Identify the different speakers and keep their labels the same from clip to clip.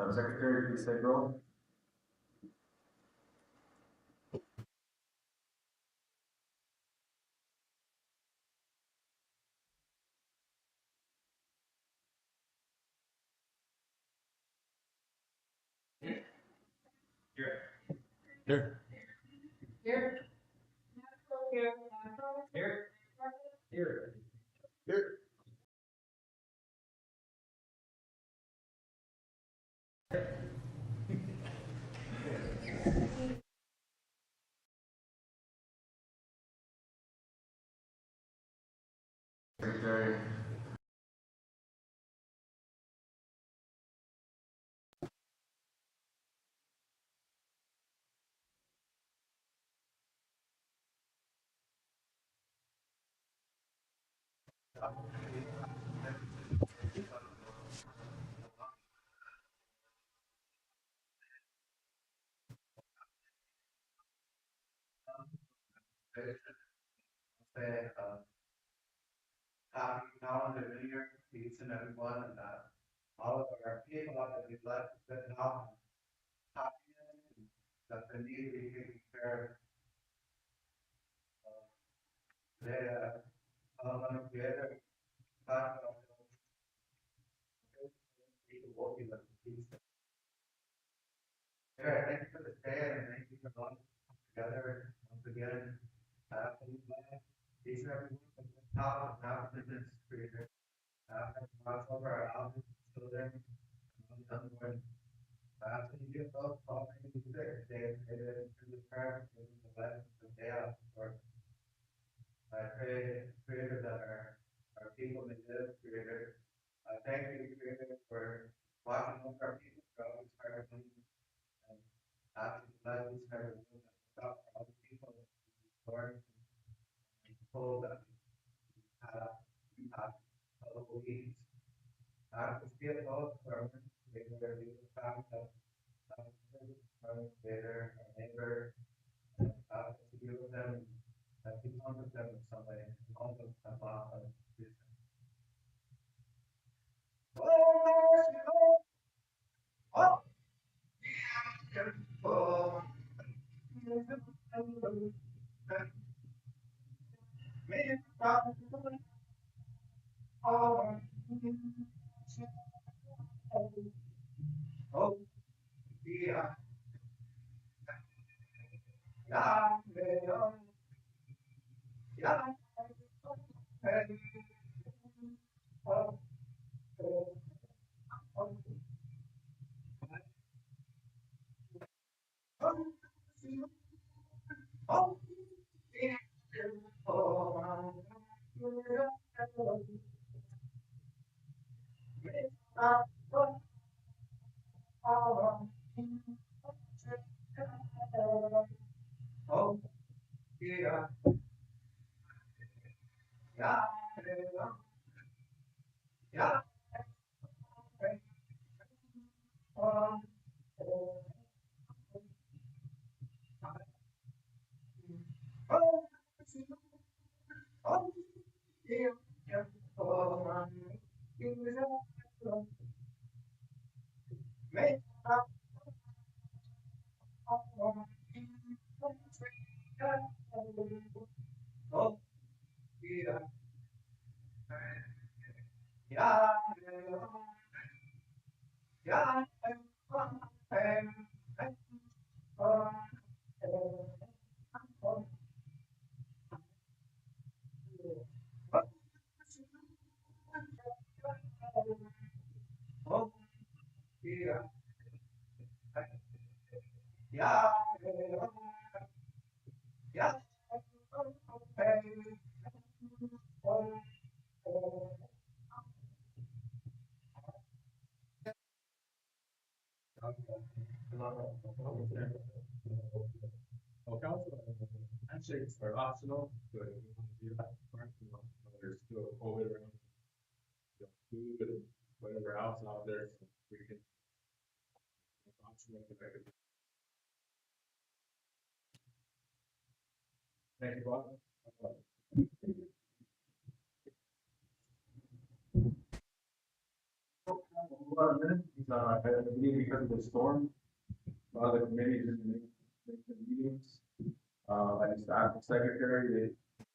Speaker 1: Secretary, please take roll.
Speaker 2: Here.
Speaker 1: Here.
Speaker 2: Here. Here. Here.
Speaker 1: Here. Secretary.
Speaker 3: Say, happy calendar new year to each and everyone, and all of our people that we'd like to spend now happiness and that they need to be taken care of. Today, I'm going to create a fact of people working with the peace. Yeah, thank you for this day and thank you for going together once again. Please bless each and every one from the top of now to this creator. Watch over our elders, children, and unborn. So you give those following the sick, they created through the prayer and the blessings of day out. Lord, I pray, Creator, that our people may live, Creator. I thank you, Creator, for watching over our people throughout this entire week and asking to bless each and every one that look out for other people, Lord, and people that we have other needs. I just feel those for Creator, the fact that our Creator, our neighbor, to be with them, be with them in some way, and all of them have lost on this. Oh, yeah, yeah, yeah, oh, yeah, yeah, yeah, oh, yeah, yeah, yeah, oh, yeah, yeah, yeah,
Speaker 1: Well, council, handshakes are optional, but if you want to do that, there's still COVID around, food and whatever else out there, so we can. It's optional. Thank you, Bob. I believe because of the storm, a lot of the committees didn't make the meetings. I just asked the secretary,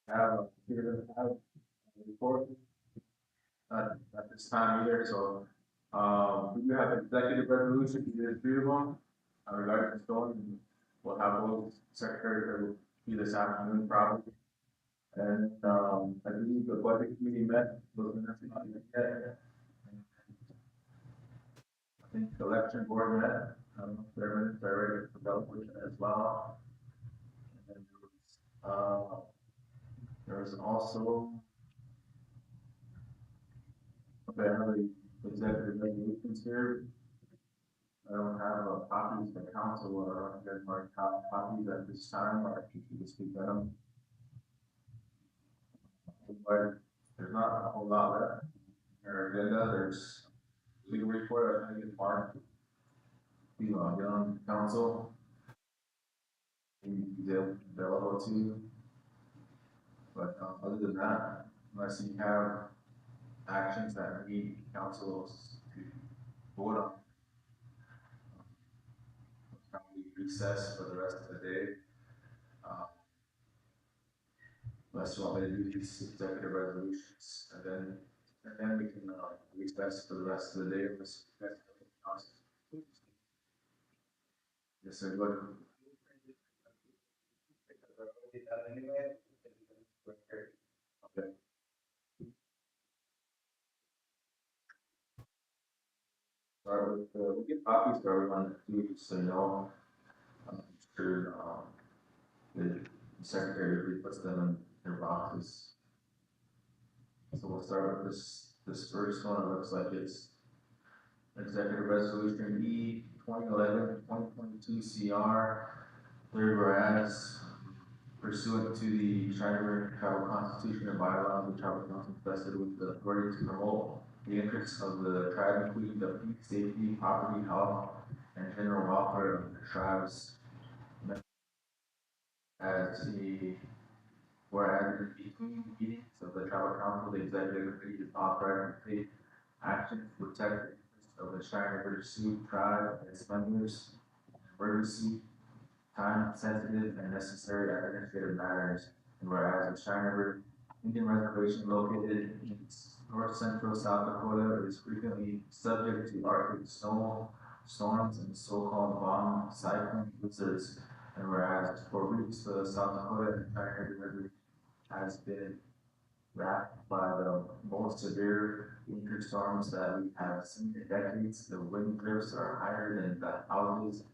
Speaker 1: they have, here to have a report, at this time either, so, we do have an executive resolution, either three of them, regarding the storm, and we'll have both secretary, that will be this afternoon probably. And, I believe the budget committee met, was nothing on it yet. I think the election board met, their minutes are ready for publication as well. And then there was also, okay, another executive resolutions here. I don't have copies for council, or I don't get my copies at this time, or if you could just speak them. But there's not a whole lot left. Our agenda, there's legal report, I think it's marked, young council. They're available to you. But other than that, unless you have actions that need councils to vote on, it's probably recess for the rest of the day. Unless you want me to do these executive resolutions, and then we can recess for the rest of the day. Unless you guys have anything else. Yes, sir. Go ahead.
Speaker 3: Anyway.
Speaker 1: Okay. Start with, we get copies for everyone too, just so you know. I'm sure, the secretary usually puts them in their boxes. So we'll start with this first one. It looks like it's Executive Resolution E 2011-2022 CR. Third whereas, pursuant to the Charter, Tribal Constitution, and bylaws, the Tribal Council vested with the authority to promote the interests of the tribe, including the peace, safety, property, health, and general welfare of the tribes. As the whereas between meetings of the Tribal Council, the Executive Committee is authorized to take action to protect the interests of the Cheyenne River Sioux tribe and its members, emergency, time-sensitive, and necessary administrative matters. And whereas the Cheyenne River Indian Reservation located in north central South Dakota is frequently subject to Arctic storms and so-called bomb cyclone blizzards. And whereas for weeks the South Dakota and Cheyenne River has been wrapped by the most severe winter storms that we have seen in decades. The wind drifts are higher than the houses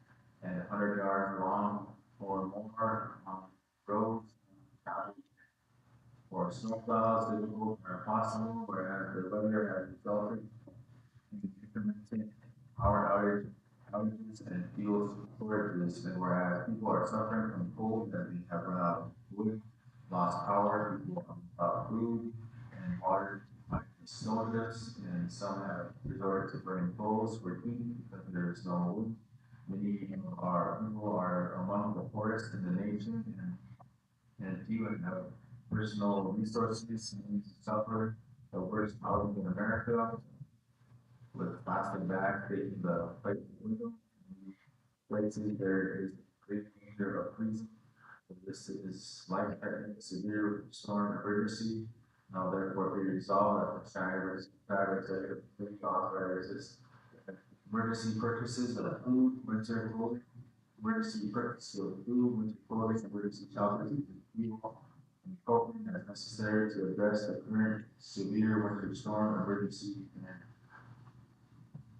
Speaker 1: and 100 yards long or more on roads, or snowplows difficult or impossible, whereas the weather has resulted in intermittent power outages and fuel shortages, and whereas people are suffering from cold as they have run out of wood, lost power, people are without food and water to fight the snowdrifts, and some have resorted to burning coals for heat because there is no wood. Many people are among the poorest in the nation, and few have personal resources and suffer the worst housing in America, with plastic bags taking the place of window. Places there is great danger of freezing. This is life-threatening severe storm emergency. Now therefore be resolved that the Cheyenne Executive Committee authorizes emergency purchases of food, winter clothing, emergency purchases of food, winter clothing, emergency shelters, and fuel, and coping as necessary to address the current severe winter storm emergency. And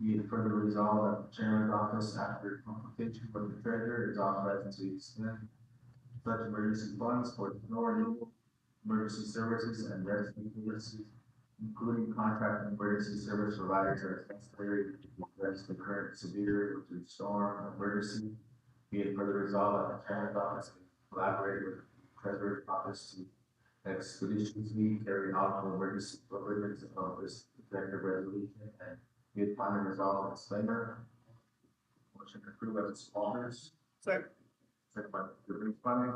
Speaker 1: be it further resolved that the chairman's office, after consultation with the treasurer, is authorized to expend such emergency funds for snow removal, emergency services, and rescue services, including contracting emergency service providers as necessary to address the current severe winter storm emergency. Be it further resolved that the chairman's office collaborate with the treasurer's office to expeditiously carry out the emergency provisions of this executive resolution, and be it finally resolved as explainer. Motion approved as sponsors. Second. Second by the brief funding.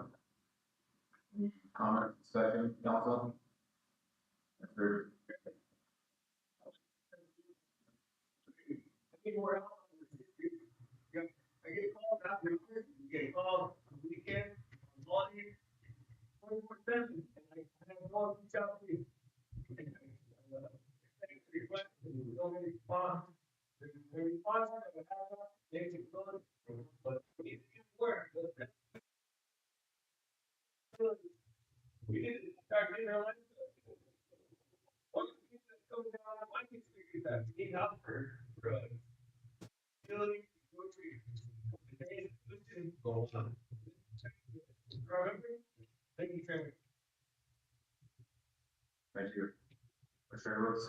Speaker 1: Any comment, discussion, council? Mr.
Speaker 3: Anywhere else, I get called after hours, you get called on the weekend, on holiday, 24/7, and I have no reach out to you. Request, and you don't respond. The response that I have, makes it good, but we need to get to work. We need to start getting our life. One of the things that's coming down on my experience is that we need help for utility, grocery, go on. Remember? Thank you, Chairman.
Speaker 1: Thank you. Commissioner Rhodes?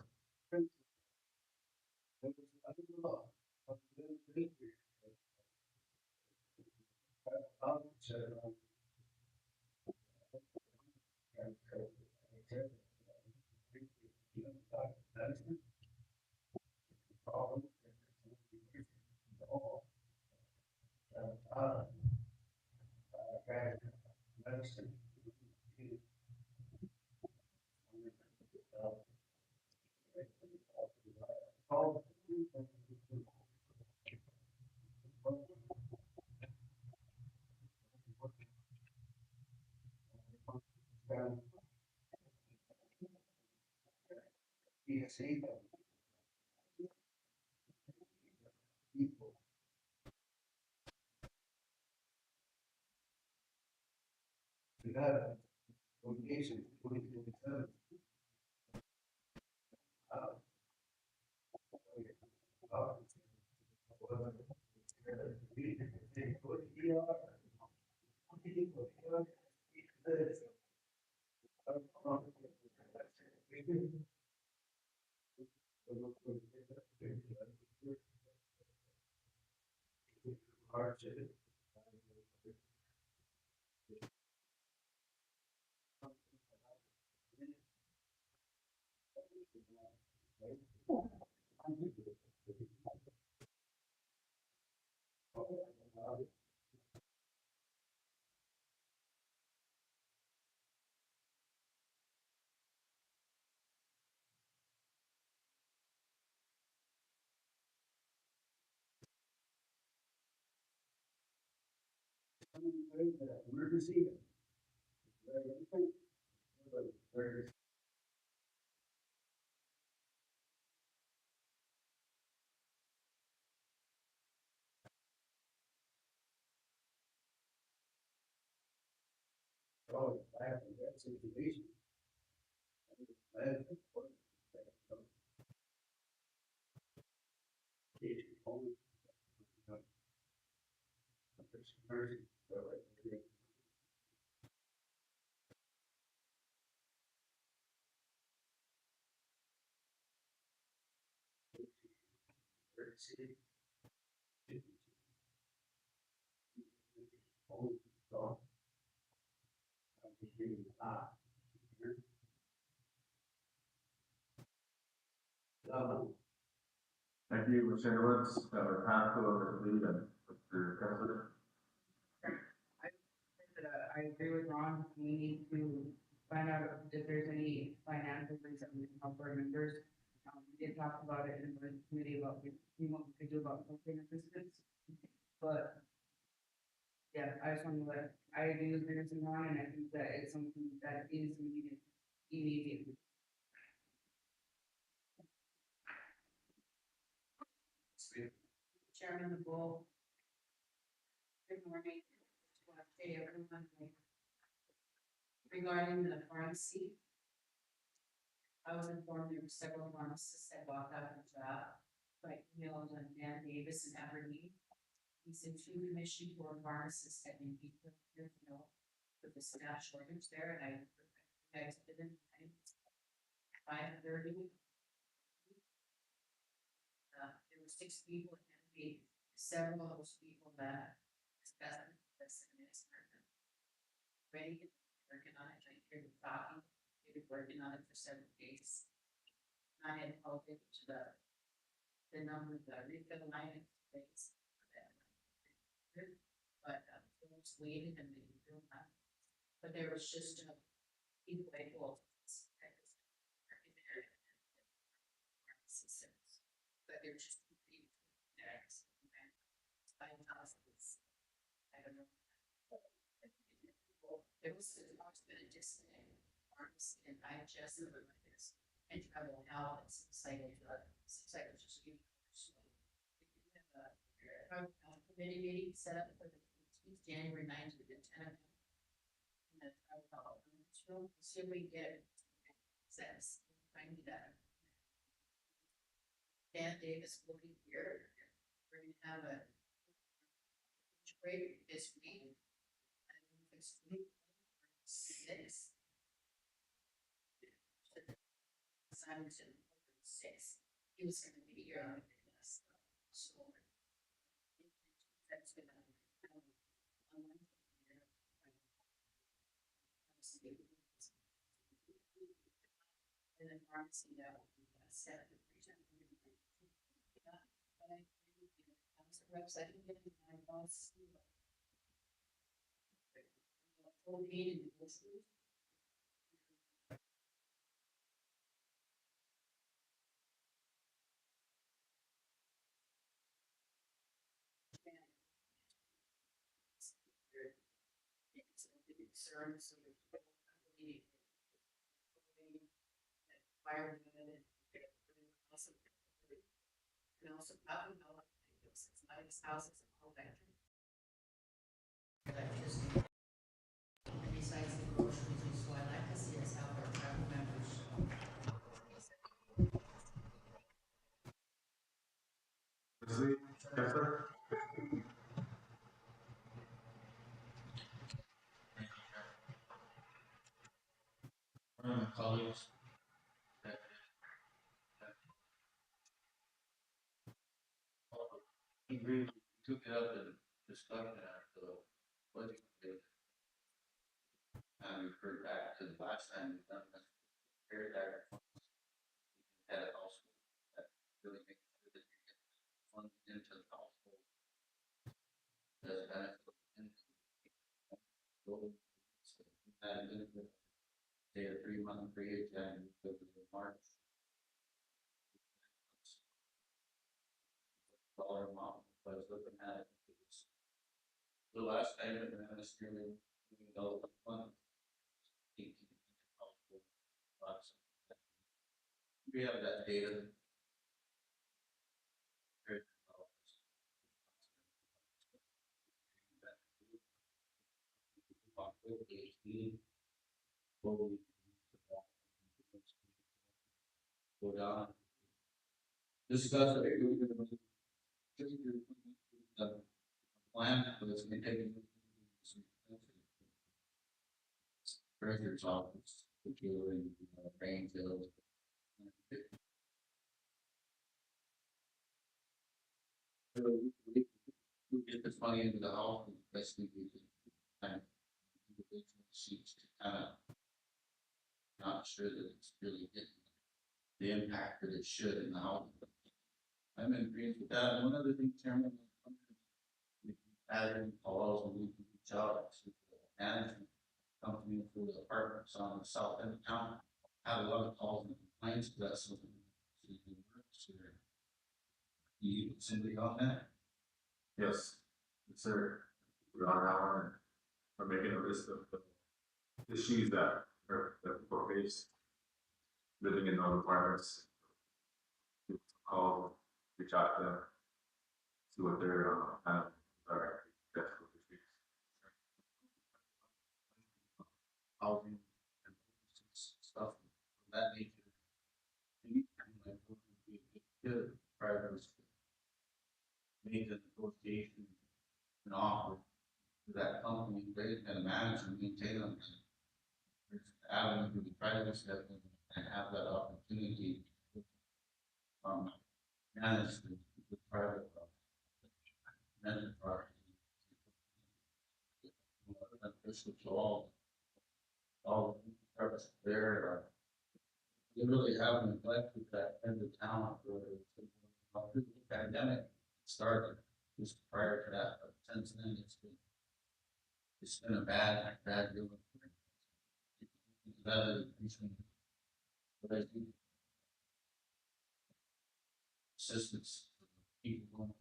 Speaker 3: Emergency. Oh, I have that situation.
Speaker 1: Thank you, Commissioner Rhodes. We're past the lead and Mr. Kessler.
Speaker 2: I agree with Ron, we need to find out if there's any financial things that we can help our members. We did talk about it in the committee about what we could do about propane assistance, but. Yeah, I just want to I do agree with Ron, and I think that it's something that is needed immediately. Chairman of the Bull. Good morning. Just want to say everyone, regarding the pharmacy. I was informed there were several pharmacists that walked out of the job by email on Dan Davis and Aberdeen. He said two commission for pharmacists that need to be here to know with the staff shortage there, and I didn't. 5:30. There were 6 people and be several of those people that discussed this and it's ready, working on it, like here we're talking, they've been working on it for several days. And I had hoped it to the number of the refill line days. But folks waited and they didn't do that. But there was just people able. But they're just
Speaker 4: It was always been a disconnect, arms and IHS and like this, and travel now, it seems like it's just getting so. We have a committee meeting set up for the 15th, January 9th to the 10th. And then travel out, we'll see if we can get access, find that. Dan Davis will be here, we're gonna have a break this week. And next week, 6. Simonton, 6. He was gonna be here on this, so. That's gonna happen on Wednesday here. And then pharmacy, that will be 7%. But I agree with you, council reps, I can get my boss. Full meeting, it's a big concern, so there's probably firemen and also and also probably know it's nice houses and all that. Electricity. And besides the groceries, so I'd like to see us help our travel members.
Speaker 1: Yes, sir.
Speaker 5: One of my colleagues that he really took it up in discussion at the budget committee. And we heard back to the last time we done this, here that had it also that really make sure that you get funds into the household. Does benefit into and say a 3-month period and go to March. Dollar amount, but I was looking at it, it was the last time that the ministry $1 million fund. We have that data. Go down. Discuss it. The plan, but it's gonna take. Treasurer's office, which are in Greenfield. We get this money into the house, and basically we can kind of individual sheets to kind of not sure that it's really getting the impact that it should in the house. I'm in agreement with that. One other thing, Chairman, adding calls and we can reach out to the management company for the apartments on the south end of town. Had a lot of calls and complaints, but that's something that works. You somebody on that?
Speaker 1: Yes, sir. We're on that one. We're making a list of the issues that people face living in those apartments. Call, reach out to them, see what their kind of are.
Speaker 5: Housing and stuff of that nature. Anytime like would be good prior to made the negotiation and offer to that company, they can manage and maintain them. There's an avenue to be private step and have that opportunity manage the private manage property. Beneficial to all purpose there. They really haven't neglected that end of town for the pandemic started just prior to that, but since then it's been a bad deal. That but I think assistance people going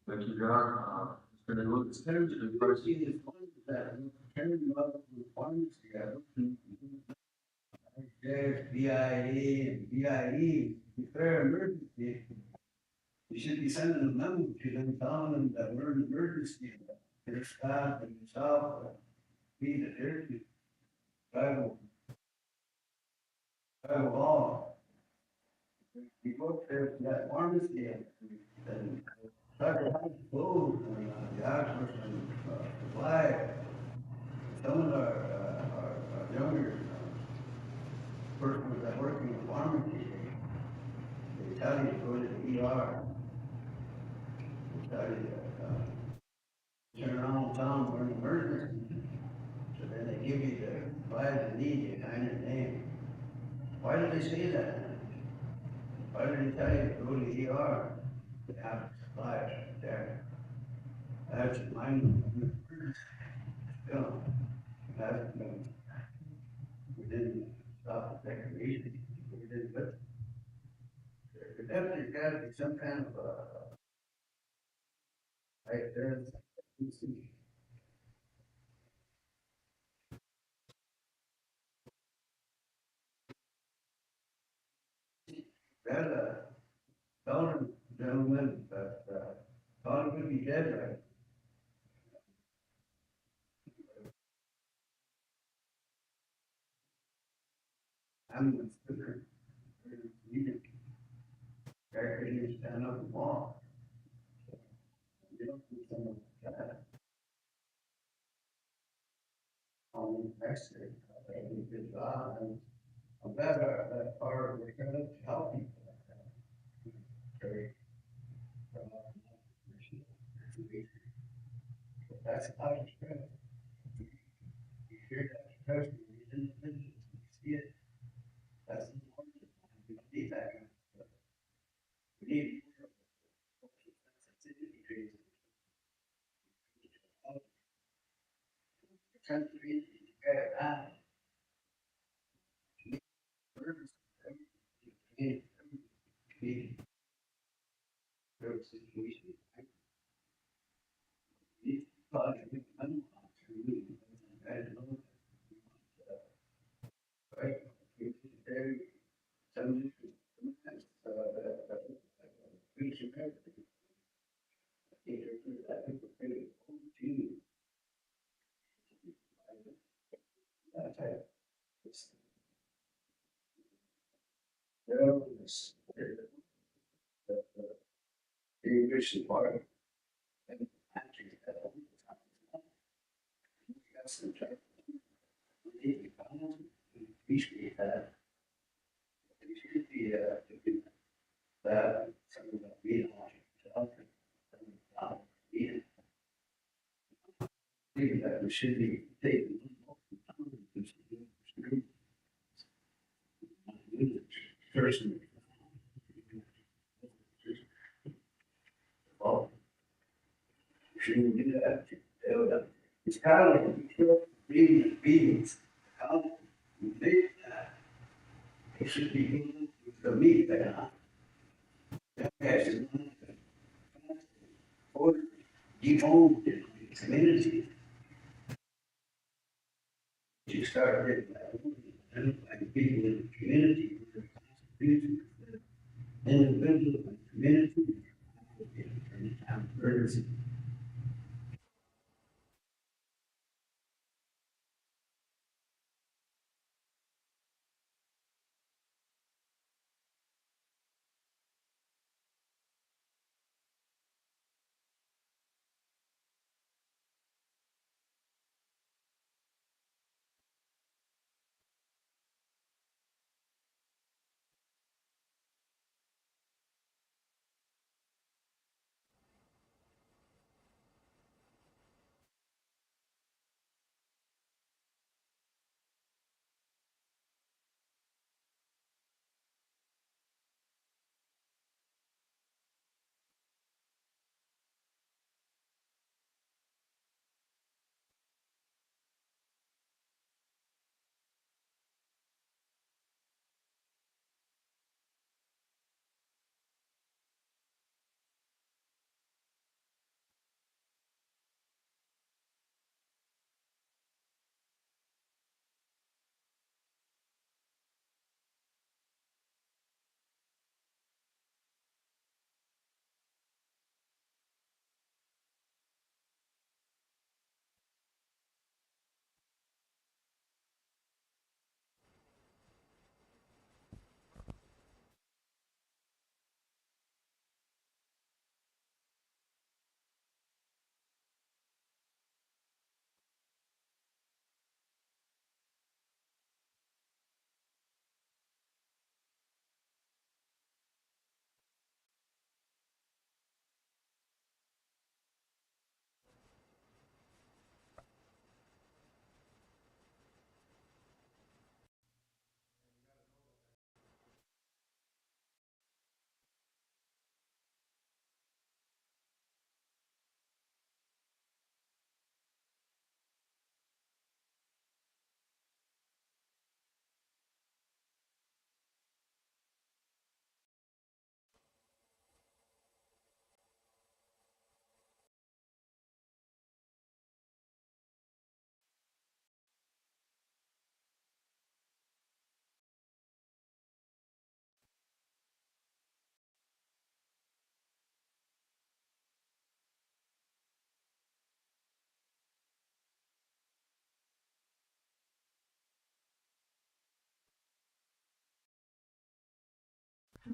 Speaker 1: Thank you, John.
Speaker 5: But it looks terrible, the first thing is that, carrying a lot of requirements together.
Speaker 3: There's BIA and BIE, declare emergency. You should be sending a memo to them, telling them that we're in emergency. Their staff and yourself, be the there to travel all. You go to that pharmacy and start to have clothes and the hours and supply. Some of our younger persons that work in the pharmacy, they tell you to go to the ER. They tell you that, turn around town for an emergency. So then they give you the supplies you need, you kind of name. Why did they say that? Why did they tell you to go to the ER? They have supplies right there. That's mine. Still, that's, we didn't stop the declaration. We didn't, but there definitely gotta be some kind of, like, there's, you see, that, telling gentlemen that, Tom could be dead right. I'm sticker. Needed. Guy couldn't even stand up and walk. You don't need someone like that. On next day, I think he did that, and I'm glad that part, we're gonna help people like that. Very, that's how it's spread. You hear that stress, you didn't mention, you see it, that's important. We don't need that kind of stuff. We need sensitivity training. Country, birds, everything, everything, every situation. These thoughts, I think, I'm not sure, I don't know. Right? Very, some, preach America. I think we're pretty old to. That's it. There was, the English part. And actually, that's the type. Appreciate that. Appreciate that, some of the being on. Maybe that we should be taking. Person. Well, shouldn't do that. It's kind of like reading beings. How you think that it should be given to me that has or you own the community. You start getting like people in the community, individual and community. Emergency.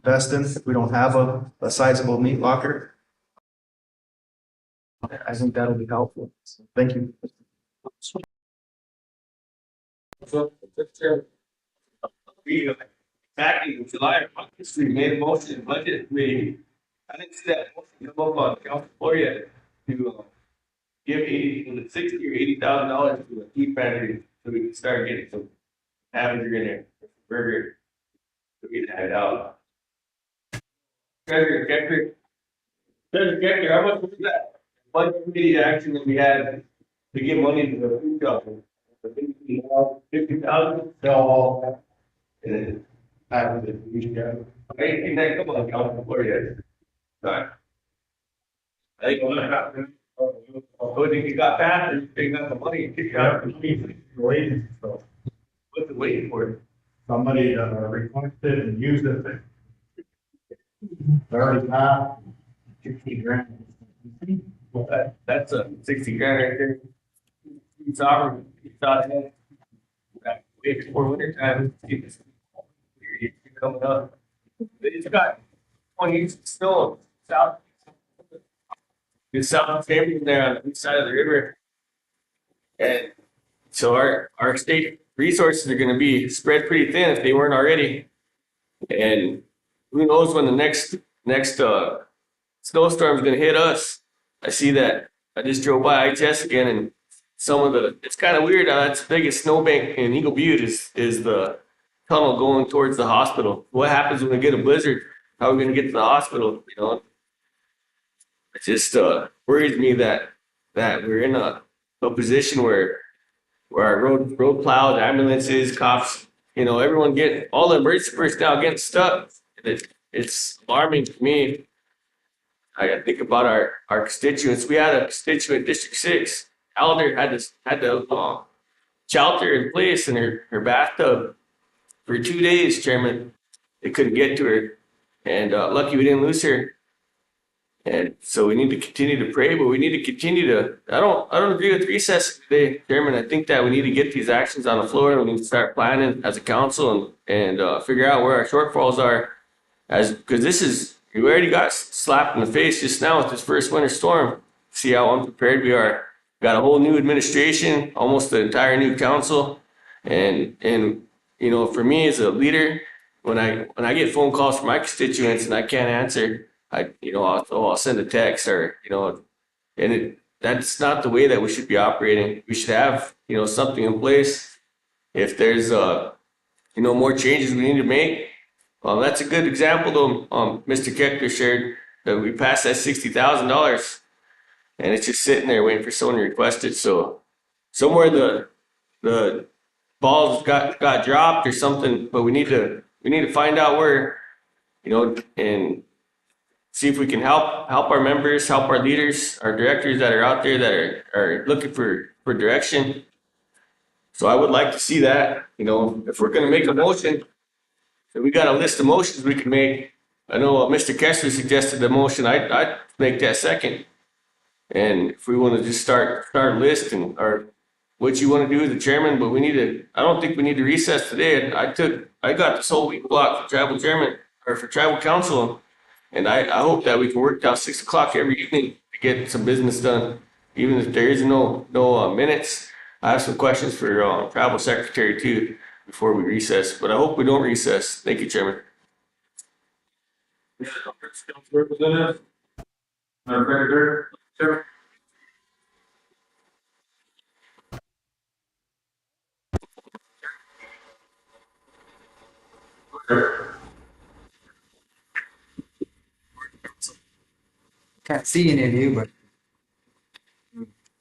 Speaker 6: invest in if we don't have a sizable meat locker. I think that'll be helpful. So, thank you.
Speaker 5: We, back in July, we made a motion in budget, I didn't see that motion come up on council floor yet to, give 60 or $80,000 to a food pantry so we can start getting some hamburger in there, burger. So we can add it out. Treasurer Gector, how much was that? Budget committee action that we had to give money to the food company? 50,000? No. And I ain't that come on council floor yet. Sorry. I think I'm gonna have to. Oh, think you got passed, or you taking out the money, and kick it out.
Speaker 3: Waiting, so
Speaker 5: What's the waiting for?
Speaker 3: somebody requested and used it. Already passed, 60 grand.
Speaker 5: Well, that's a 60 grand right there. It's our, it's not in. Wait for winter time. It's coming up. It's got 20 inches of snow south. It's south camping there on the east side of the river. And so our state resources are gonna be spread pretty thin if they weren't already. And who knows when the next snowstorm is gonna hit us. I see that, I just drove by IHS again and it's kind of weird, that's the biggest snowbank in Eagle Butte is the tunnel going towards the hospital. What happens when we get a blizzard? How are we gonna get to the hospital, you know? It just worries me that we're in a position where our road plows, ambulances, cops, you know, everyone all the emergency personnel getting stuck. It's alarming to me. I gotta think about our constituents. We had a constituent, District 6, Elder had to shelter in place in her bathtub for 2 days, Chairman. They couldn't get to her. And lucky we didn't lose her. And so we need to continue to pray, but we need to continue to, I don't agree with recess today, Chairman. I think that we need to get these actions on the floor. We need to start planning as a council and figure out where our shortfalls are. Because we already got slapped in the face just now with this first winter storm. See how unprepared we are. Got a whole new administration, almost the entire new council. And you know, for me as a leader, when I get phone calls from my constituents and I can't answer, I'll send a text or, you know, and that's not the way that we should be operating. We should have, you know, something in place. If there's, you know, more changes we need to make. That's a good example though, Mr. Keckler shared that we passed that $60,000 and it's just sitting there waiting for someone to request it. So somewhere the balls got dropped or something, but we need to find out where, you know, and see if we can help our members, help our leaders, our directors that are out there that are looking for direction. So I would like to see that, you know, if we're gonna make a motion, so we got a list of motions we can make. I know Mr. Kessler suggested the motion, I'd make that second. And if we wanna just start a list or what you wanna do as the chairman, but I don't think we need to recess today. I got this whole week blocked for tribal chairman or for tribal council. And I hope that we can work down 6 o'clock every evening to get some business done, even if there is no minutes. I have some questions for travel secretary too before we recess, but I hope we don't recess. Thank you, Chairman.
Speaker 1: Representative. Member Chairman.
Speaker 7: Can't see any of you, but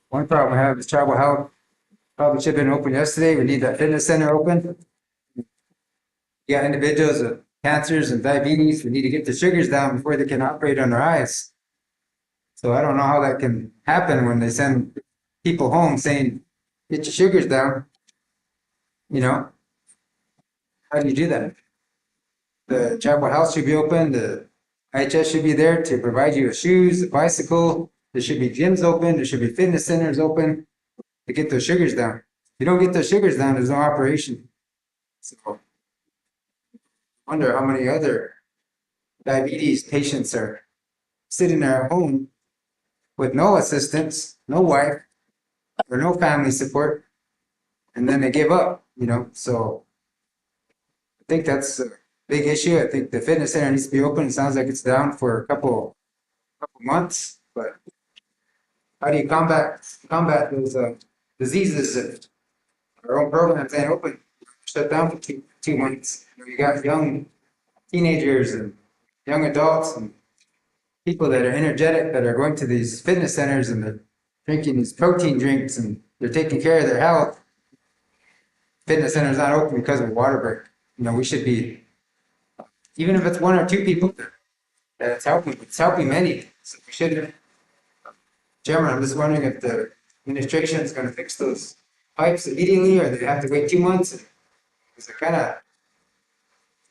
Speaker 7: one problem I have is tribal health. Probably should have been open yesterday. We need that fitness center open. You got individuals with cancers and diabetes. We need to get the sugars down before they can operate on their eyes. So I don't know how that can happen when they send people home saying, get your sugars down. You know, how do you do that? The tribal health should be open. The IHS should be there to provide you with shoes, a bicycle. There should be gyms open. There should be fitness centers open to get those sugars down. If you don't get those sugars down, there's no operation. So I wonder how many other diabetes patients are sitting there at home with no assistance, no wife, or no family support, and then they give up, so I think that's a big issue. I think the fitness center needs to be open. It sounds like it's down for a couple months, but how do you combat those diseases if our own programs ain't open, shut down for 2 months? You got young teenagers and young adults and people that are energetic that are going to these fitness centers and they're drinking these protein drinks and they're taking care of their health. Fitness center's not open because of a water break. We should be, even if it's one or two people that it's helping many. So we should. Chairman, I'm just wondering if the administration is going to fix those pipes immediately, or they have to wait 2 months. Because it kind of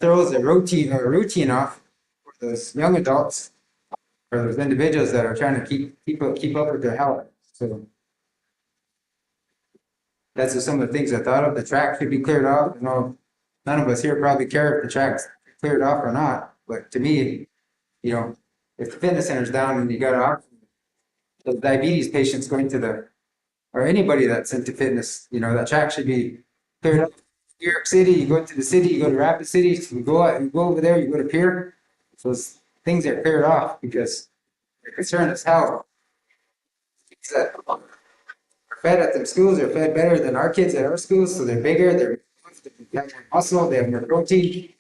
Speaker 7: throws a routine off for those young adults, or those individuals that are trying to keep up with their health. So that's just some of the things I thought of. The track should be cleared off. None of us here probably care if the track's cleared off or not. But to me, if the fitness center's down and you got the diabetes patients going to or anybody that's into fitness, that track should be cleared up. New York City, you go into the city, you go to Rapid City, so you go over there, you go to Pier. Those things are cleared off because the concern is how kids that are fed at them schools are fed better than our kids at our schools, so they're bigger, they have more muscle, they have more protein.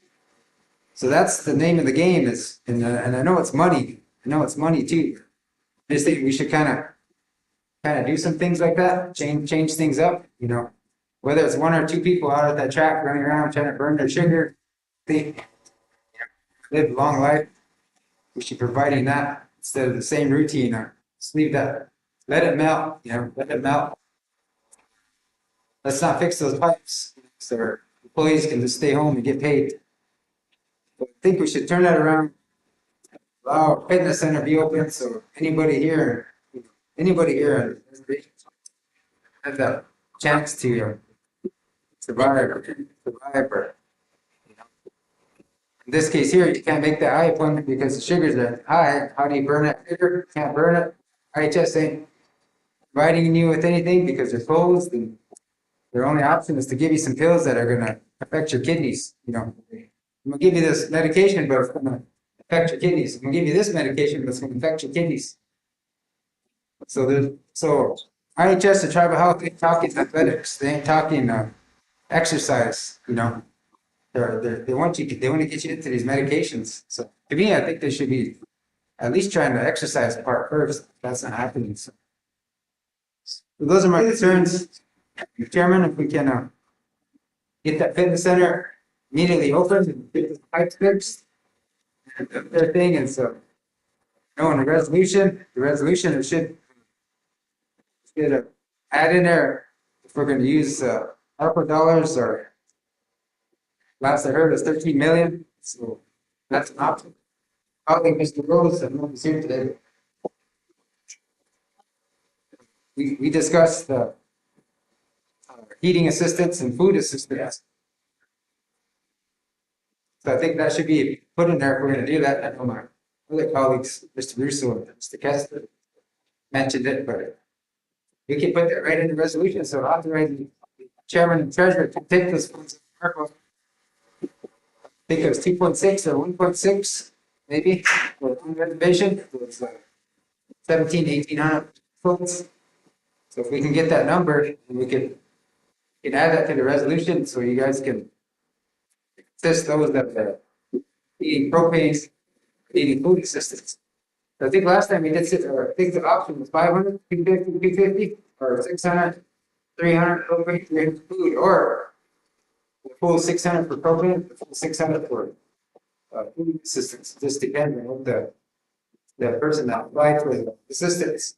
Speaker 7: So that's the name of the game and I know it's money. I know it's money too. I just think we should kind of do some things like that, change things up, whether it's one or two people out at that track running around trying to burn their sugar, they live a long life. We should be providing that instead of the same routine, or just leave that, let it melt, let it melt. Let's not fix those pipes so our employees can just stay home and get paid. But I think we should turn that around, allow our fitness center be open so anybody here have that chance to survive. Or, in this case here, you can't make that eye appointment because the sugars are high. How do you burn that sugar? Can't burn it. IHS ain't providing you with anything because they're closed, and their only option is to give you some pills that are gonna affect your kidneys. I'm gonna give you this medication, but it's gonna affect your kidneys. I'm gonna give you this medication, but it's gonna affect your kidneys. So IHS and tribal health ain't talking athletics. They ain't talking exercise. They want to get you into these medications. So to me, I think they should be at least trying to exercise part first. That's not happening. So those are my concerns, Chairman. If we can get that fitness center immediately open and get the pipes fixed, and their thing is in the resolution. It should add in there if we're going to use ARPA dollars, or last I heard was 13 million. So that's an option. I think Mr. Rose, and he's here today. We discussed heating assistance and food assistance. So I think that should be put in there if we're going to do that. I know my other colleagues, Mr. Russo and Mr. Kester, mentioned it, but we can put that right in the resolution. So authorize the chairman and treasurer to take those funds. I think it was 2.6 or 1.6, maybe, for renovation. It was 17, 1800 funds. So if we can get that number, we can add that to the resolution so you guys can assist those that are eating propane, eating food assistance. I think last time we did, I think the option was 500, 250, 250, or 600, 300 propane, 300 food, or the full 600 for propane, the full 600 for food assistance. Just depends on what the person that applied for the assistance.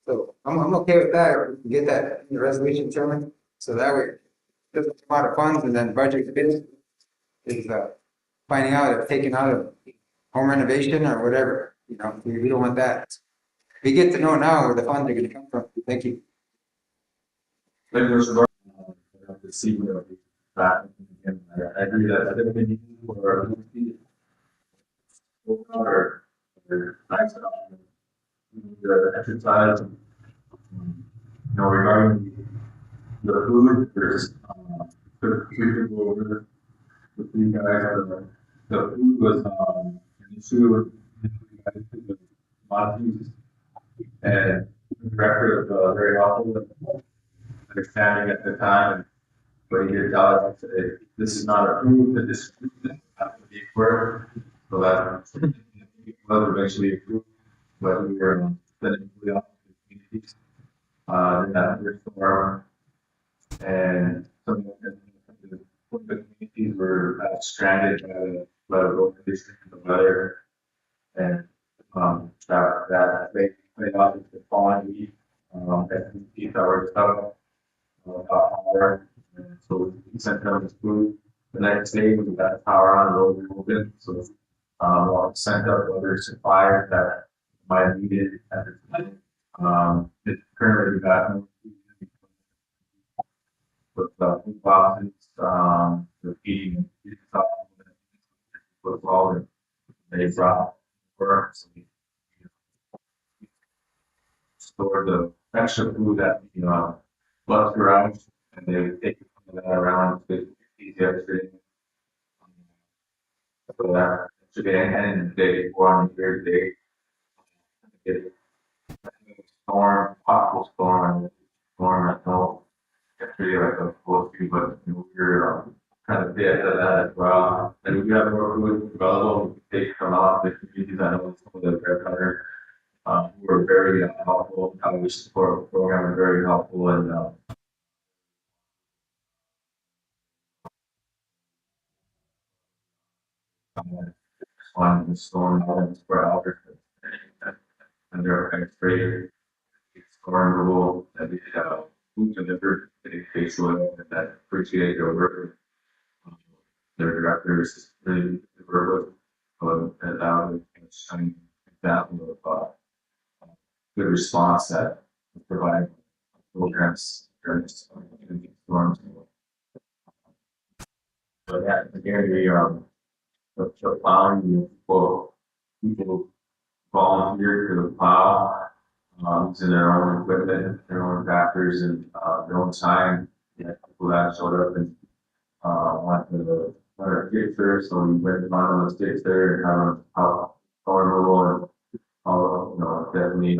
Speaker 7: So I'm okay with that, or we can get that in the resolution, Chairman, so that way there's a lot of funds and then budget committee is finding out if taking out of home renovation or whatever, we don't want that. We get to know now where the funds are gonna come from. Thank you.
Speaker 1: Thank you, Mr. Barr. To see where we back again. I agree that I didn't need for or nice the exercise. Regarding the food, there's, to go over with you guys, the food was, an issue with you guys, the Monty's, and the director was, very helpful and understanding at the time, but he did tell us that this is not approved, that this has to be approved, so that it was eventually approved, but we were sending it out to the communities, in that first storm, and some of the communities were stranded by the road conditions and the weather, and that they played out the following week, at the peak hours stuff, power, and so we sent them this food. The next day, we got power on, the road reopened, so sent out other suppliers that might have needed at the time. It currently we got no food with food boxes, the feeding, with all the they brought for, so we store the extra food that bus garage, and they take some of that around to easy upstream. So that should be and the day before on New Year's Day. It storm, possible storm, I know it's really like a full few, but we're kind of bit of that as well. And we have more food available, we can take from off the communities. I know some of the bread cutter, who are very helpful, how we support the program are very helpful, and on the storm elements for Albert and their extra storm removal that we food delivered, they showed up and that appreciate their work. Their directors really were and that was a shining example of good response that was provided programs during this storms. So yeah, again, the plowing, people volunteer to plow, using their own equipment, their own tractors, and their own time. Yeah, people that showed up and wanted to get there, so we went on those dates there and have a power removal and definitely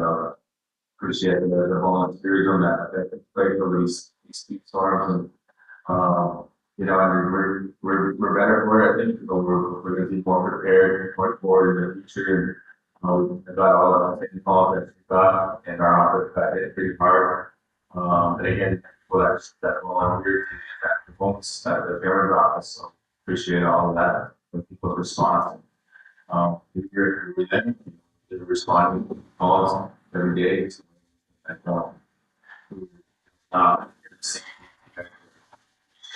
Speaker 1: appreciate the volunteers on that place over these steep storms, and I mean, we're better for it. I think we're going to be more prepared, more forward in the future. We've got all the technical that we've got, and our office got hit pretty hard. And again, well, that volunteer to track the folks at the governor's office. So appreciate all of that, the people's response. If you're with them, they're responding to calls every day. So, and,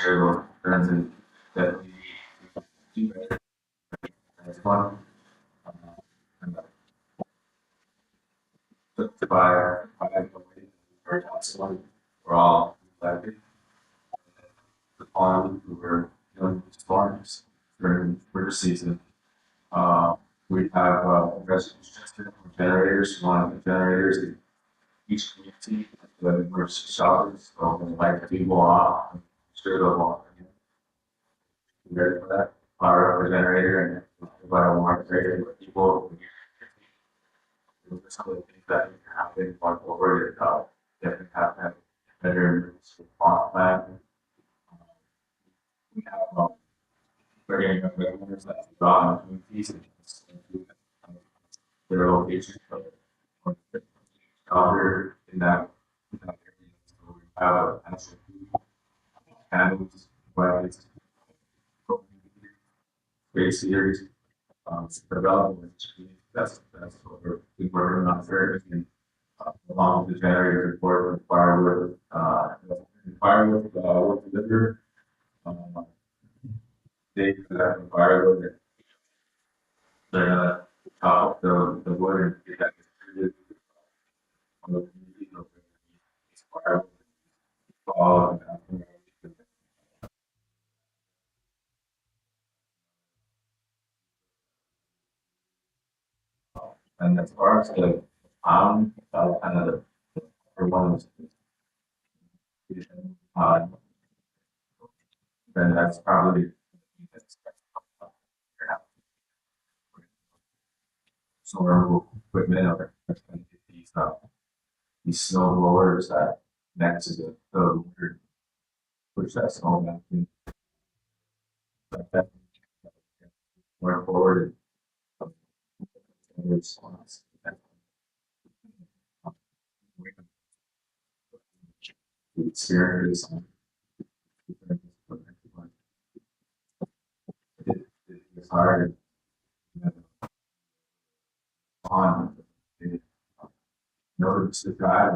Speaker 1: share those concerns and that we do better. That's fun. And to buy very possible. We're all elected. The pond, we were dealing with storms during winter season. We have resolutions for generators, one of the generators in each community, the emergency shelters, so when the light do go off, sure they'll go off again. Ready for that? Fire up a generator and provide a warm area for people. Some of the things that happen going forward, definitely have to have better emergency response plan. We have very young regulars that have gone to these their location. Shelter in that area. So we have actually handles, but great series, development. That's what we're working on there. And along with the generator report with firewood wood delivered. They could have firewood. They're gonna top up the wood and get that distributed on the community. Firewood, fall, and far as the kind of the, or one of the, then that's probably. So our equipment or these snow blowers that connect to the loader, push that snow back in. Like that. Going forward. And response. Experience. It's hard. On. Notice the guy,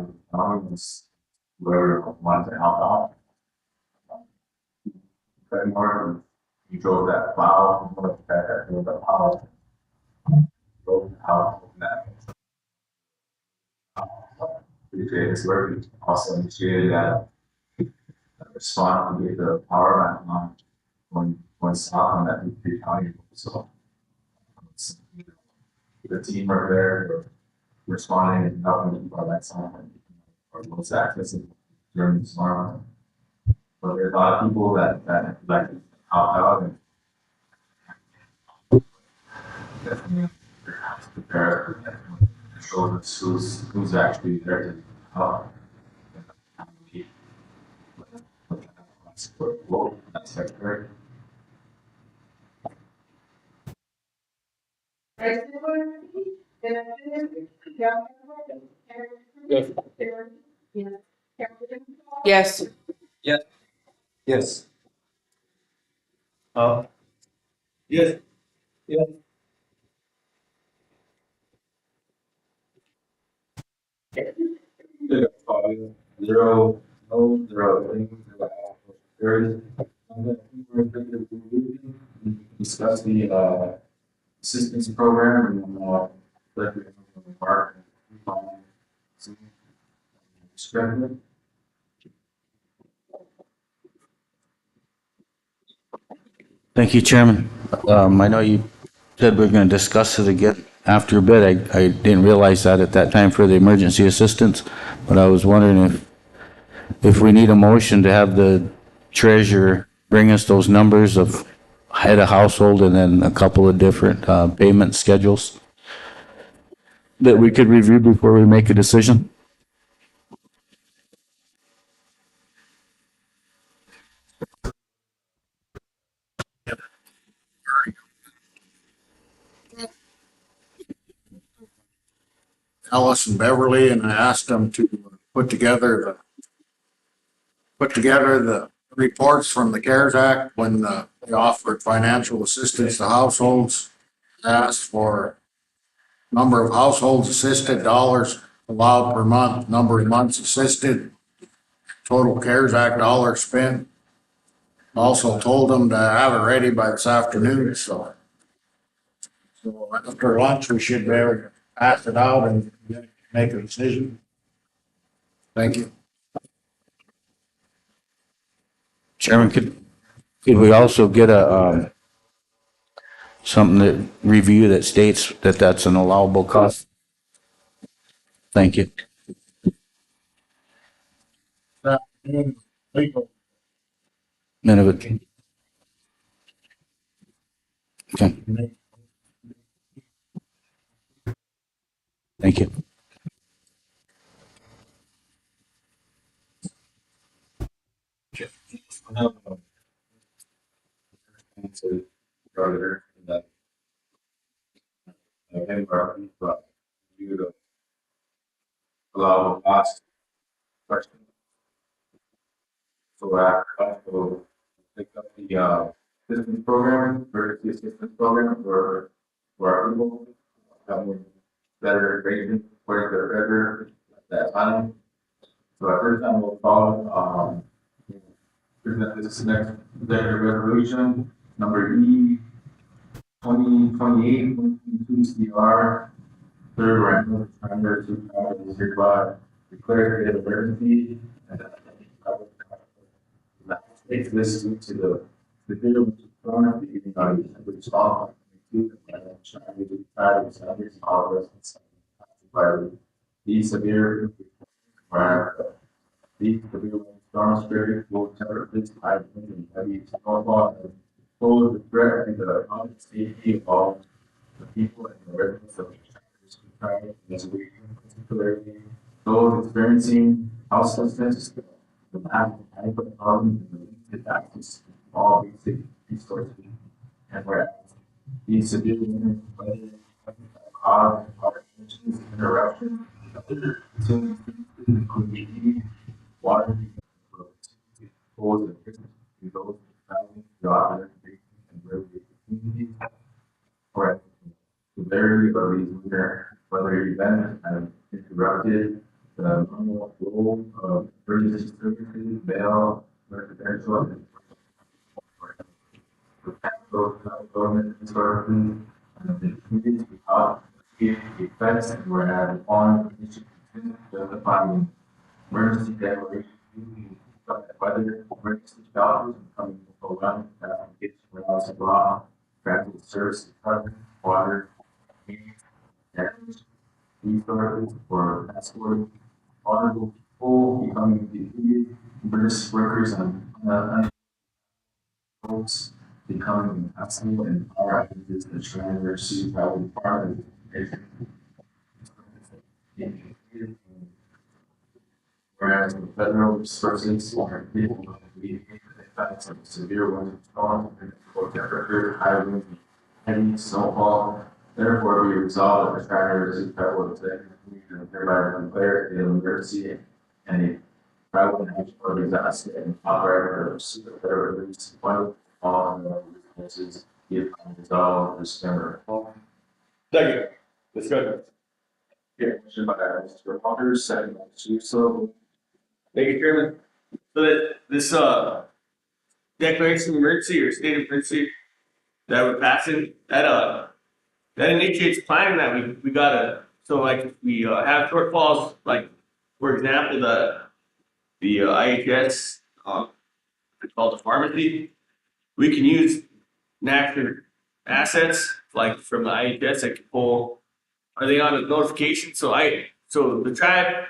Speaker 1: whoever wants to help out. But more, you drove that plow, that drove the plow. Drove out that. It's working. Also initiated that respond to get the power back on when stop on that three county. So the team right there responding and helping keep our lights on or most access during the storm. But there's a lot of people that like help out and definitely prepare and show us who's actually there to help. Well, that's very.
Speaker 2: Yes.
Speaker 7: Yes.
Speaker 5: Yes. Zero, no, zero, there is. Discuss the assistance program and like Mark. Scribbler.
Speaker 8: Thank you, Chairman. I know you said we're going to discuss it again after a bit. I didn't realize that at that time for the emergency assistance, but I was wondering if we need a motion to have the treasurer bring us those numbers of head of household and then a couple of different payment schedules that we could review before we make a decision.
Speaker 9: Ellis and Beverly, and I asked them to put together the reports from the CARES Act when they offered financial assistance to households. Asked for number of households assisted, dollars allowed per month, number of months assisted, total CARES Act dollars spent. Also told them to have it ready by this afternoon, so after lunch, we should be able to pass it out and make a decision. Thank you.
Speaker 8: Chairman, could we also get a something that review that states that that's an allowable cost? Thank you.
Speaker 9: Legal.
Speaker 8: None of it. Okay. Thank you.
Speaker 1: To earlier that but you to allow last question. So I will pick up the assistance program, emergency assistance program for our people. Having better arrangement for their treasure at that time. So at first time we'll follow present this next executive resolution number E 2028 CR third round under is hereby declared state of emergency and takes this to the bill which is thrown at the December 12th. by these severe, these severe storm spirit will temperatures, high winds and heavy snowfall and pose a threat to the health and safety of the people and the residents of this region, particularly those experiencing houselessness, the lack of adequate housing, and the limited access to all basic resources. And whereas these severe winter weather cause our emissions interruptions, other opportunities including heat, water, pose a risk to those traveling throughout their and rural communities. Or severity of these winter weather events have interrupted the normal flow of emergency services, mail, residential, and government resources, and the communities without effects and whereas upon commission justifying emergency declaration, whether emergency shelters and coming before one, application for house of law, transit service department, water, damage, resources for escort, vulnerable people becoming defeated, emergency workers and folks becoming impossible and our ideas the University Valley Department of Education. Whereas the federal resources are able to alleviate the effects of severe winter storms and cold temperature, high winds, heavy snowfall. Therefore, we resolve that the University Federal Executive Commission hereby declare an emergency and a travel national disaster and operate or pursue the federal release one on the resources if resolved December. Second, discussion. Okay, motion by Mr. Walters, second by Mr. Russo. Thank you, Chairman. So that this declaration of emergency or state of emergency that we're passing, that initiates planning that we gotta, so like we have shortfalls, like for example, the IHS, it's called the pharmacy. We can use natural assets like from the IHS that can pull, are they on a notification? So the tribe,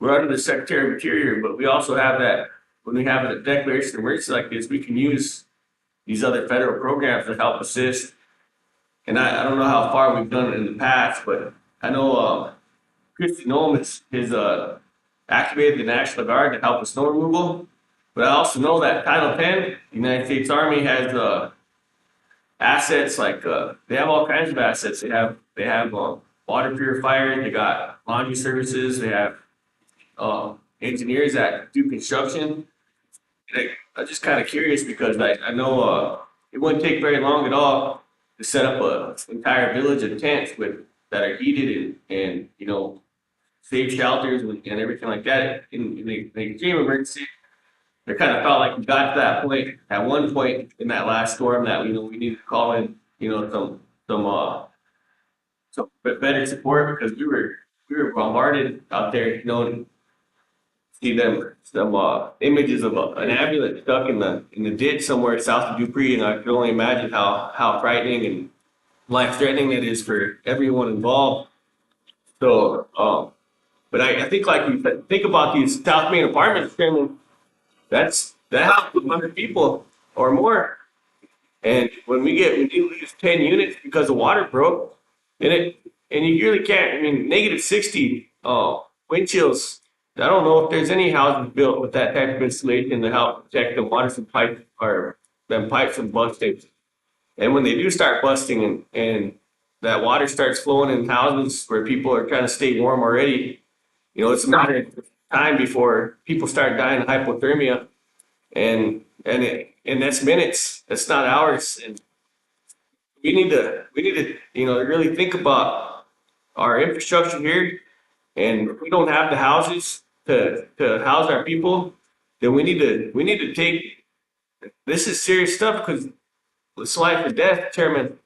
Speaker 1: we're under the Secretary of Interior, but we also have that, when we have a declaration of emergency like this, we can use these other federal programs to help assist. And I don't know how far we've done it in the past, but I know Christy Noem has activated the National Guard to help with snow removal. But I also know that Title 10, the United States Army has assets like they have all kinds of assets. They have water purifiers, they got laundry services, they have engineers that do construction. And I'm just kind of curious because I know it wouldn't take very long at all to set up an entire village of tents that are heated and you know, safe shelters and everything like that in the extreme emergency. It kind of felt like we got to that point at one point in that last storm that we needed to call in, you know, some better support because we were bombarded out there, you know, and see some images of an ambulance stuck in the ditch somewhere south of Dupree, and I can only imagine how frightening and life threatening it is for everyone involved. So, but I think like we think about these South Main apartments, that house with 100 people or more. And when you lose 10 units because the water broke, and you really can't, I mean, -60 wind chills. I don't know if there's any houses built with that type of insulation to help protect the water from pipes or them pipes from busting. And when they do start busting and that water starts flowing in houses where people are trying to stay warm already, you know, it's a matter of time before people start dying of hypothermia. And that's minutes. That's not hours. And we need to you know, really think about our infrastructure here. And if we don't have the houses to house our people, then we need to take, this is serious stuff because it's life or death, Chairman.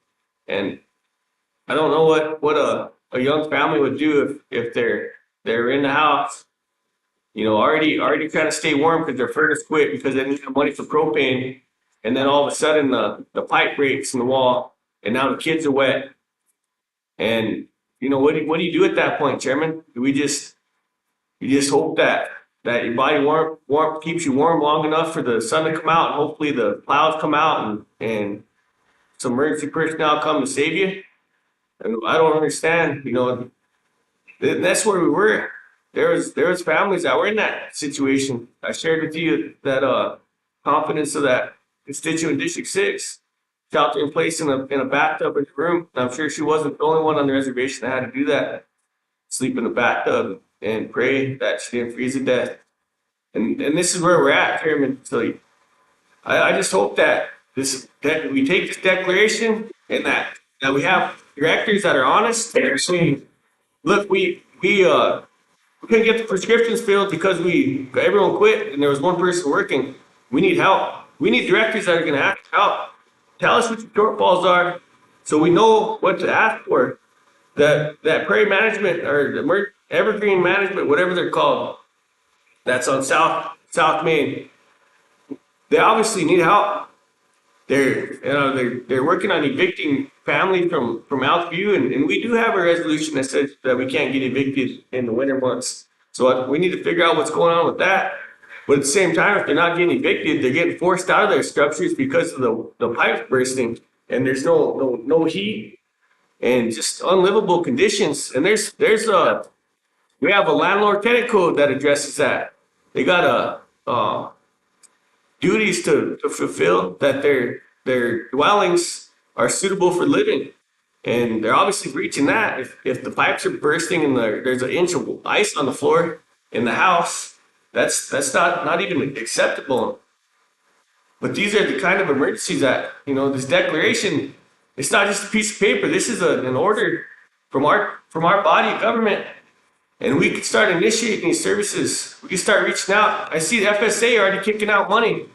Speaker 1: And I don't know what a young family would do if they're in the house, you know, already trying to stay warm because their furnace quit because they need the money for propane, and then all of a sudden the pipe breaks in the wall, and now the kids are wet, and
Speaker 10: you know, what do you do at that point, Chairman? Do we just, you just hope that your body warm, keeps you warm long enough for the sun to come out and hopefully the clouds come out and some emergency personnel come to save you? And I don't understand, you know, that's where we were. There was families that were in that situation. I shared with you that confidence of that constituent in District 6, shelter in place in a bathtub in her room. And I'm sure she wasn't the only one on the reservation that had to do that. Sleep in a bathtub and pray that she didn't freeze to death. And this is where we're at, Chairman. So I just hope that that we take this declaration and that we have directors that are honest and are saying, look, we couldn't get the prescriptions filled because everyone quit and there was one person working. We need help. We need directors that are going to ask for help. Tell us what your shortfalls are, so we know what to ask for. That prairie management or the evergreen management, whatever they're called, that's on South Main. They obviously need help. They're working on evicting families from Outview, and we do have a resolution that says that we can't get evicted in the winter months. So we need to figure out what's going on with that. But at the same time, if they're not getting evicted, they're getting forced out of their structures because of the pipes bursting, and there's no heat and just unlivable conditions. And we have a landlord tenant code that addresses that. They got duties to fulfill, that their dwellings are suitable for living. And they're obviously breaching that. If the pipes are bursting and there's an inch of ice on the floor in the house, that's not even acceptable. But these are the kind of emergencies that, you know, this declaration, it's not just a piece of paper. This is an order from our body of government. And we could start initiating these services. We can start reaching out. I see the FSA already kicking out money.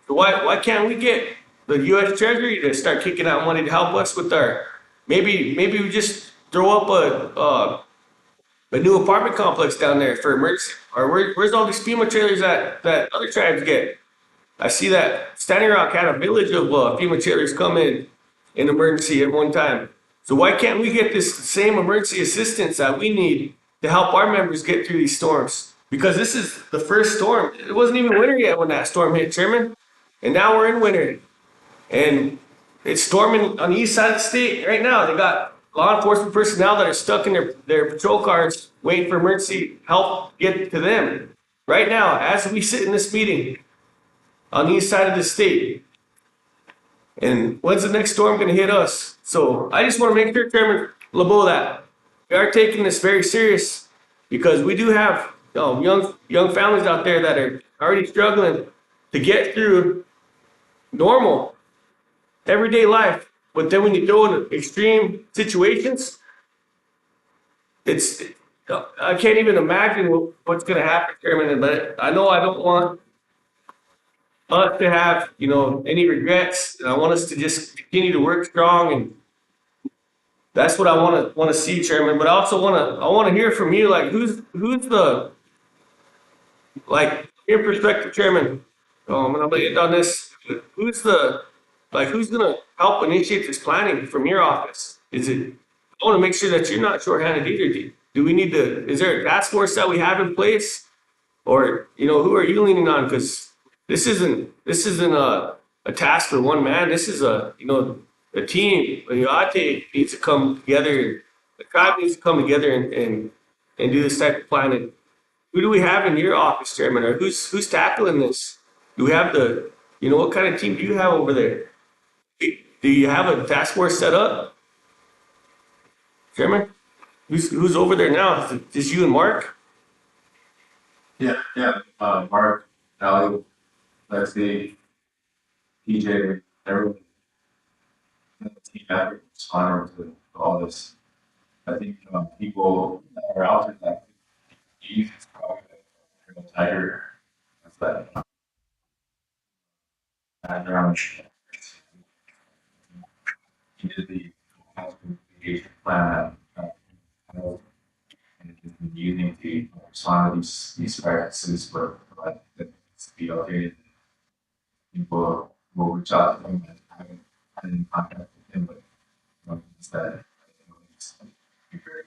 Speaker 10: So why can't we get the U.S. Treasury to start kicking out money to help us with maybe we just throw up a new apartment complex down there for emergency. Or where's all these FEMA trailers that other tribes get? I see that Standing Rock had a village of FEMA trailers come in emergency at one time. So why can't we get this same emergency assistance that we need to help our members get through these storms? Because this is the first storm. It wasn't even winter yet when that storm hit, Chairman. And now we're in winter. And it's storming on the east side of the state right now. They got law enforcement personnel that are stuck in their patrol cars waiting for emergency help get to them. Right now, as we sit in this meeting on the east side of the state. And when's the next storm gonna hit us? So I just wanna make sure, Chairman LeBeau, that we are taking this very serious, because we do have young families out there that are already struggling to get through normal everyday life. But then when you throw in extreme situations, I can't even imagine what's gonna happen, Chairman. But I know I don't want us to have, you know, any regrets. I want us to just continue to work strong, and that's what I want to see, Chairman. But I also want to hear from you, like who's the, like, your perspective, Chairman. And I'm gonna end on this. Who's gonna help initiate this planning from your office? I want to make sure that you're not shorthanded either. Do we need to? Is there a task force that we have in place, or, you know, who are you leaning on? Because this isn't a task for one man. This is a team. You know, Ate needs to come together. The tribe needs to come together and do this type of planning. Who do we have in your office, Chairman, or who's tackling this? Do we have what kind of team do you have over there? Do you have a task force set up, Chairman? Who's over there now? Is it just you and Mark?
Speaker 1: Yeah, Mark, Ally, Lexi, PJ, everyone. The team effort responding to all this. I think people that are out there that use probably the tiger. That's that background. He did the house engagement plan and using to respond to these practices, but that needs to be updated. People will reach out to him and haven't been in contact with him, but is that, it's very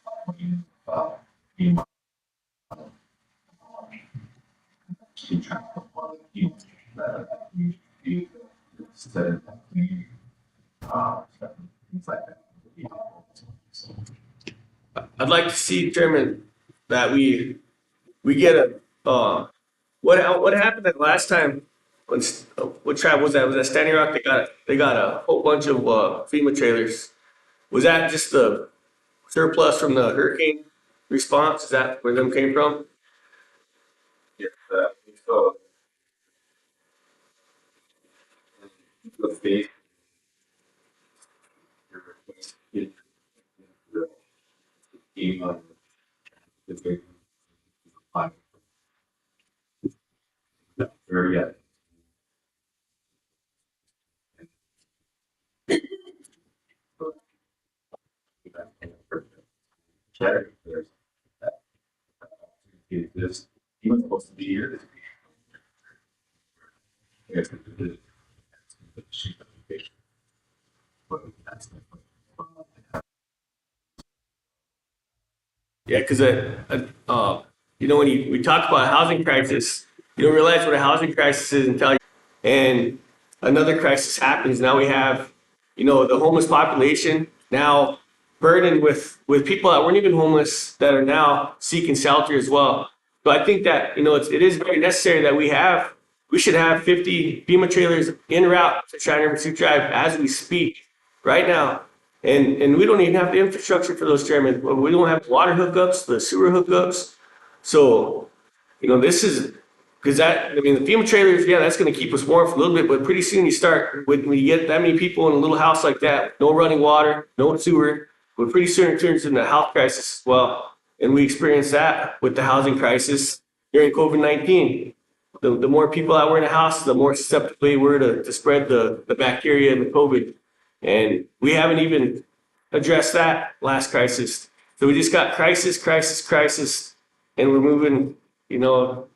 Speaker 10: I'd like to see, Chairman, that we get a, what happened that last time? When, what tribe was that? Was that Standing Rock? They got a whole bunch of, FEMA trailers. Was that just the surplus from the hurricane response? Is that where them came from?
Speaker 1: Yeah, so the state. The team of the big. Very yet. Check. This, he was supposed to be here. Yes,
Speaker 10: Yeah, because you know, when we talk about housing crisis, you don't realize what a housing crisis is until and another crisis happens. Now we have, you know, the homeless population now burdened with people that weren't even homeless that are now seeking shelter as well. So I think that, you know, it is very necessary that we should have 50 FEMA trailers en route to China Pursuit Drive as we speak right now. And we don't even have the infrastructure for those, Chairman. We don't have water hookups, the sewer hookups. So, you know, this is because I mean, the FEMA trailers, yeah, that's going to keep us warm for a little bit, but pretty soon you start when you get that many people in a little house like that, no running water, no sewer, but pretty soon it turns into a health crisis as well. And we experienced that with the housing crisis during COVID-19. The more people that were in a house, the more susceptible we were to spread the bacteria and the COVID. And we haven't even addressed that last crisis. So we just got crisis, and we're moving, you know,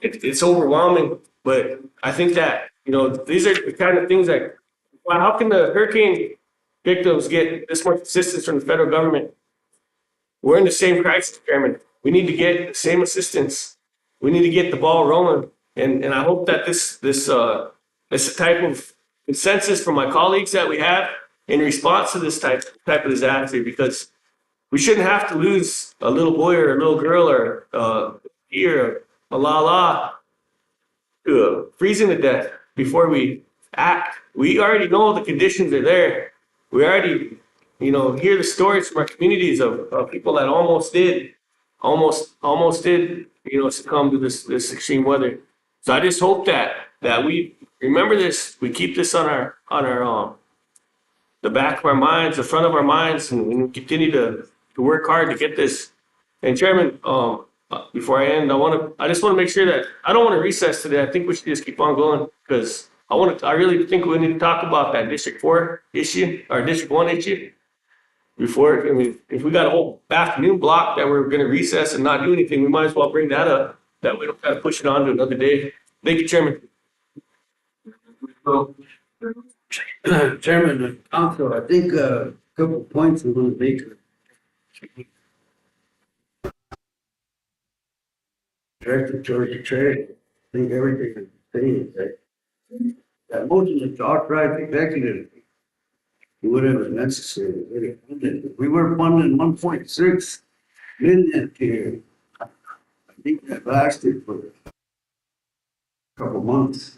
Speaker 10: it's overwhelming, but I think that, you know, these are the kind of things that, well, how can the hurricane victims get this much assistance from the federal government? We're in the same crisis, Chairman. We need to get the same assistance. We need to get the ball rolling. And I hope that this type of consensus from my colleagues that we have in response to this type of disaster, because we shouldn't have to lose a little boy or a little girl or here, a la la to freezing to death before we act. We already know the conditions are there. We already, you know, hear the stories from our communities of people that almost did, you know, succumb to this extreme weather. So I just hope that we remember this, we keep this on our the back of our minds, the front of our minds, and we continue to work hard to get this. And Chairman, before I end, I just want to make sure that I don't want to recess today. I think we should just keep on going because I really think we need to talk about that District 4 issue or District 1 issue before. I mean, if we got a whole afternoon block that we're going to recess and not do anything, we might as well bring that up. That we don't kind of push it on to another day. Thank you, Chairman.
Speaker 11: Well, Chairman of Council, I think a couple of points I want to make. Director Georgia Trade, I think everything is saying that motion is to authorize the executive to do whatever is necessary. We were funding 1.6 million here. I think that lasted for a couple of months.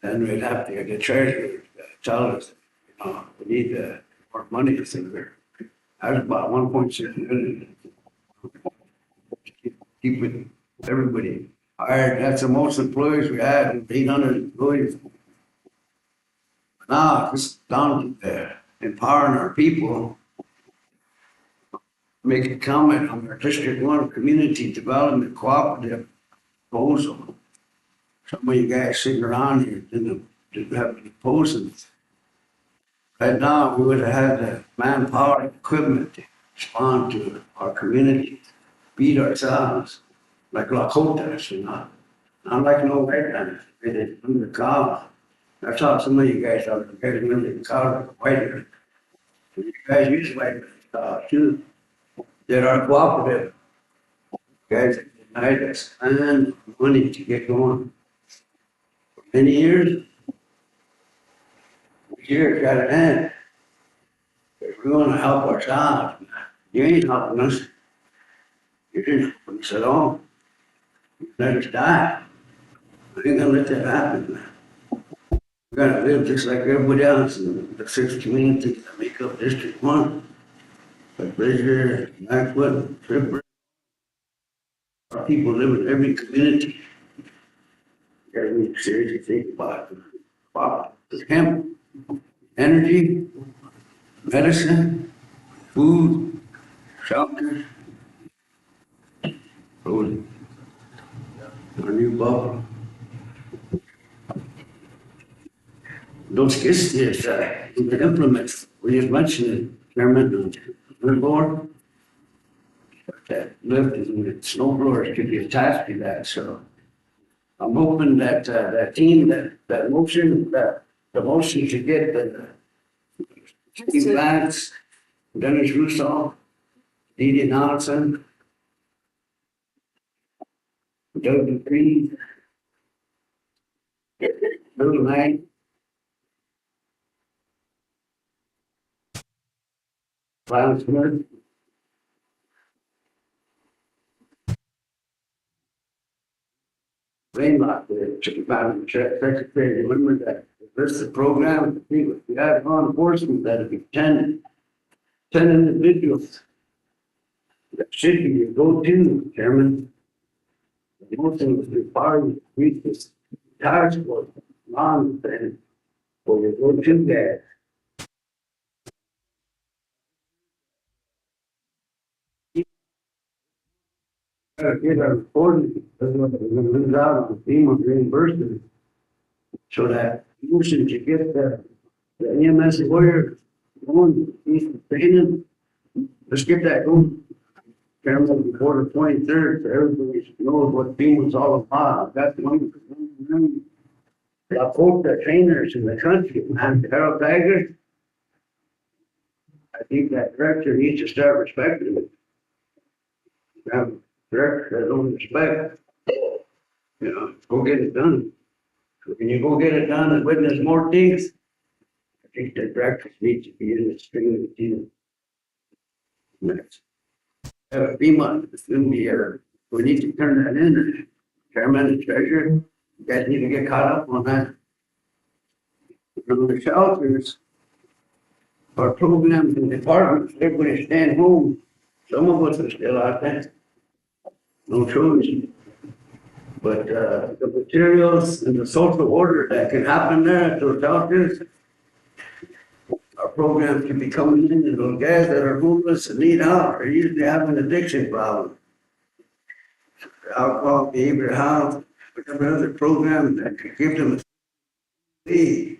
Speaker 11: Then we'd have to get the treasurer tell us, you know, we need more money to think there. That was about 1.6 million. Keep it, everybody hired. That's the most employees we had, 800 employees. Now it's down to empowering our people. Make a comment on our District 1 Community Development Cooperative proposal. Some of you guys sitting around here didn't have any proposals. Right now, we would have had the manpower and equipment to respond to our community, feed ourselves, like Lakotas, you know. Not like no wetlands, it's under cows. That's how some of you guys are getting under the cows, white. You guys use white too. that are cooperative. Guys, denied us and money to get going. For many years, here got an end. If we wanna help ourselves, you ain't helping us. You didn't help us at all. Let us die. I ain't gonna let that happen. We're gonna live just like everybody else in the 6 communities that make up District 1. Like Bridger, Blackwood, Tripper. People live in every community. You gotta really seriously think about it. Wow, the hemp, energy, medicine, food, shelter, food, our new bubble. Those kids, yes, we can implement, we just mentioned it, Chairman, the board. That lift and snow blowers could be attached to that, so. I'm hoping that, that team, that motion, the motion to get the Steve Vance, Dennis Russo, Dee Dee Donaldson, Doug Dupree, Bill Knight, Lyle Smith, Rainlock, the Chicken Mountain Secretary, remember that, this is the program, we have law enforcement, that'd be 10 individuals. That should be your go-to, Chairman. The motion was required, read this task force, long thing, for your go-to guy. Get our reporting, that's what we're gonna lose out on FEMA reimbursement. So that motion to get the EMS lawyer going, he's training, let's get that going. Chairman, before the 23rd, so everybody knows what FEMA's all about. That's one. I hope the trainers in the country, man, Harold Tiger. I think that director needs to start respecting it. Director that don't respect, go get it done. When you go get it done and witness more things, I think the directors need to be in the string of the team. Next. FEMA, it's gonna be, we need to turn that in. Chairman and treasurer, you guys need to get caught up on that. From the shelters, our programs and departments, everybody's staying home. Some of us are still out there. No choice. But, the materials and the social order that can happen there at those shelters, our programs can be coming in, and those guys that are homeless and need help are usually have an addiction problem. Alcohol, behavioral health, whatever other program that could give them a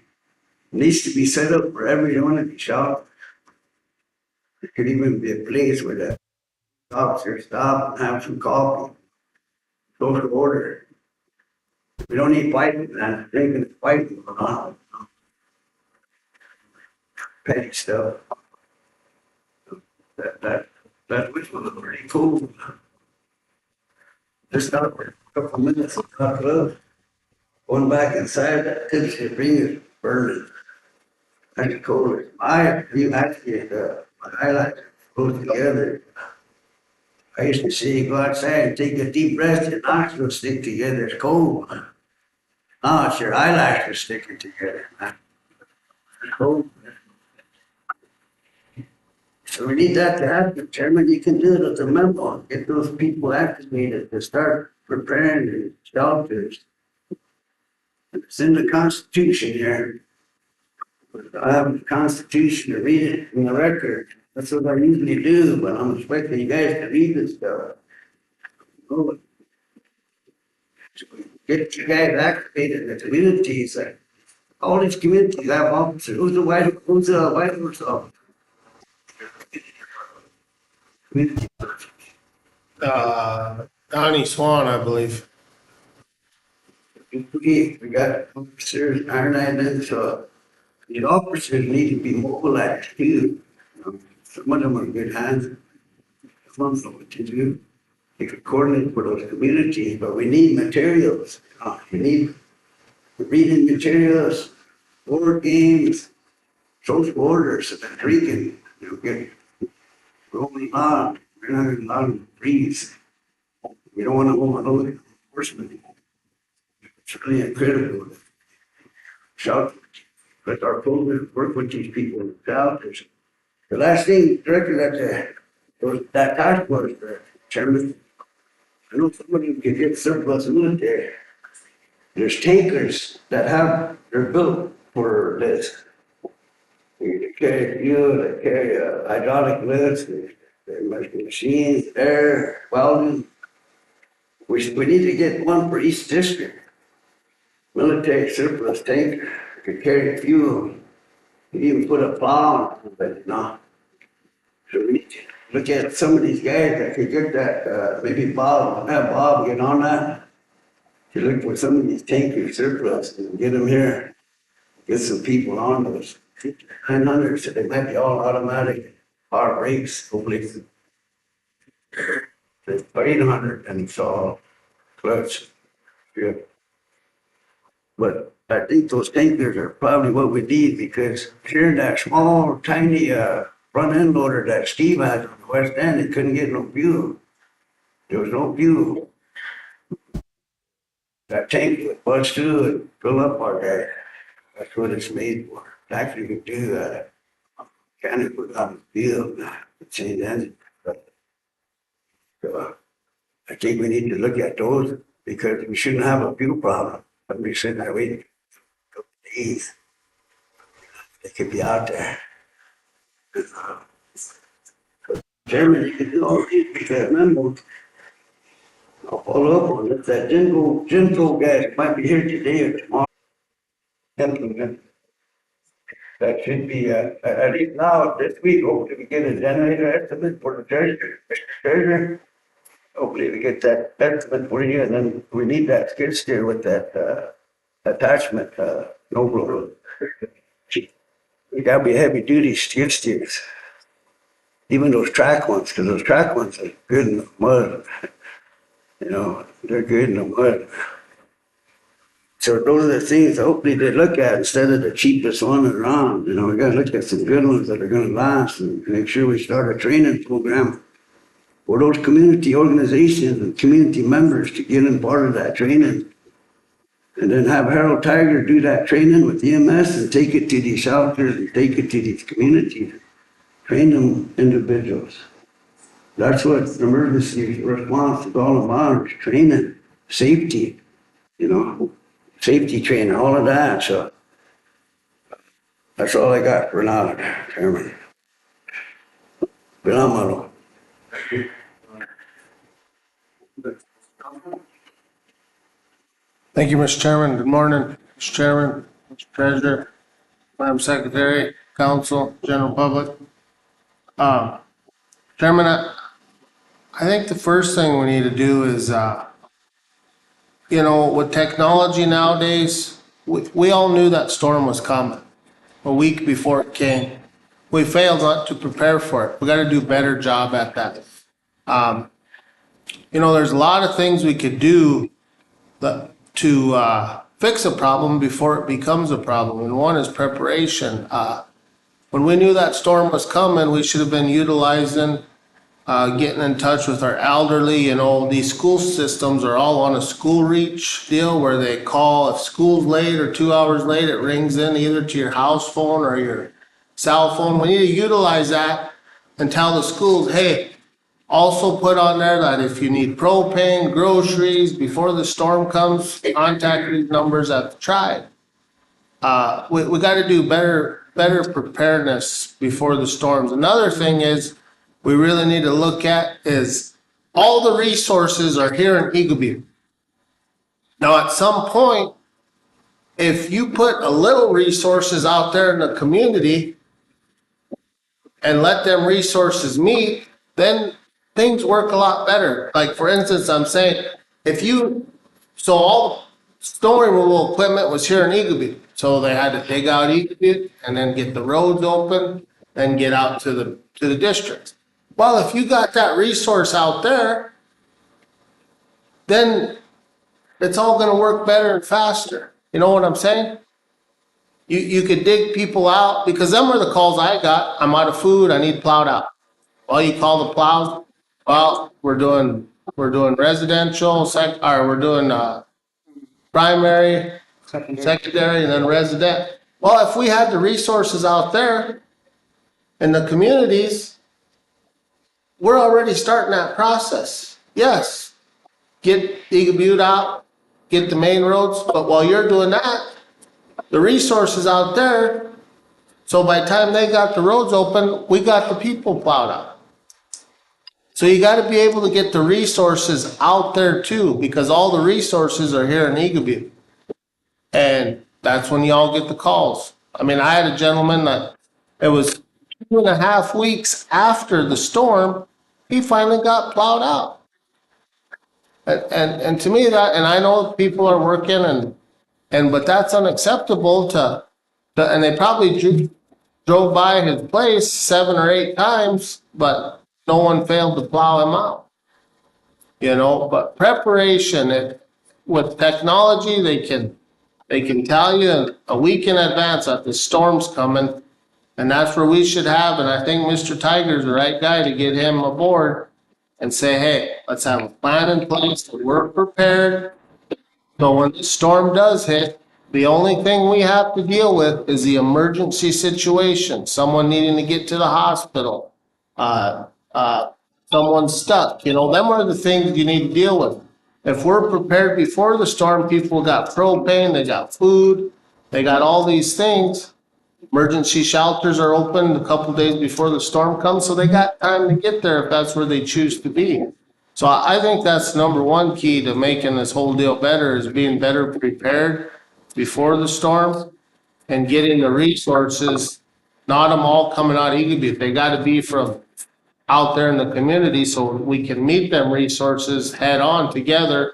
Speaker 11: needs to be set up for every one of these shelters. There could even be a place where the officers stop and have some coffee. Social order. We don't need fighting, man. Drinking and fighting going on. Petty stuff. That which was pretty cool. Just got a couple minutes of talk love. Going back inside, that tipsy ring is burning. That's cold. You actually, my highlights go together. I used to see you go outside and take a deep breath, your eyes will stick together. It's cold. Now it's your eyelashes sticking together. It's cold. So we need that to happen, Chairman. You can do it as a memo. Get those people activated to start preparing the shelters. It's in the Constitution here. I have the Constitution to read it from the record. That's what I usually do, but I'm expecting you guys to read this stuff. Oh, get you guys activated in the communities. All these communities have officers. Who's the White House officer?
Speaker 12: Donnie Swan, I believe.
Speaker 11: We got officers, Iron Island, so the officers need to be mobilized too. Some of them are good hands. don't know what to do. You could coordinate for those communities, but we need materials. We need reading materials, board games, social orders, so that we can, get rolling on. We're not in a lot of breeze. We don't want to overload enforcement. It's really incredible. Shout, let our program work with these people out. The last thing, Director, that task force, Chairman, I know somebody can get surplus military. There's tankers that they're built for this. They carry fuel, they carry hydraulic lifts, they make machines, air, welding. We need to get one for each district. Military surplus tanker, could carry fuel, could even put a plow on it, but no. So we need to look at some of these guys that could get that, maybe Bob, have Bob get on that. To look for some of these tanker surplus and get them here. Get some people on those 900s, so they might be all automatic, hard brakes, hopefully. There's 800 and it's all clutch. Yeah. But I think those tankers are probably what we need because here in that small, tiny front end loader that Steve had on the west end, they couldn't get no fuel. There was no fuel. That tank would bust through and fill up our guy. That's what it's made for. Actually, could do that. Kind of put on the field, change engine. But, I think we need to look at those because we shouldn't have a fuel problem. But we sitting there waiting for days. They could be out there. Chairman, you can do all these because remember, I'll follow up on it. That Genco guy might be here today or tomorrow. Implement. That should be, at least now, this week, hopefully we get a generator estimate for the treasurer, Mr. Treasurer. Hopefully we get that estimate for you, and then we need that skid steer with that, attachment, no blower. We gotta be heavy duty skid steers. Even those track ones, because those track ones are good in the mud. You know, they're good in the mud. So those are the things hopefully they look at instead of the cheapest one around. You know, we gotta look at some good ones that are gonna last and make sure we start a training program for those community organizations and community members to get in part of that training. And then have Harold Tiger do that training with EMS and take it to these shelters and take it to these communities. Train them individuals. That's what emergency response is all about, is training, safety, you know. Safety training, all of that, so that's all I got for now, Chairman. Phenomenal.
Speaker 12: Thank you, Mr. Chairman. Good morning, Mr. Chairman, Mr. Treasurer, Madam Secretary, Council, General Public. Chairman, I think the first thing we need to do is, you know, with technology nowadays, we all knew that storm was coming a week before it came. We failed not to prepare for it. We got to do a better job at that. You know, there's a lot of things we could do to fix a problem before it becomes a problem. And one is preparation. When we knew that storm was coming, we should have been utilizing getting in touch with our elderly. You know, these school systems are all on a school reach deal where they call if school's late or 2 hours late, it rings in either to your house phone or your cell phone. We need to utilize that and tell the schools, hey, also put on there that if you need propane, groceries, before the storm comes, contact these numbers at the tribe. We got to do better preparedness before the storms. Another thing is, we really need to look at is all the resources are here in Eagle Butte. Now, at some point, if you put a little resources out there in the community and let them resources meet, then things work a lot better. Like, for instance, I'm saying, so all snow removal equipment was here in Eagle Butte. So they had to dig out Eagle Butte and then get the roads open and get out to the districts. Well, if you got that resource out there, then it's all gonna work better and faster. You know what I'm saying? You could dig people out, because them are the calls I got. I'm out of food, I need plowed out. Well, you call the plows, well, we're doing residential, we're doing, primary, secondary, and then resident. Well, if we had the resources out there in the communities, we're already starting that process. Yes, get Eagle Butte out, get the main roads, but while you're doing that, the resources out there, so by the time they got the roads open, we got the people plowed out. So you gotta be able to get the resources out there too, because all the resources are here in Eagle Butte. And that's when y'all get the calls. I mean, I had a gentleman that, it was 2.5 weeks after the storm, he finally got plowed out. And to me that, and I know people are working but that's unacceptable and they probably drove by his place 7 or 8 times, but no one failed to plow him out. You know, but preparation, with technology, they can tell you a week in advance that the storm's coming. And that's where we should have, and I think Mr. Tiger's the right guy to get him aboard and say, hey, let's have a plan in place, we're prepared. So when the storm does hit, the only thing we have to deal with is the emergency situation, someone needing to get to the hospital, someone stuck, you know, them are the things you need to deal with. If we're prepared before the storm, people got propane, they got food, they got all these things. Emergency shelters are open a couple days before the storm comes, so they got time to get there if that's where they choose to be. So I think that's number one key to making this whole deal better, is being better prepared before the storm and getting the resources, not them all coming out of Eagle Butte. They gotta be from out there in the community so we can meet them resources head on together.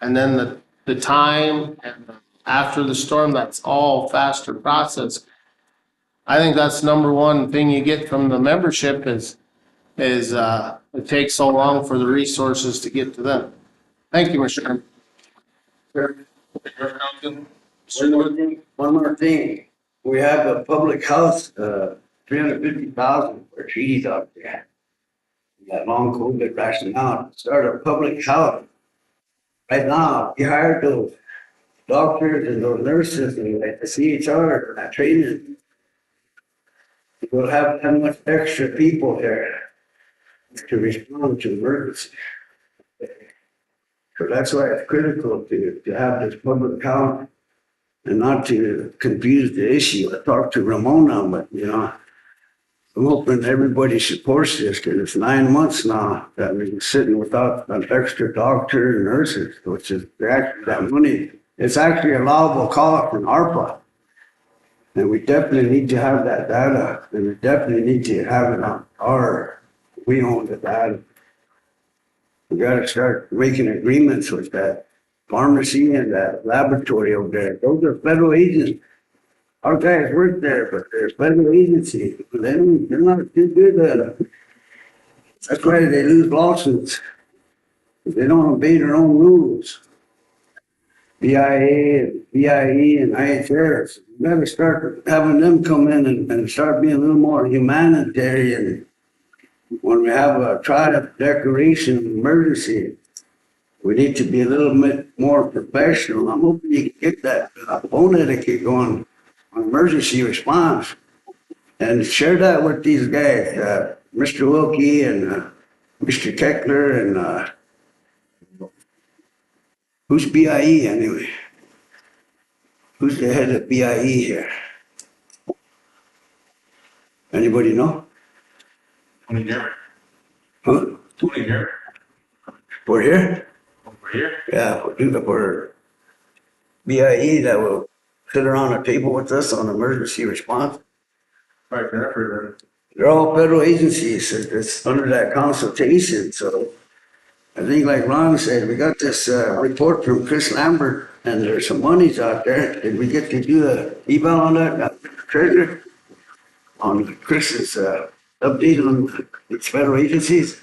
Speaker 12: And then the time and after the storm, that's all faster process. I think that's number one thing you get from the membership is it takes so long for the resources to get to them. Thank you, Mr. Chairman.
Speaker 11: One more thing, we have a public house, 350,000 for trees out there. That long COVID ration out, start a public health. Right now, you hired those doctors and those nurses and like the CHR for that training. We'll have that much extra people there to respond to emergency. So that's why it's critical to have this public health and not to confuse the issue. I talked to Ramona, but you know, I'm hoping everybody supports this because it's 9 months now that we've been sitting without an extra doctor and nurses, which is actually that money. It's actually a allowable cost from ARPA. And we definitely need to have that data, and we definitely need to have it on we own the data. We gotta start making agreements with that pharmacy and that laboratory over there. Those are federal agents. Our guys work there, but they're federal agencies. They're not too good at it. That's why they lose lawsuits. They don't obey their own rules. BIA, BIE, and IHRs. We gotta start having them come in and start being a little more humanitarian. When we have a trial declaration of emergency, we need to be a little bit more professional. I'm hoping you can get that phone etiquette going on emergency response and share that with these guys, Mr. Wilkie and Mr. Keckler and who's BIE anyway? Who's the head of BIE here? Anybody know?
Speaker 1: Tony Garrett.
Speaker 11: Huh?
Speaker 1: Tony Garrett.
Speaker 11: For here?
Speaker 1: Over here.
Speaker 11: Yeah, for BIE that will sit around a table with us on emergency response.
Speaker 1: Right there.
Speaker 11: They're all federal agencies. It's under that consultation. So I think like Ron said, we got this report from Chris Lambert and there's some monies out there. Did we get to do a eval on that, treasurer? On Chris's update on these federal agencies,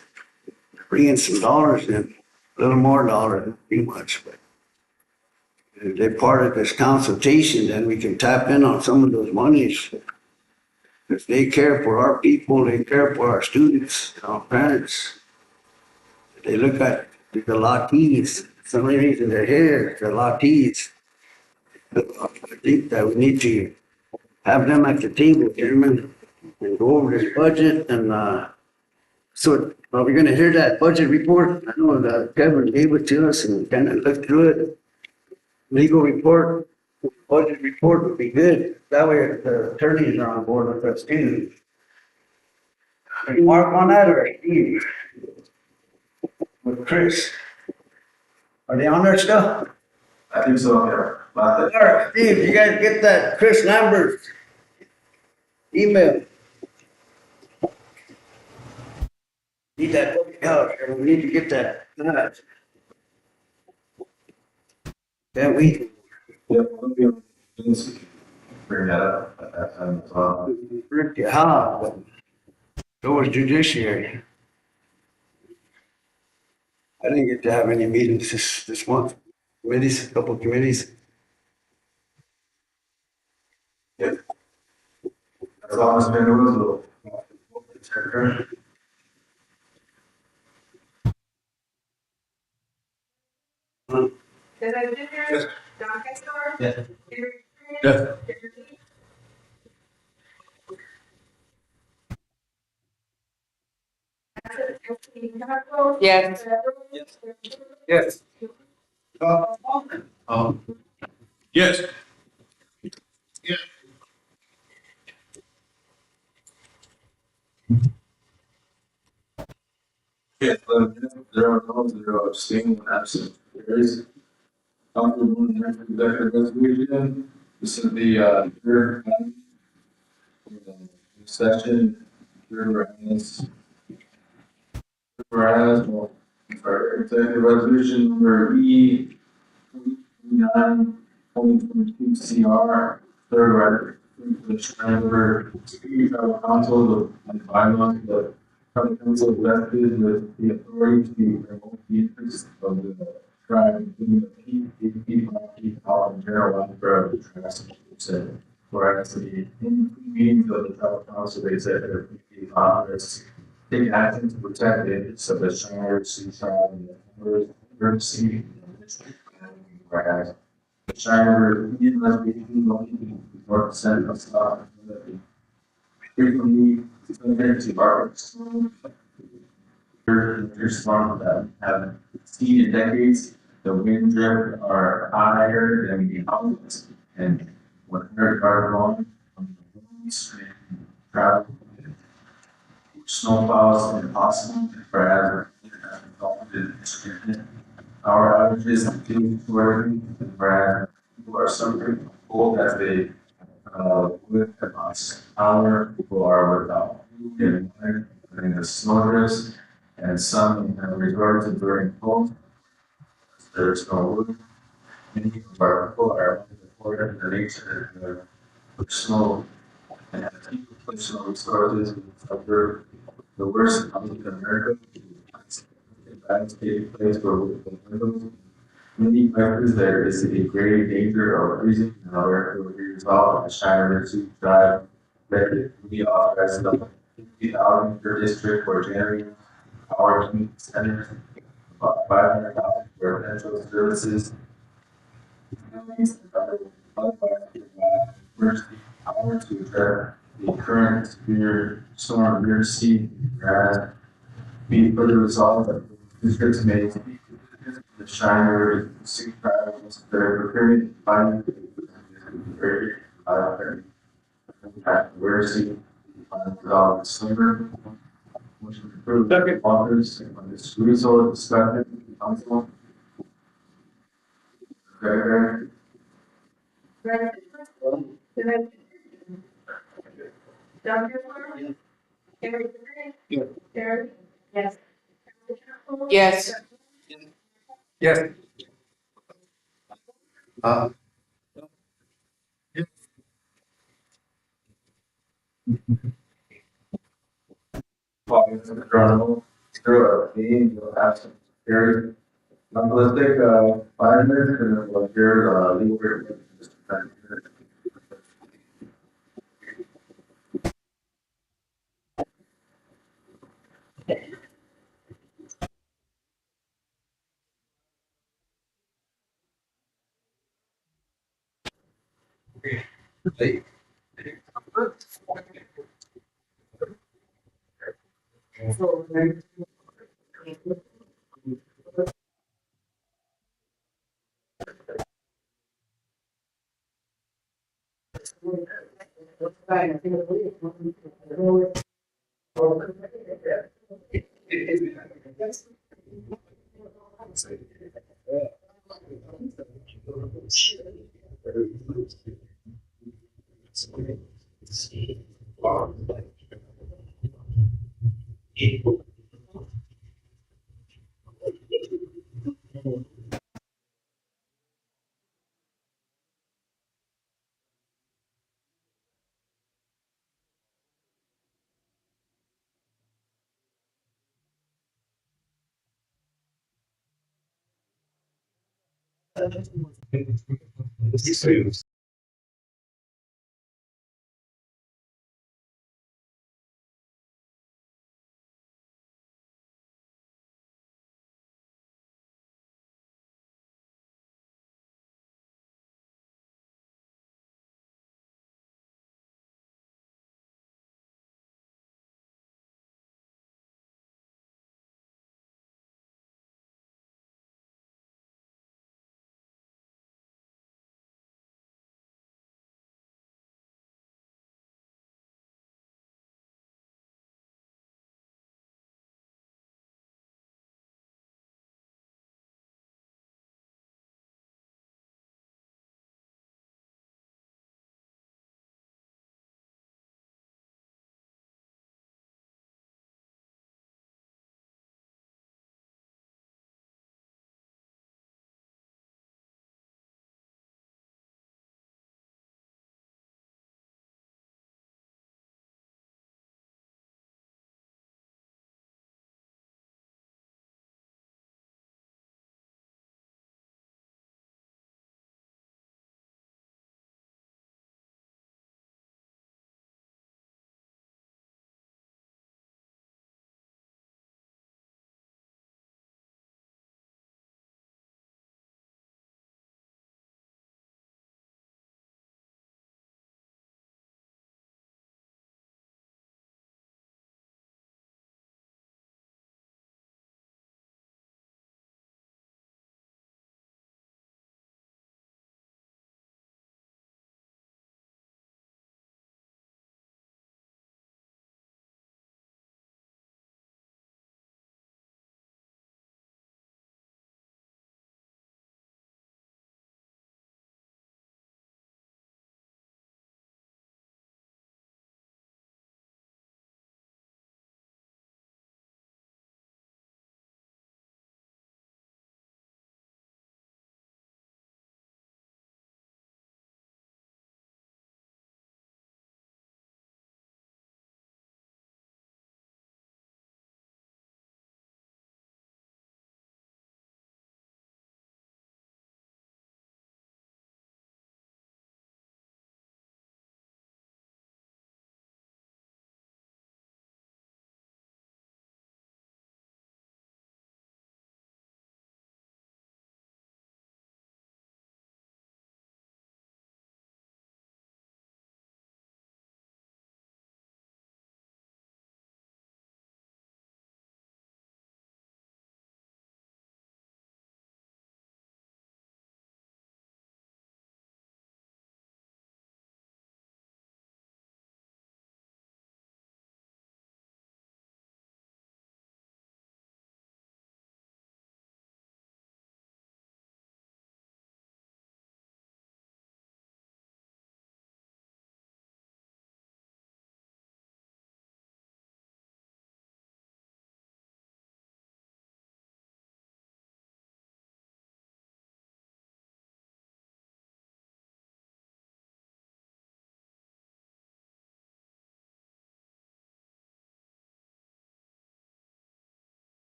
Speaker 11: bring in some dollars in, a little more dollars, not too much, but if they're part of this consultation, then we can tap in on some of those monies. If they care for our people, they care for our students, our parents. They look at the lattes, some reason they're here, the lattes. I think that we need to have them at the table, Chairman, and go over this budget and, so are we gonna hear that budget report? I know that Kevin gave it to us and kind of looked through it. Legal report, budget report would be good. That way the attorneys are on board with us too. Any Mark on that or Steve? With Chris? Are they on there still?
Speaker 1: I think so, yeah.
Speaker 11: All right, Steve, you guys get that Chris Lambert email? Need that public health, we need to get that. Can't we?
Speaker 1: Yep, we'll be able to bring that up at that time as well.
Speaker 11: Rick, how? So was judiciary. I didn't get to have any meetings this month. Committees, a couple of committees.
Speaker 1: Yep. As long as there was a.
Speaker 2: Does that fit there? Don Castor?
Speaker 1: Yeah.
Speaker 2: Yeah. Yes.
Speaker 7: Yes.
Speaker 12: Yes.
Speaker 1: Yes, 0 abstaining, one absent. Carries. Council executive resolution. This is the third one. Session. Whereas, well, for executive resolution number E 2022 CR, third record, the Schreiber Security Tribal Council and bylaws that tribal council vested with the authority to promote the interests of the tribe, including the property, health, and general welfare of the tribes. Said, whereas the in meetings of the tribal council, they said that the Congress take action to protect the interests of the Shire, Sioux Tribe, and the members, emergency, and district, whereas the Shire Indian Reservation only to 4% of stock frequently compared to arcs. There's one that have seen in decades, the wind drift are higher than the houses, and when they're long, travel, snowplows and impossible for our outages continue to work, where people are suffering cold as they with us. Our people are without food and water during the snow drifts, and some have resorted during cold. There's no wood. Many of our people are reported in the nature of snow and have people personal resources suffer the worst in America. That's a place where we many factors there is a great danger of freezing and other will be resolved at Shire to drive that we authorize the 50,000 per district for generating power community centers, about 500,000 for potential services. Emergency power to address the current severe storm emergency, be further resolved that districts may the Shiner Sioux Tribes, they're preparing to find very emergency resolved sooner. Motion to approve. Second. Authors on this resource discussion, council. Okay.
Speaker 2: Don Castor? Gary?
Speaker 7: Yeah.
Speaker 2: Gary? Yes. Yes.
Speaker 7: Yes.
Speaker 1: Obviously, through a meeting, you'll have some very realistic, 5 minutes, and then we'll hear, legal.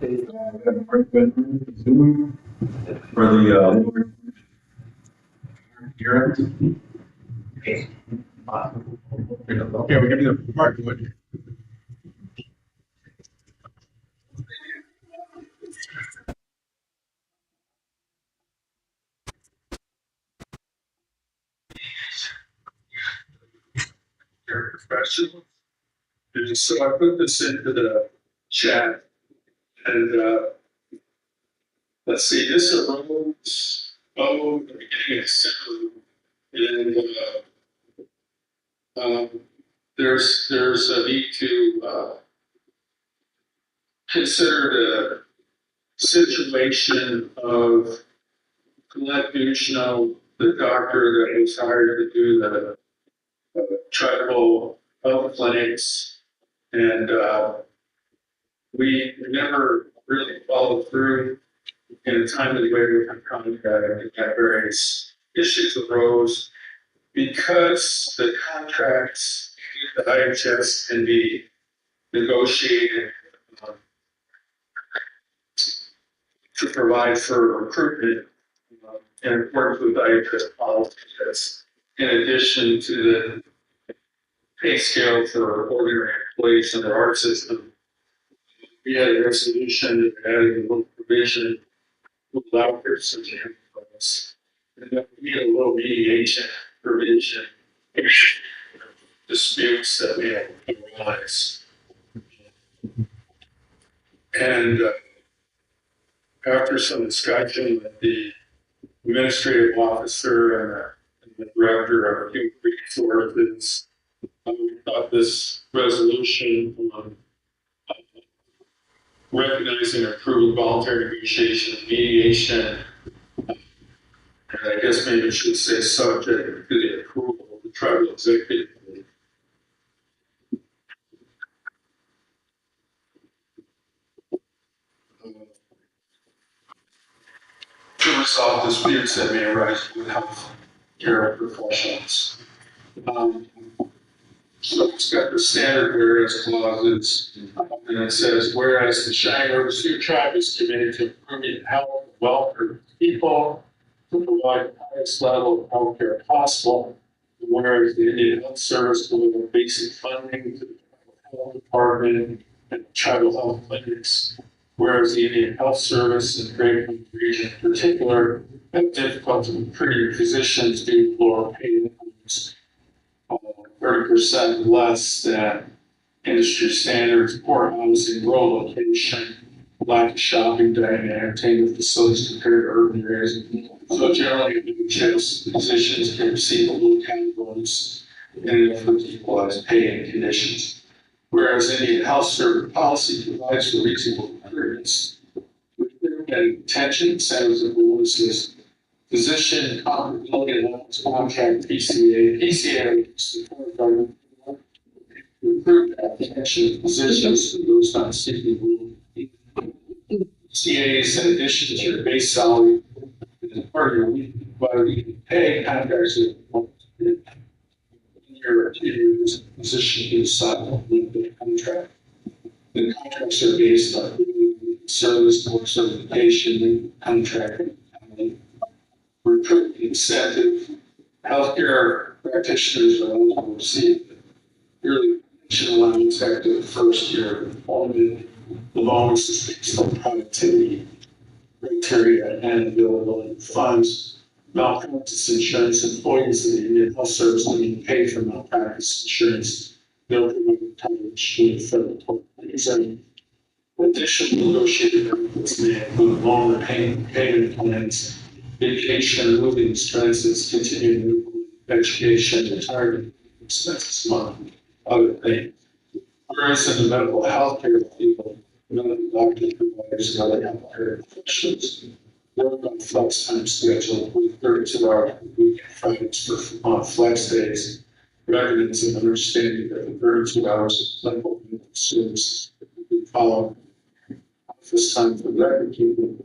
Speaker 1: For the, hearing. Okay, we're gonna do the mark. Your question. And so I put this into the chat and, let's see, this arose, the beginning of December. And, there's a need to, consider the situation of Glenn Duchesneau, the doctor that was hired to do the tribal health clinics. And, we never really followed through in a timely way with the contract, and various issues arose because the contracts, the IHS can be negotiated to provide for recruitment in accordance with IHS policies. In addition to the pay scale for ordinary employees under our system, we had a resolution that added a little provision without their subject clause. And then we had a little mediation provision disputes that we had to realize. And after some discussion with the administrative officer and the director of human resources, we thought this resolution on recognizing and approving voluntary negotiation and mediation, and I guess maybe it should say subject to the approval of the tribal executive. To resolve disputes that may arise with health care professionals. So it's got the standard whereas clauses, and it says, whereas the Cheyenne Sioux Tribe is committed to improving health and welfare of people to provide the highest level of health care possible, and whereas the Indian Health Service deliver basic funding to the health department and tribal health clinics, whereas the Indian Health Service and Great Plains region in particular have difficulty recruiting physicians due to lower pay incomes, 30% less than industry standards, poor housing, rural location, lack of shopping, dining, and entertainment facilities compared to urban areas. So generally, NHS physicians can receive a low categories in an effort to equalize pay and conditions. Whereas Indian Health Service policy provides for reasonable requirements, and retention incentives and bonuses, physician comparability allowance contract PCA. PCA is the government recruit application physicians for those not seeking rule. PCAs in addition to your base salary as part of your weekly pay contracts that your 2 years physician can decide on the contract. The contracts are based on service or certification, contract, recruitment incentive. Healthcare practitioners are eligible to receive yearly pension allowance after the first year of employment. The bonus is based on productivity criteria and availability of funds. Malpractice insurance, employees of the Indian Health Service need to pay for malpractice insurance. They'll provide coverage to the federal authorities. Additional negotiated benefits may include longer payment plans, vacation, moving expenses, continuing education, retirement expenses, among other things. Whereas in the medical health care field, medical doctor providers and other healthcare professionals work on flex time schedule with 32 hours a week, Fridays for flex days, recognizing and understanding that the 32 hours of clinical service will be followed office time for record keeping.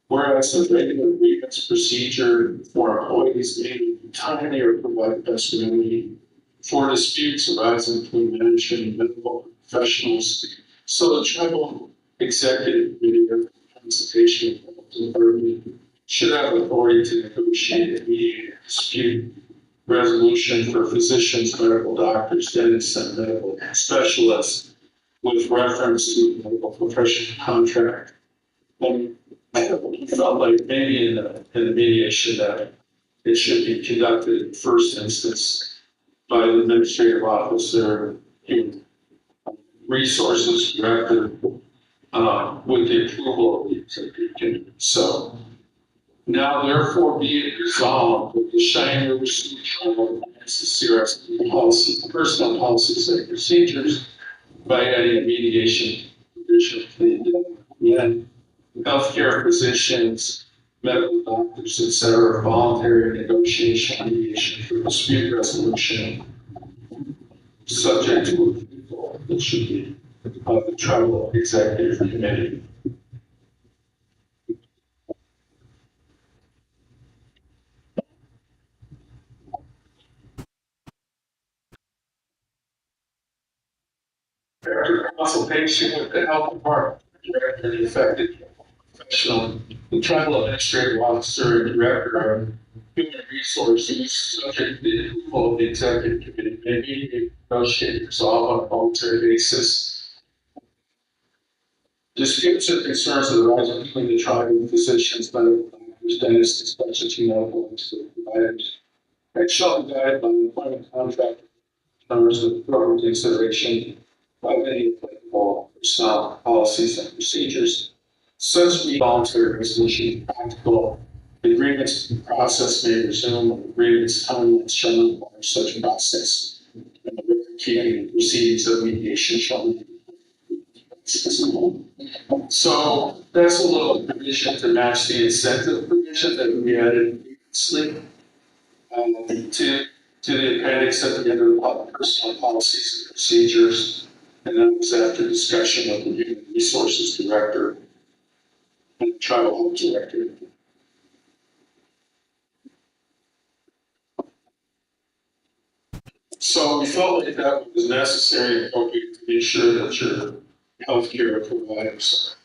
Speaker 1: Whereas a regular grievance procedure for employees may be timely or provide best remedy for disputes arising between management and medical professionals. So the tribal executive committee or consultation should have authority to negotiate and mediate a dispute resolution for physicians, medical doctors, dentists, and medical specialists with reference to medical professional contract. And I felt like maybe in the mediation that it should be conducted in first instance by the administrative officer, human resources director, with the approval of the executive committee. So now therefore be it resolved that the Shiner Receipt Trial against the CRST policies, personnel policies and procedures by adding a mediation provision to the end. Healthcare physicians, medical doctors, et cetera, voluntary negotiation, mediation for dispute resolution, subject to approval, that should be of the tribal executive committee. After consultation with the health department, director, the affected professional, the tribal administrative officer, and director of human resources, subject to the approval of the executive committee, may mediate, negotiate, and resolve on a voluntary basis disputes and concerns that arise between the tribe and physicians, medical doctors, dentists, and specialty medical providers, and shall be guided by the employment contract terms of proper consideration of any applicable personnel policies and procedures. Such voluntary resolution practical agreements process may resume, agreements timelines shall not require such process. And the record keeping proceedings of mediation shall be. So that's a little provision to match the incentive provision that we added previously to the appendix at the end of the personnel policies and procedures. And that was after discussion of the human resources director and the tribal health director. So we felt like that was necessary and appropriate to make sure that your healthcare providers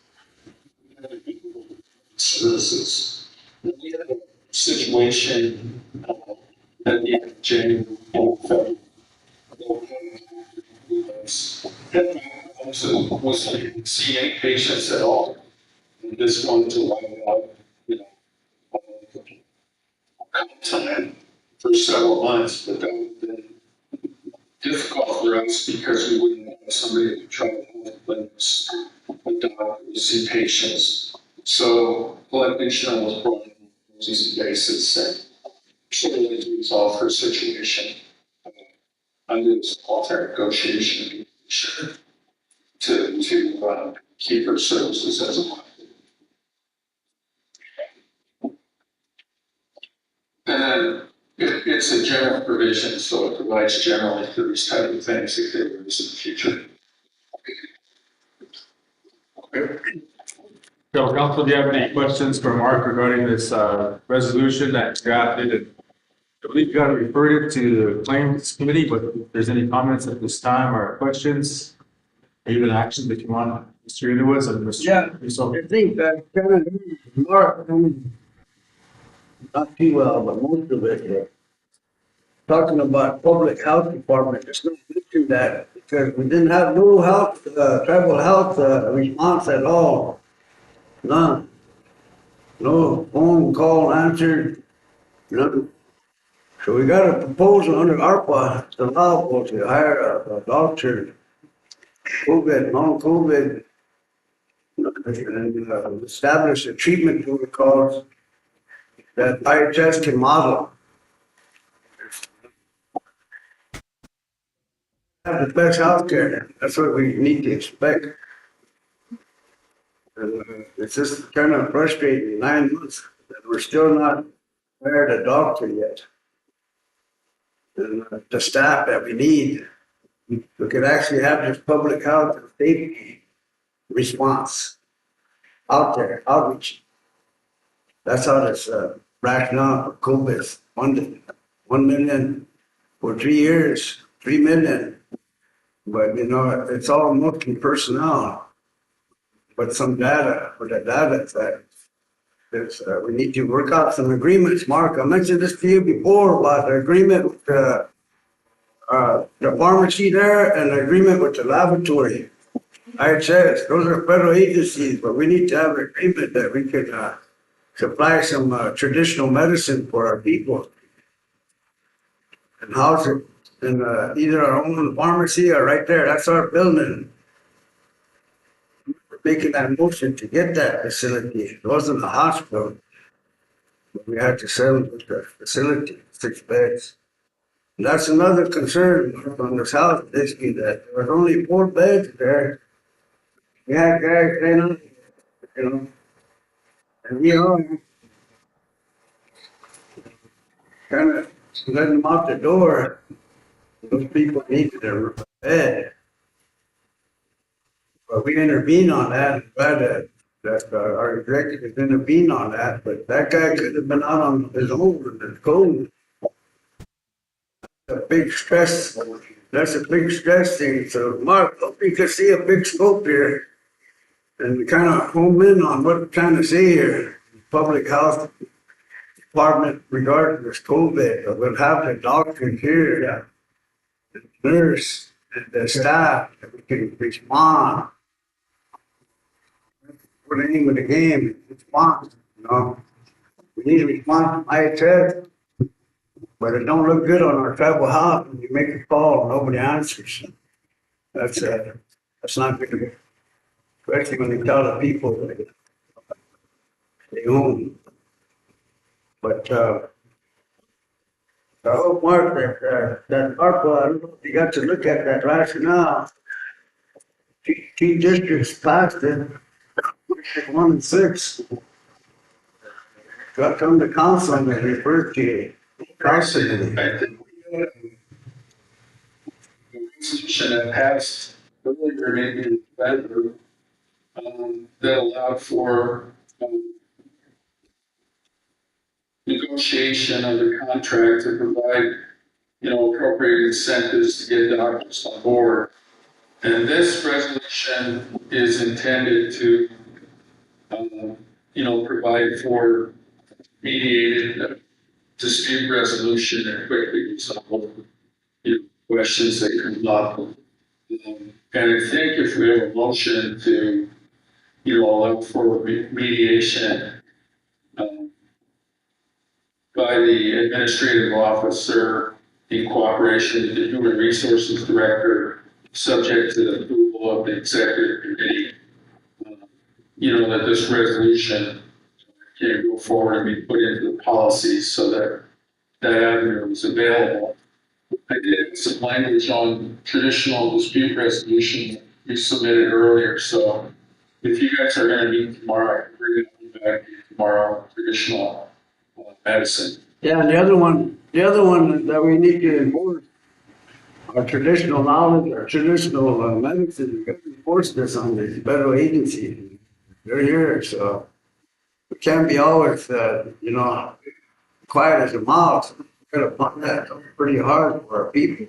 Speaker 1: services. We had a situation at the end of January and February. Wasn't seeing any patients at all. And this one to line up, time for several months, but that would have been difficult for us because we wouldn't have somebody to try to help clinics, a doctor, see patients. So clinician was brought in on a easy basis and slowly to resolve her situation under this alternate negotiation to keep her services as a. And then it's a general provision, so it provides generally for these type of things if they arise in the future.
Speaker 13: So council, do you have any questions for Mark regarding this resolution that drafted? And I believe you got to refer it to the claims committee, but if there's any comments at this time or questions, or even actions that you want, Mr. Underwoods and Mr.
Speaker 11: Yeah,
Speaker 13: So
Speaker 11: I think that kind of more, not too well, but most of it, talking about public health department, it's not mentioned that because we didn't have no health, tribal health response at all. None. No phone call answered, nothing. So we got a proposal under ARPA to allow to hire a doctor, COVID, non-COVID, and establish a treatment protocols that IHS can model. Have the best healthcare. That's what we need to expect. It's just kind of frustrating, 9 months, that we're still not hired a doctor yet. And the staff that we need, we could actually have this public health and safety response out there, outreach. That's how this rationale for COVID is funded. 1 million for 3 years, 3 million. But it's all mostly personnel. but some data, for the data that is, we need to work out some agreements. Mark, I mentioned this to you before about the agreement with the pharmacy there and the agreement with the laboratory. IHS, those are federal agencies, but we need to have an agreement that we can, supply some, traditional medicine for our people. And house it in, either our own pharmacy or right there, that's our building. We're making that motion to get that facility. It wasn't a hospital. But we had to settle with the facility, 6 beds. And that's another concern from this house, basically, that there was only 4 beds there. We had guys staying on, you know, and we all kind of letting them out the door. Those people needed a bed. But we intervened on that, glad that our executives intervened on that, but that guy could have been out on his own with the cold. A big stress, that's a big stress thing. So Mark, hope you can see a big scope here and kind of home in on what I'm trying to say here. Public health department regarding this COVID, we'll have the doctor here, the nurse, and the staff that we can respond. For the name of the game, response, you know. We need to respond to IHS, but it don't look good on our tribal house when you make a call, nobody answers. That's not good, especially when they tell the people that they own. But, I hope, Mark, that ARPA, I don't know if you got to look at that rationale. T districts passed it, 1 and 6. Got to come to council and they refer to you. Council.
Speaker 14: I think we had a resolution that passed earlier, maybe in November, that allowed for negotiation of the contract to provide, appropriate incentives to get doctors on board. And this resolution is intended to, provide for mediated dispute resolution and quickly resolve questions that come up. And I think if we have a motion to, allow for mediation by the administrative officer in cooperation with the human resources director, subject to the approval of the executive committee, that this resolution can go forward and be put into the policies so that that avenue is available. I did have some language on traditional dispute resolution you submitted earlier, so if you guys are gonna meet tomorrow, I can bring it back tomorrow, traditional medicine.
Speaker 11: Yeah, and the other one that we need to enforce, our traditional knowledge, our traditional medicine, we got to enforce this on these federal agencies. They're here, so we can't be always, quiet as a mouse. We gotta find that pretty hard for our people.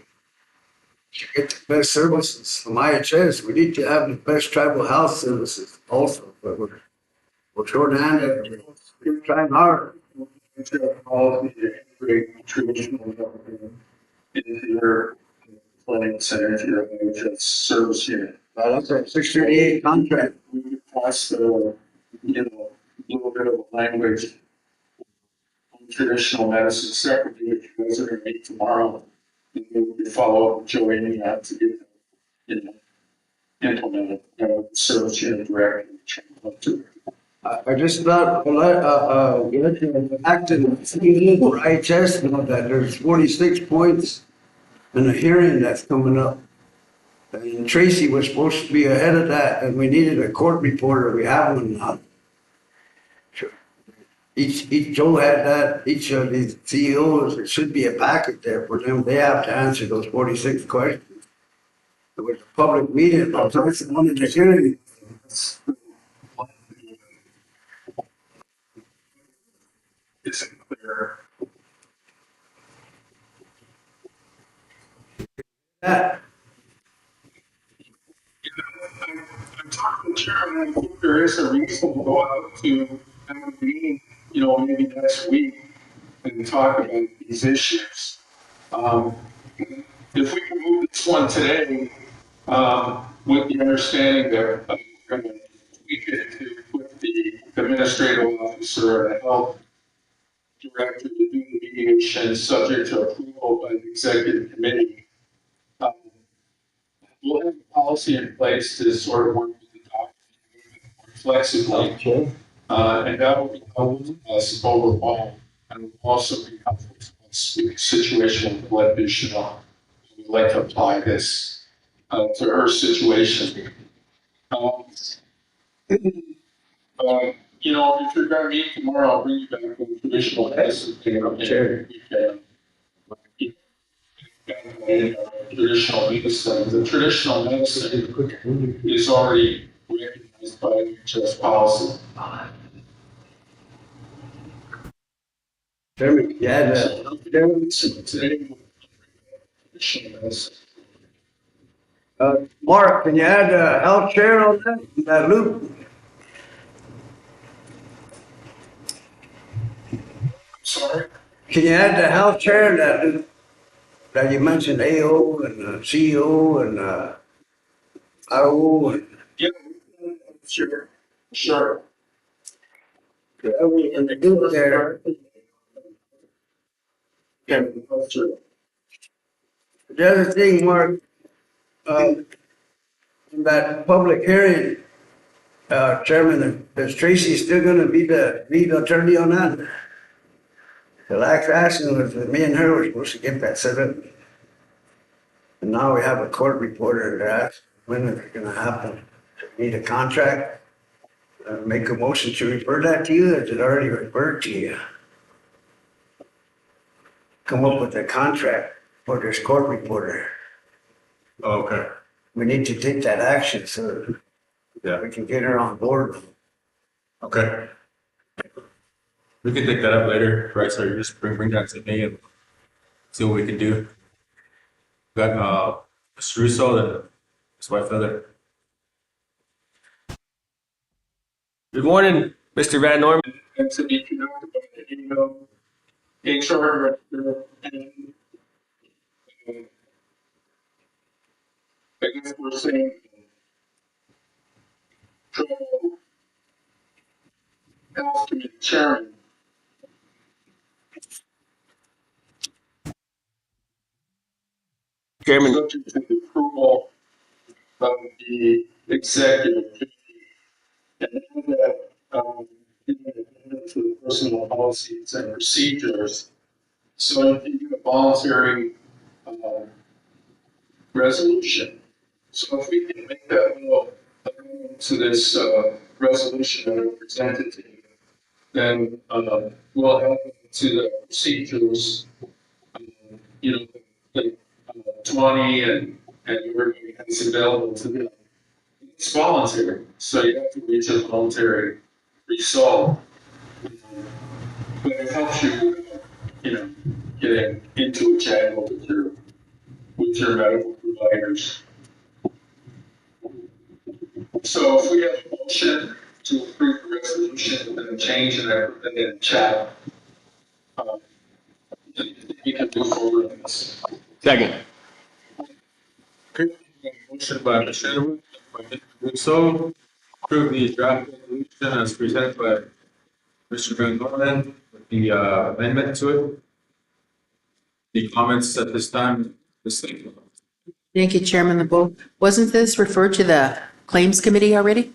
Speaker 11: To get the best services from IHS, we need to have the best tribal health services also, but we're short-handed. We're trying hard.
Speaker 14: It's got a policy to integrate traditional medicine into their clinic center, into their NHS service unit.
Speaker 11: That's a 638 contract.
Speaker 14: We could pass a little bit of language on traditional medicine separately, if you guys are gonna meet tomorrow. And then we follow up with Joanne to get, implemented, service unit directly.
Speaker 11: I just thought, acted for IHS, that there's 46 points in a hearing that's coming up. And Tracy was supposed to be ahead of that, and we needed a court reporter. We have one now. Each Joe had that, each of these CEOs, there should be a packet there for them. They have to answer those 46 questions. It was a public meeting, but I wanted to hear.
Speaker 14: Isn't clear.
Speaker 11: That.
Speaker 14: I'm talking to the chairman, I think there there is a reason to go out to have a meeting, you know, maybe next week and talk about these issues. If we can move this one today, with the understanding that we're going to tweak it to put the administrative officer and the health director to do the mediation subject to approval by the executive committee. Um, We'll have a policy in place to sort of work with the doctor flexibly. And that will be helpful to us overall. And will also be helpful to us with the situation with blood Bishop. We'd like to apply this to her situation. You know, if you're going to meet tomorrow, I'll bring you back with traditional medicine. Sure. Traditional medicine. The traditional medicine is already recognized by NHS policy.
Speaker 11: Chairman, yeah, Mark, can you add health chair on that loop?
Speaker 14: Sorry?
Speaker 11: Can you add the health chair that loop that you mentioned, AO and CEO and RO and.
Speaker 14: Yeah, sure, sure.
Speaker 11: And the group there.
Speaker 14: Yeah, sure.
Speaker 11: The other thing, Mark, in that public hearing, Chairman, is Tracy still gonna be the lead attorney on that? The last action was that me and her were supposed to get that set up. And now we have a court reporter that asks when it's gonna happen. Need a contract? Make a motion to refer that to you, or is it already referred to you? Come up with a contract for this court reporter.
Speaker 13: Okay.
Speaker 11: We need to take that action so
Speaker 13: Yeah.
Speaker 11: we can get her on board.
Speaker 13: Okay. We can take that up later, right? So you just bring that to me and see what we can do. Got Mr. Russo and his wife Heather.
Speaker 10: Good morning, Mr. Van Norman.
Speaker 14: And to be conducted by the HR director and I guess we're saying trouble health committee chairman.
Speaker 10: Chairman.
Speaker 14: Subject to the approval of the executive committee. And that, to the personal policies and procedures. So if you do a voluntary resolution. So if we can make that little amendment to this resolution that I presented to you, then we'll add it to the procedures, you know, the 20 and everybody has available to them. It's voluntary, so you have to reach a voluntary result. But it helps you, you know, getting into a channel with your medical providers. So if we have a motion to approve the resolution with a change in the chat, we can move forward on this.
Speaker 10: Second.
Speaker 13: Okay. Motion by Mr. Underwood, by Mr. Russo, approve the draft resolution as presented by Mr. Van Norman with the amendment to it. The comments at this time, this thing.
Speaker 4: Thank you, Chairman LeBeau. Wasn't this referred to the Claims Committee already?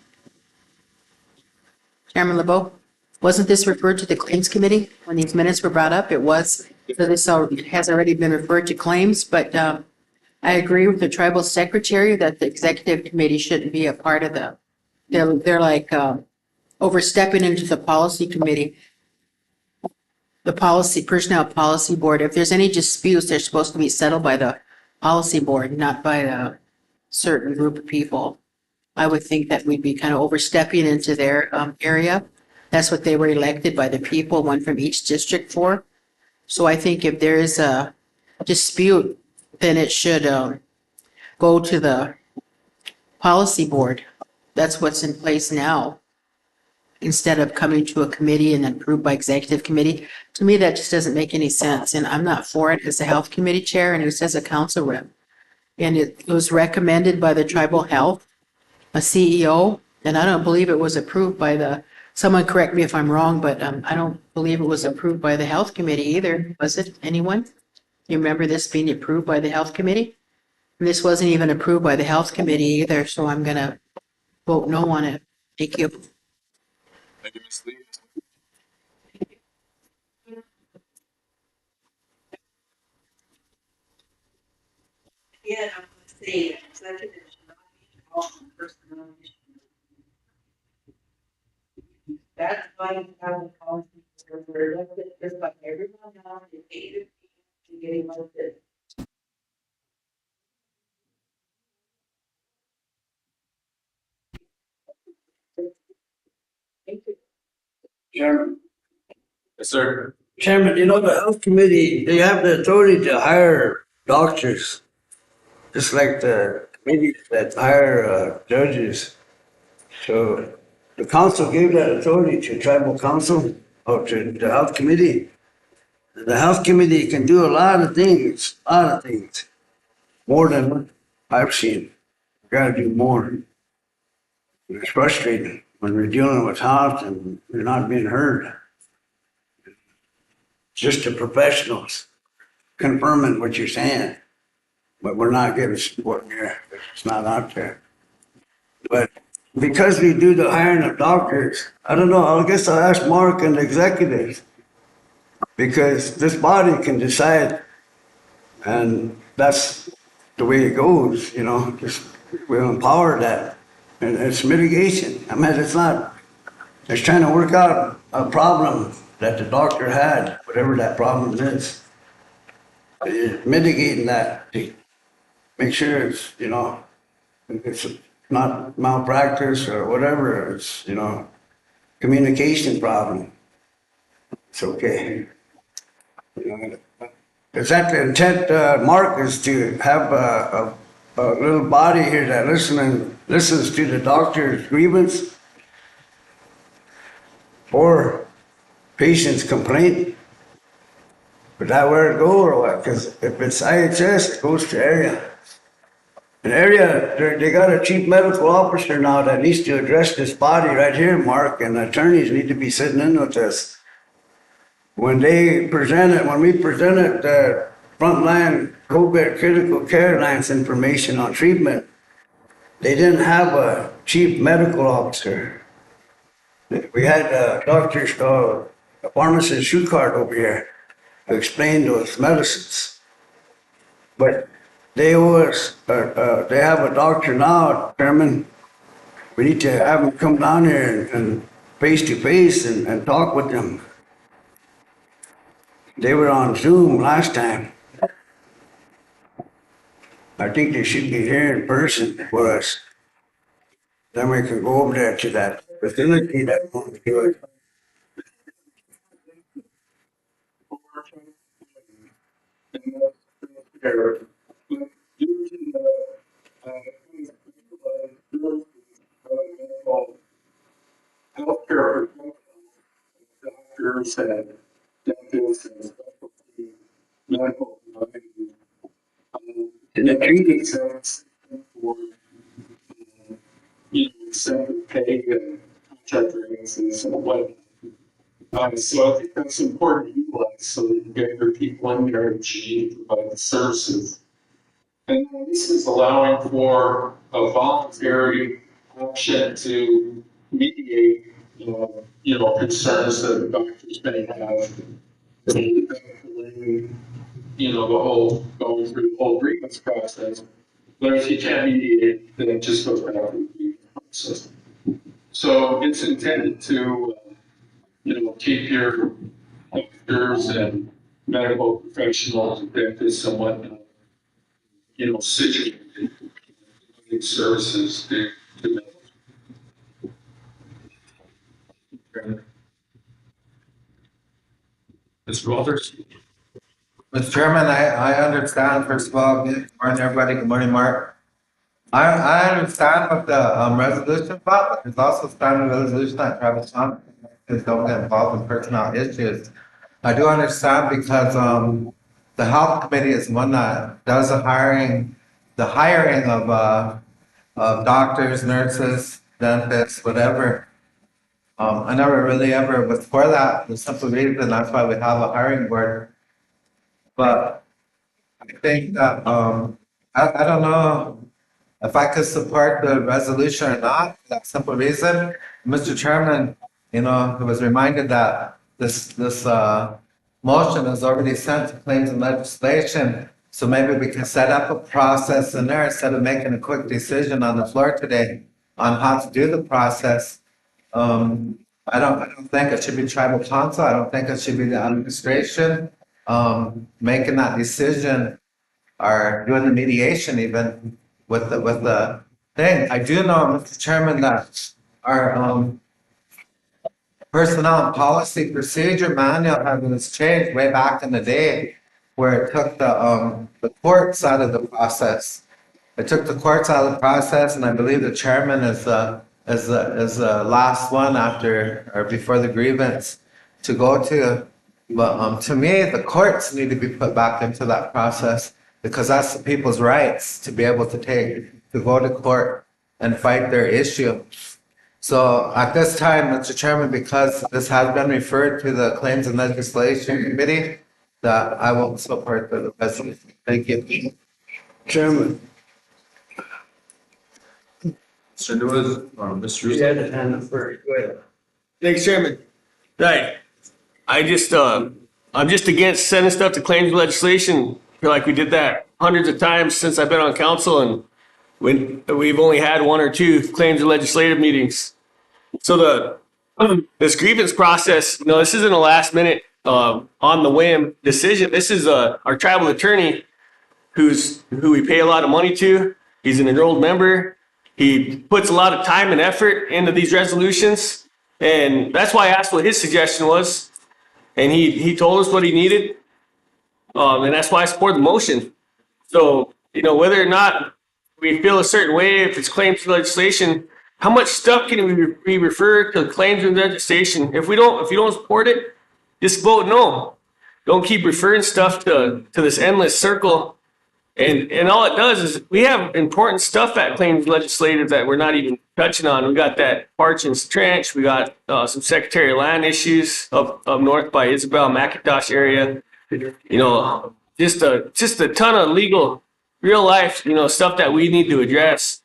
Speaker 4: Chairman LeBeau, wasn't this referred to the Claims Committee when these minutes were brought up? It was. So this has already been referred to claims, but I agree with the tribal secretary that the executive committee shouldn't be a part of they're like overstepping into the policy committee. The personnel policy board. If there's any disputes, they're supposed to be settled by the policy board, not by a certain group of people. I would think that we'd be kind of overstepping into their area. That's what they were elected by the people, one from each district for. So I think if there is a dispute, then it should go to the policy board. That's what's in place now. instead of coming to a committee and then approved by executive committee. To me, that just doesn't make any sense, and I'm not for it as a health committee chair and just as a council rep. And it was recommended by the tribal health, a CEO, and I don't believe it was approved by someone correct me if I'm wrong, but I don't believe it was approved by the health committee either. Was it, anyone? You remember this being approved by the health committee? And this wasn't even approved by the health committee either, so I'm gonna vote no on it. Thank you.
Speaker 13: Thank you, Ms. Lee.
Speaker 4: Yeah, I'm gonna say, executive should not be involved in personnel issues. That's why I have a policy where we're elected just like everyone else, they pay their fees to get elected.
Speaker 11: Chairman,
Speaker 13: Yes, sir.
Speaker 11: Chairman, you know, the health committee, they have the authority to hire doctors, just like the committees that hire judges. So the council gave that authority to tribal council or to the health committee. The health committee can do a lot of things, more than what I've seen. Gotta do more. It's frustrating when we're dealing with health and we're not being heard. Just the professionals confirming what you're saying, but we're not getting support here. It's not out there. But because we do the hiring of doctors, I don't know, I guess I'll ask Mark and the executives. Because this body can decide, and that's the way it goes, you know, just we'll empower that. And it's mitigation. I mean, it's trying to work out a problem that the doctor had, whatever that problem is. Mitigating that, to make sure it's, you know, it's not malpractice or whatever, it's, you know, communication problem. It's okay. You know, is that the intent, Mark, is to have a little body here that listens to the doctor's grievance or patient's complaint? Is that where it go or what? Because if it's IHS, it goes to area. An area, they got a chief medical officer now that needs to address this body right here, Mark, and attorneys need to be sitting in with us. When we presented the frontline COVID critical care lines information on treatment, they didn't have a chief medical officer. We had a a pharmacist shoe card over here to explain those medicines. But they have a doctor now, Chairman. We need to have them come down here and face to face and talk with them. They were on Zoom last time. I think they should be here in person for us. Then we can go over there to that facility that wants to do it.
Speaker 14: Healthcare, doctors and dentists and specialty medical.
Speaker 11: In the treaty.
Speaker 14: For, you know, incentive pay and contract rates and whatnot. So I think that's important to utilize so that you get your people in there and you need to provide the services. And this is allowing for a voluntary option to mediate, concerns that the doctors may have. You know, going through the whole grievance process. But if you can't mediate, then it just goes back to the grievance process. So it's intended to, keep your doctors and medical professionals, dentists and whatnot, situated in services to
Speaker 13: Mr. Walters?
Speaker 7: Mr. Chairman, I understand, first of all, good morning, everybody, good morning, Mark.
Speaker 15: I understand what the, resolution about, but there's also standing resolution that Travis Trump is don't get involved in personnel issues. I do understand because, the health committee is one that does the hiring of doctors, nurses, dentists, whatever. I never really ever was for that, the simple reason, that's why we have a hiring board. But I think that, I don't know if I could support the resolution or not, for that simple reason. Mr. Chairman, it was reminded that this motion is already sent to claims and legislation. So maybe we can set up a process in there instead of making a quick decision on the floor today on how to do the process. I don't think it should be tribal council. I don't think it should be the administration, making that decision or doing the mediation even with the thing. I do know, Mr. Chairman, that our, personnel and policy procedure manual was changed way back in the day where it took the courts out of the process. It took the courts out of the process, and I believe the chairman is the last one after or before the grievance to go to. But to me, the courts need to be put back into that process because that's the people's rights to be able to go to court and fight their issue. So at this time, Mr. Chairman, because this has been referred to the Claims and Legislation Committee, that I will support the resolution. Thank you.
Speaker 11: Chairman.
Speaker 13: Mr. Lewis, or Mr.
Speaker 11: You
Speaker 13: Russo?
Speaker 11: had a hand up first, go ahead.
Speaker 10: Thanks, Chairman. Right. I'm just against sending stuff to claims legislation. I feel like we did that hundreds of times since I've been on council, and when we've only had one or two claims and legislative meetings. So this grievance process, this isn't a last minute, on the whim decision. This is, our tribal attorney who we pay a lot of money to. He's an enrolled member. He puts a lot of time and effort into these resolutions. And that's why I asked what his suggestion was. And he told us what he needed. And that's why I support the motion. So, whether or not we feel a certain way, if it's claims legislation, how much stuff can we refer to claims and legislation? If you don't support it, just vote no. Don't keep referring stuff to this endless circle. And all it does is we have important stuff at claims legislative that we're not even touching on. We got that Parchin's Trench. We got some Secretary of Land issues up north by Isabel McIntosh area. Just a ton of legal, real life, stuff that we need to address.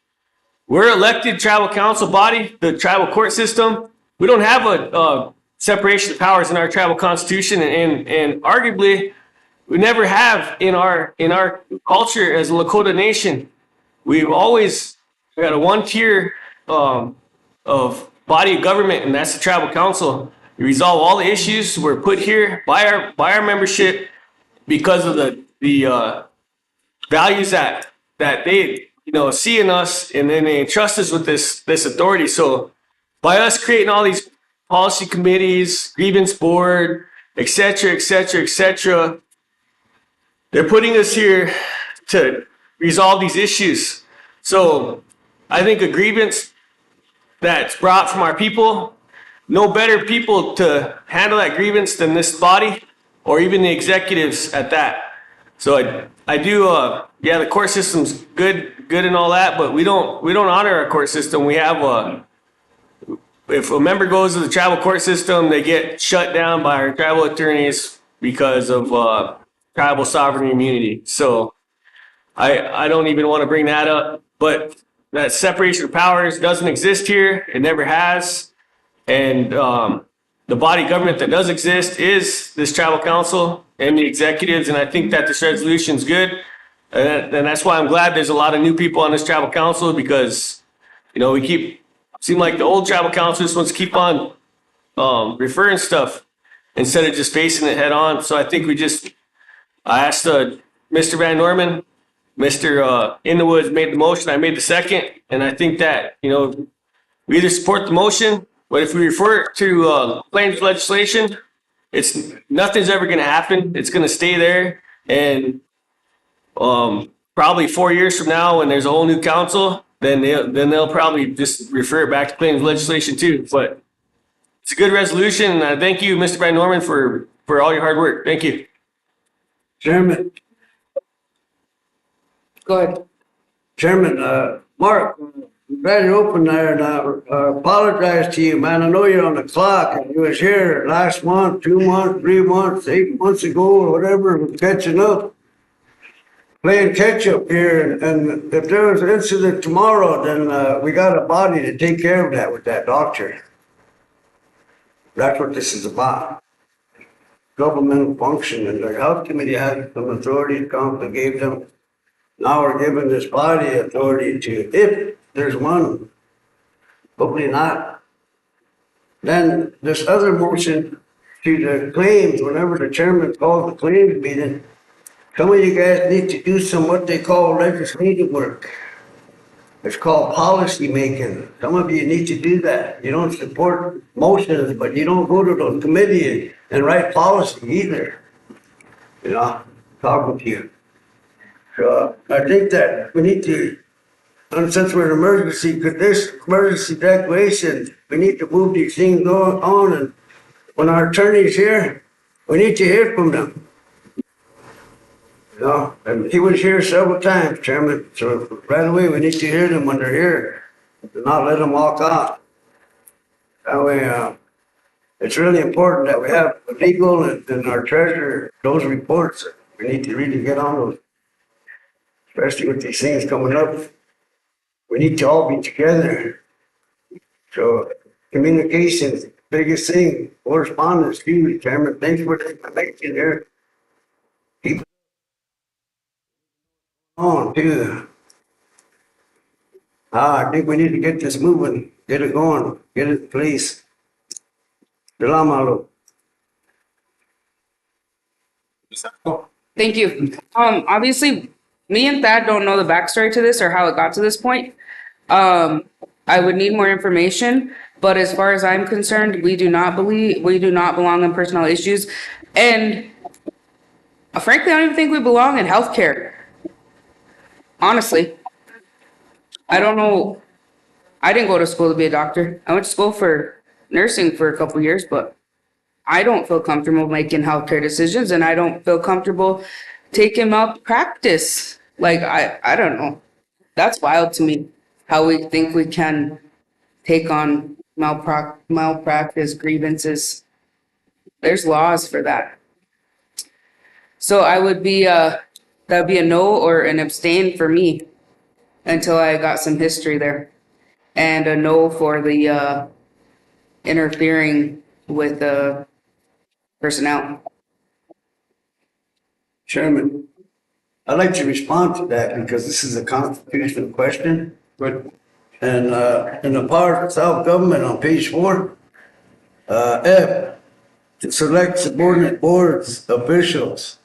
Speaker 10: We're elected tribal council body, the tribal court system. We don't have a separation of powers in our tribal constitution, and arguably we never have in our culture as a Lakota nation. We've always got a one tier of body of government, and that's the tribal council. We resolve all the issues. We're put here by our membership because of the values that they see in us, and then they entrust us with this authority. So by us creating all these policy committees, grievance board, et cetera, they're putting us here to resolve these issues. So I think a grievance that's brought from our people, no better people to handle that grievance than this body or even the executives at that. So I do, the court system's good and all that, but we don't honor our court system. We have if a member goes to the tribal court system, they get shut down by our tribal attorneys because of tribal sovereign immunity. So I don't even want to bring that up, but that separation of powers doesn't exist here. It never has. And the body government that does exist is this tribal council and the executives. And I think that this resolution is good. And that's why I'm glad there's a lot of new people on this tribal council, because, seem like the old tribal council just wants to keep on referring stuff instead of just facing it head on. So I think I asked Mr. Van Norman, Mr. In the Woods made the motion, I made the second, and I think that, we either support the motion, but if we refer it to claims legislation, nothing's ever going to happen. It's going to stay there, and probably 4 years from now, when there's a whole new council, then they'll probably just refer it back to claims legislation too. But it's a good resolution, and thank you, Mr. Brian Norman, for all your hard work. Thank you.
Speaker 11: Chairman,
Speaker 2: Go ahead.
Speaker 11: Chairman, Mark, I'm glad you're open there, and I apologize to you, man. I know you're on the clock, and you was here last month, 2 months, 3 months, 8 months ago, or whatever, we're catching up. Playing catch up here, and if there was an incident tomorrow, then we got a body to take care of that with that doctor. That's what this is about. Governmental function, and the health committee had some authority to come, they gave them. Now we're giving this body authority to, if there's one, hopefully not. Then this other motion to the claims, whenever the chairman calls the claims meeting, some of you guys need to do some what they call legislative work. It's called policy making. Some of you need to do that. You don't support motions, but you don't go to those committees and write policy either. You know, talking to you. So I think that we need to, and since we're in emergency, because this emergency declaration, we need to move these things on, and when our attorney's here, we need to hear from them. You know, and he was here several times, Chairman, so right away, we need to hear them when they're here, and not let them walk out. That way, it's really important that we have legal and our treasurer, those reports, we need to really get on those. Especially with these things coming up, we need to all be together. So communication is the biggest thing. Correspondence, huge, Chairman. Thanks for making here. Keep on too. I think we need to get this moving, get it going, get it in place. Salaam
Speaker 2: Thank you. Obviously, me and Thad don't know the backstory to this or how it got to this point. I would need more information, but as far as I'm concerned, we do not belong in personnel issues. And frankly, I don't even think we belong in healthcare. Honestly, I don't know. I didn't go to school to be a doctor. I went to school for nursing for a couple years, but I don't feel comfortable making healthcare decisions, and I don't feel comfortable taking malpractice. Like, I don't know. That's wild to me, how we think we can take on malpractice grievances. There's laws for that. So I would be, that'd be a no or an abstain for me until I got some history there. And a no for the, interfering with the personnel.
Speaker 11: Chairman, I'd like to respond to that because this is a constitutional question.
Speaker 13: Good.
Speaker 11: And in the power of self-government on page 4, F, to select subordinate boards officials,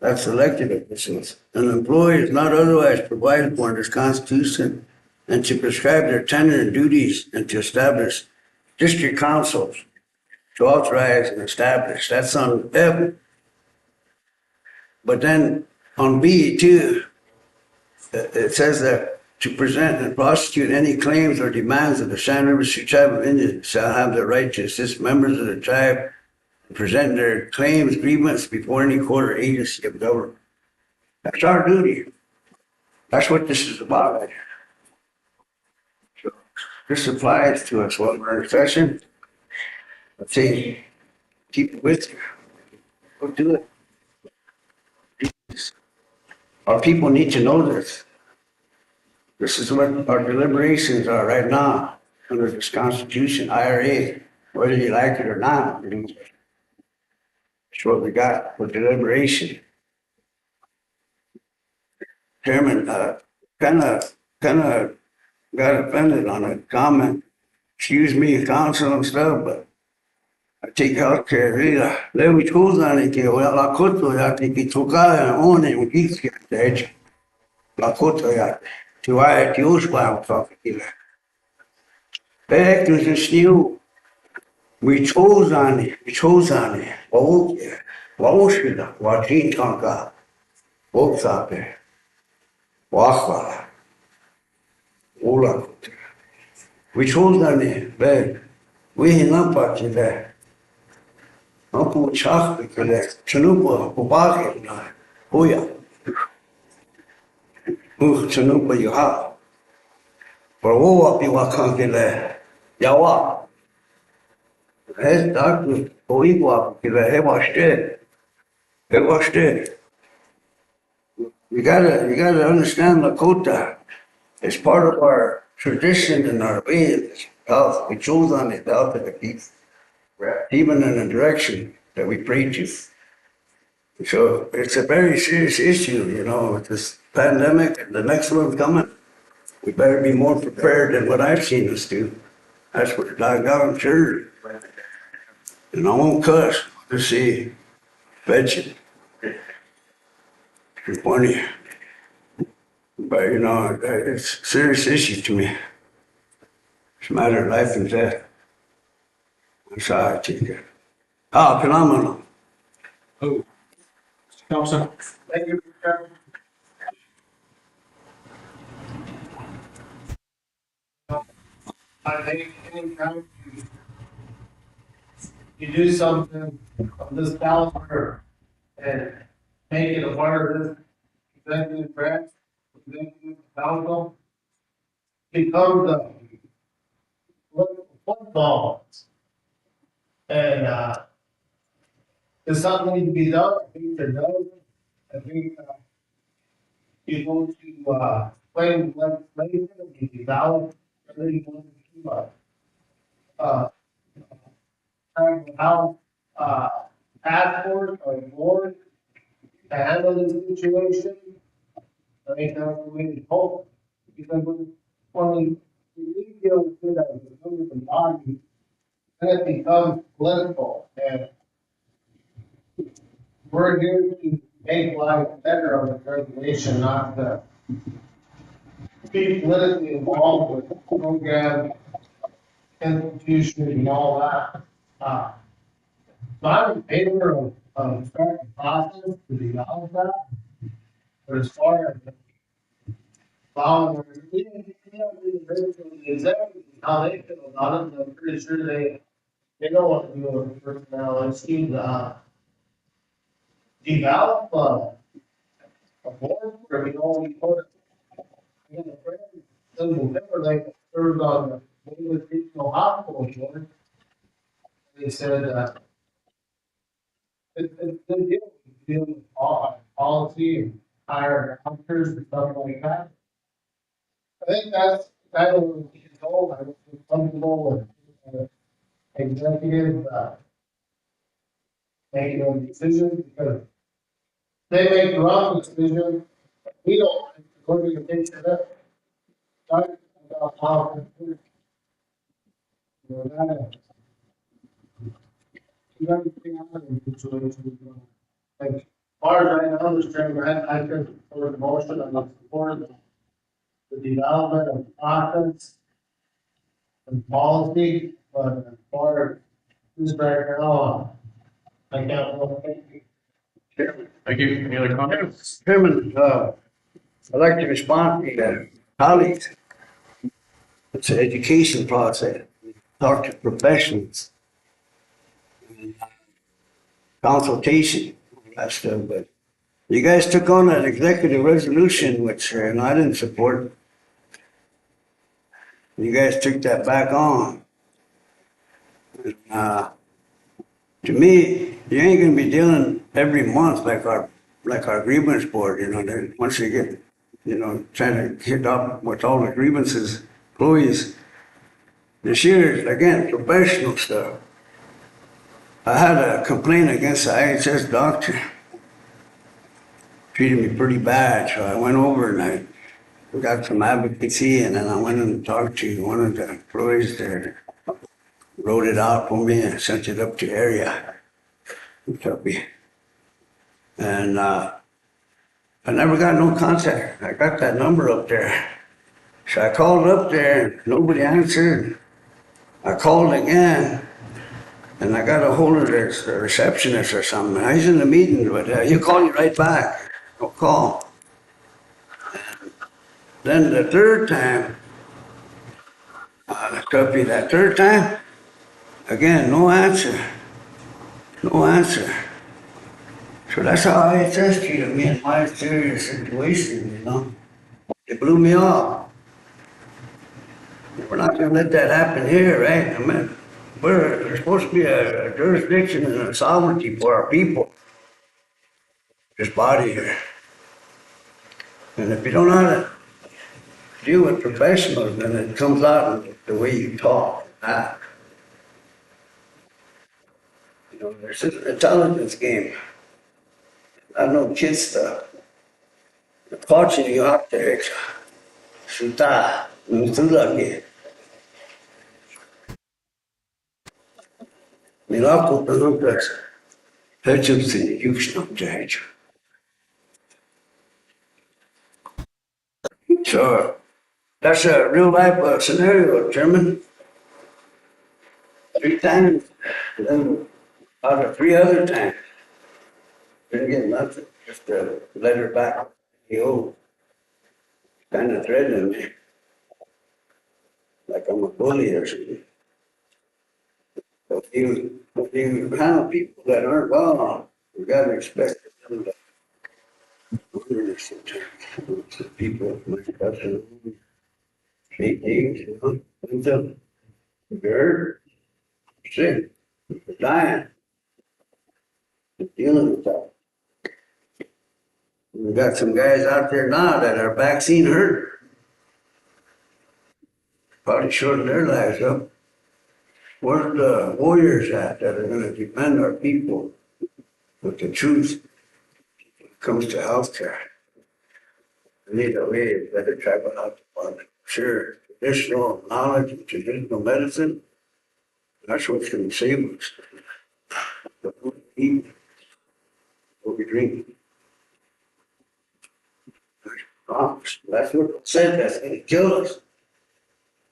Speaker 11: that's elected officials, an employee is not otherwise provided for in this Constitution, and to prescribe their tenure and duties, and to establish district councils to authorize and establish. That's on F. But then on B too, it says that to present and prosecute any claims or demands of the San River Sioux Tribe of Indians shall have the right to assist members of the tribe in presenting their claims, grievances before any court or agency of government. That's our duty. That's what this is about right here. So this applies to us while we're in session. Let's see, keep it with you. Go do it. Our people need to know this. This is what our deliberations are right now under this Constitution, IRA, whether you like it or not. It's what we got for deliberation. Chairman, kind of got offended on a comment. Excuse me, counsel and stuff, but I take healthcare. Le mi scusano che la coto ya te che toccare one un rischio legge. La coto ya ti vai ti uspa un so che back to the steel. We chose on it. Oh, yeah. What was it? What he talk about? What's up there? Wachla. Ola. Which holds on there, bed. We in Lampa today. Uncle Chach, because Chanupa, Obaki, Oya. Chanupa, you have. For what you are conquer, Yawa. As doctor, Oigua, because he was dead. He was dead. You gotta understand Lakota. It's part of our tradition and our ways. We chose on it out of the people, even in the direction that we pray to. So it's a very serious issue, you know, with this pandemic and the next one's coming. We better be more prepared than what I've seen us do. That's what I got, I'm sure. And I won't cuss to see vegetable. It's funny. But you know, it's a serious issue to me. It's a matter of life and death. That's how I take it. Ah, phenomenal.
Speaker 13: Oh, Mr. Thompson?
Speaker 12: Thank you, Chairman. I think anytime you do something of this caliber and make it a part of this executive branch, executive council, becomes a football. And, there's something needs to be done, I think they're done. I think, you go to, claim legislation, you develop, really want to, how, task force or board to handle this situation. I think that's the way to hope, because when we deal with it as a member of the body, then it becomes political, and we're here to make life better on the reservation, not to be politically involved with programs, institutions, and all that. So I'm in favor of starting the process to develop that. But as far as following, how they feel about it, I'm pretty sure they don't want to do it with personnel. It's to, develop, a board where we know we put it. In the friend, doesn't never like served on the Davis Regional Hospital board. They said, it's deal with policy and hire doctors and stuff like that. I think that's kind of what we told. I was comfortable with executive making a decision because they make the wrong decision. We don't. We're going to take that. Talk about how. You know, that. You got to think out of the situation. Like, as far as I know, Mr. Chairman, I can support the motion. I'm not supporting the development of process and policy, but as far as this right now, I can't vote. Thank you.
Speaker 13: Thank you. Any other comments?
Speaker 11: Chairman, I'd like to respond to colleagues. It's an education process. Talk to professionals. Consultation, that stuff, but you guys took on that executive resolution, which and I didn't support. You guys took that back on. To me, you ain't gonna be dealing every month like our grievance board, you know, that once you get, you know, trying to hit up with all the grievances, employees. This year, again, professional stuff. I had a complaint against the IHS doctor. Treated me pretty bad, so I went over and I got some advocacy, and then I went and talked to one of the employees there. Wrote it out for me and sent it up to area. And I never got no contact. I got that number up there. So I called up there, nobody answered. I called again. And I got a hold of the receptionist or something. He's in the meeting, but he'll call you right back. No call. Then the third time, copy that third time, again, no answer. No answer. So that's how IHS treated me in my serious situation, you know? They blew me off. We're not gonna let that happen here, right? I mean, there's supposed to be a jurisdiction and a sovereignty for our people. This body here. And if you don't know how to deal with professionals, then it comes out in the way you talk. You know, there's an intelligence game. I know kids stuff. Coaching you out there. Shoota, no lagi. Miracle tanıdık. Hepsini yüksek cahil. So that's a real life scenario, Chairman. 3 times, and then out of 3 other times, didn't get nothing. Just a letter back. You kind of threatening me, like I'm a bully or something. If you handle people that aren't well, you gotta expect them to honor sometimes. People, my cousin, 18, you know, until they're sick, they're dying, they're dealing with that. We got some guys out there now that are vaccine hurt. Probably shorten their lives up. Where's the warriors at that are gonna defend our people with the truth when it comes to healthcare? We need a way better tribal health department. Sure, traditional knowledge and traditional medicine, that's what's gonna save us. The food we eat, what we drink. That's what it said, that's gonna kill us.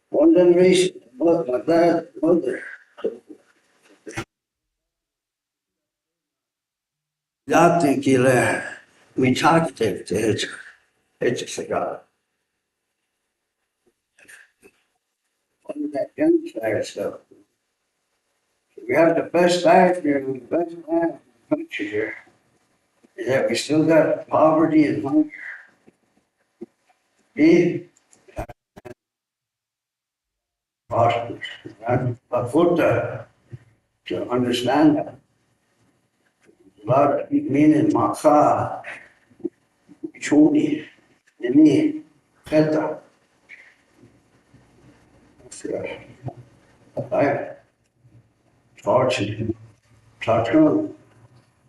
Speaker 11: One generation, look, my dad, mother. Zaten ki le, mi takte te hiç sigara. One that gunfire stuff. We have the best life here, the best life in the country here. And yet we still got poverty and hunger. Be prosperous. I put to understand that. A lot of meaning, maka, chuni, nini, keta. I fortune, Tatun,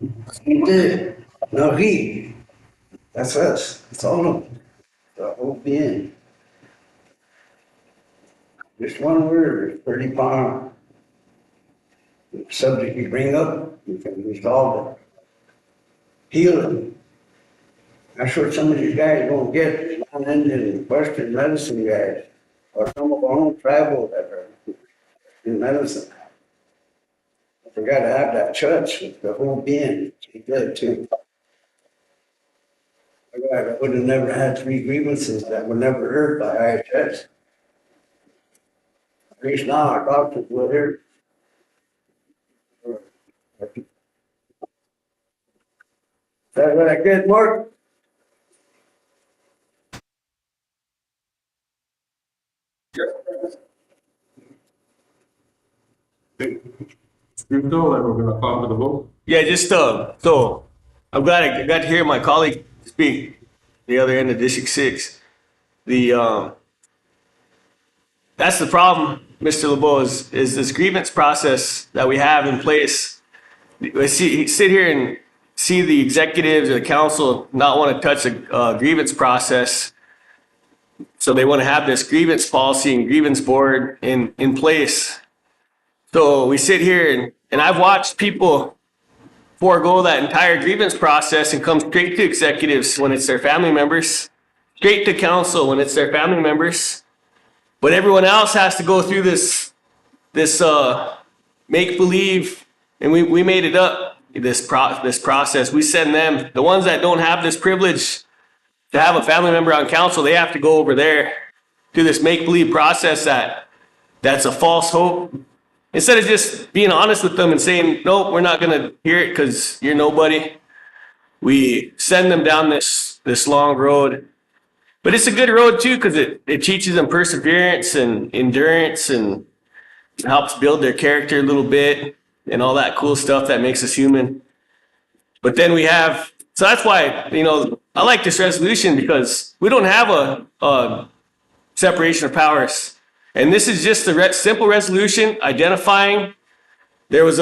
Speaker 11: Inte, Nahi. That's us. It's all of them. The whole being. Just one word is pretty powerful. The subject you bring up, you can resolve it. Healing. That's what some of these guys don't get, non-Indian Western medicine guys, or some of our own tribal that are in medicine. They gotta have that touch with the whole being. He did too. I would have never had 3 grievances that were never heard by IHS. At least now our doctors will hear. Is that what I get, Mark?
Speaker 13: You know that we're gonna call for the vote.
Speaker 10: Yeah, just so I'm glad I got to hear my colleague speak the other end of District 6. The that's the problem, Mr. LeBeau, is this grievance process that we have in place. I sit here and see the executives or the council not want to touch a grievance process. So they want to have this grievance policy and grievance board in place. So we sit here and I've watched people forego that entire grievance process and come straight to executives when it's their family members, straight to council when it's their family members. But everyone else has to go through this make believe, and we made it up. This process, we send them the ones that don't have this privilege to have a family member on council, they have to go over there to this make-believe process that's a false hope. Instead of just being honest with them and saying, nope, we're not gonna hear it because you're nobody. We send them down this long road. But it's a good road too, because it teaches them perseverance and endurance and helps build their character a little bit and all that cool stuff that makes us human. But then so that's why, I like this resolution, because we don't have a separation of powers. And this is just a simple resolution identifying. There was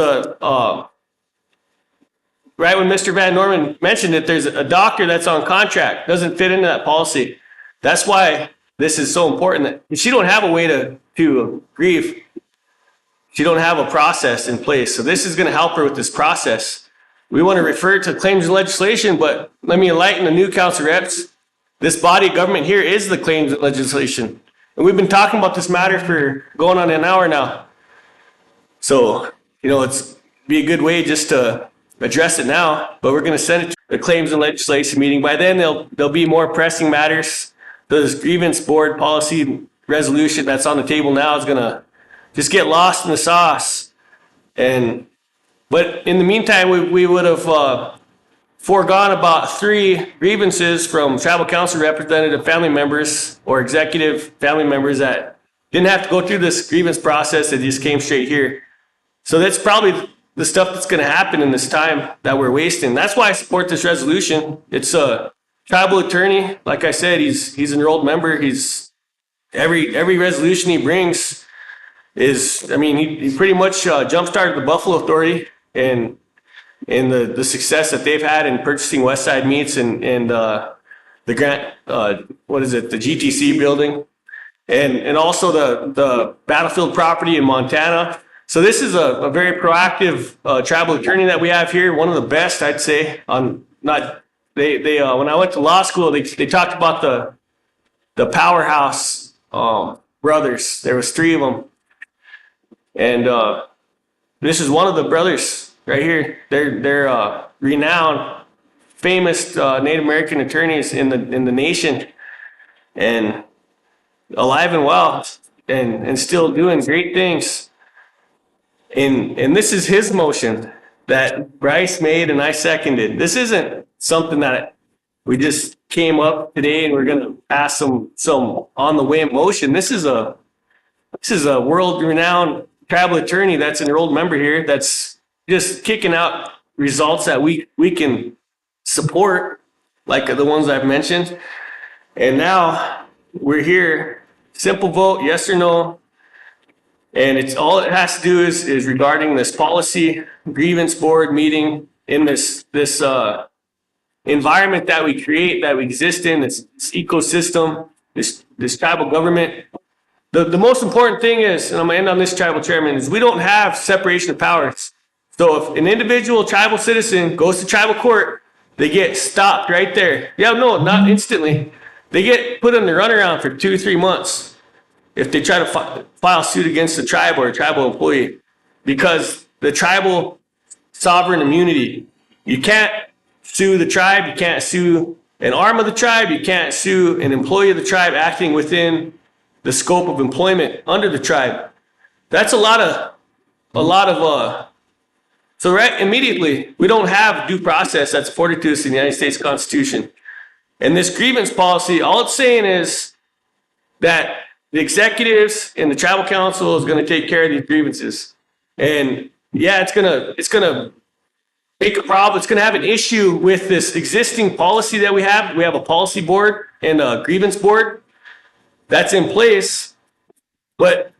Speaker 10: right when Mr. Van Norman mentioned it, there's a doctor that's on contract, doesn't fit into that policy. That's why this is so important. That she don't have a way to grieve. She don't have a process in place. So this is going to help her with this process. We want to refer to claims and legislation, but let me enlighten the new council reps. This body of government here is the claims legislation. And we've been talking about this matter for going on an hour now. So, it's be a good way just to address it now, but we're going to send it to the claims and legislation meeting. By then, there'll be more pressing matters. The grievance board policy resolution that's on the table now is going to just get lost in the sauce. But in the meantime, we would have foregone about 3 grievances from tribal council representative family members or executive family members that didn't have to go through this grievance process. They just came straight here. So that's probably the stuff that's going to happen in this time that we're wasting. That's why I support this resolution. It's a tribal attorney. Like I said, he's an enrolled member. He's every resolution he brings is, he pretty much jump-started the Buffalo Authority and the success that they've had in purchasing West Side Meats and the grant, the GTC building, and also the battlefield property in Montana. So this is a very proactive tribal attorney that we have here, one of the best, I'd say. When I went to law school, they talked about the powerhouse brothers. There was 3 of them, and this is one of the brothers. Right here, they're renowned, famous Native American attorneys in the nation, and alive and well, and still doing great things. And this is his motion that Bryce made and I seconded. This isn't something that we just came up today and we're going to pass some on the whim motion. This is a world renowned tribal attorney that's an enrolled member here that's just kicking out results that we can support, like the ones I've mentioned. And now we're here, simple vote, yes or no. And it's all it has to do is regarding this policy grievance board meeting in this environment that we create, that we exist in, this ecosystem, this tribal government. The most important thing is, and I'm gonna end on this, tribal chairman, is we don't have separation of powers. So if an individual tribal citizen goes to tribal court, they get stopped right there. Yeah, no, not instantly. They get put in the runaround for 2 or 3 months if they try to file suit against the tribe or a tribal employee, because the tribal sovereign immunity. You can't sue the tribe. You can't sue an arm of the tribe. You can't sue an employee of the tribe acting within the scope of employment under the tribe. That's a lot of so right immediately, we don't have due process that's afforded to us in the United States Constitution. And this grievance policy, all it's saying is that the executives and the tribal council is going to take care of these grievances. And yeah, it's gonna make a problem. It's gonna have an issue with this existing policy that we have. We have a policy board and a grievance board that's in place, but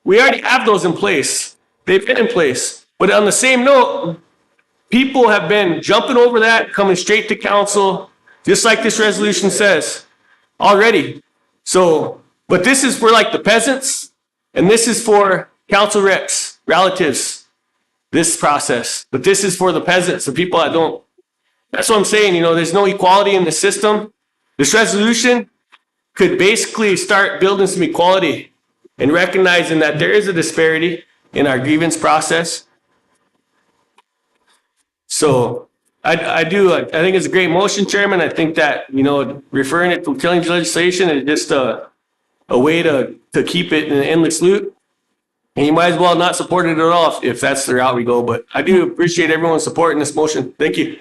Speaker 10: we already have those in place. They've been in place. But on the same note, people have been jumping over that, coming straight to council, just like this resolution says already. So, but this is for like the peasants, and this is for council reps, relatives, this process. But this is for the peasants, the people that don't. That's what I'm saying, there's no equality in the system. This resolution could basically start building some equality and recognizing that there is a disparity in our grievance process. So I do. I think it's a great motion, Chairman. I think that, referring it to killing legislation is just a way to keep it in an endless loop. And you might as well not support it at all if that's the route we go. But I do appreciate everyone's support in this motion. Thank you.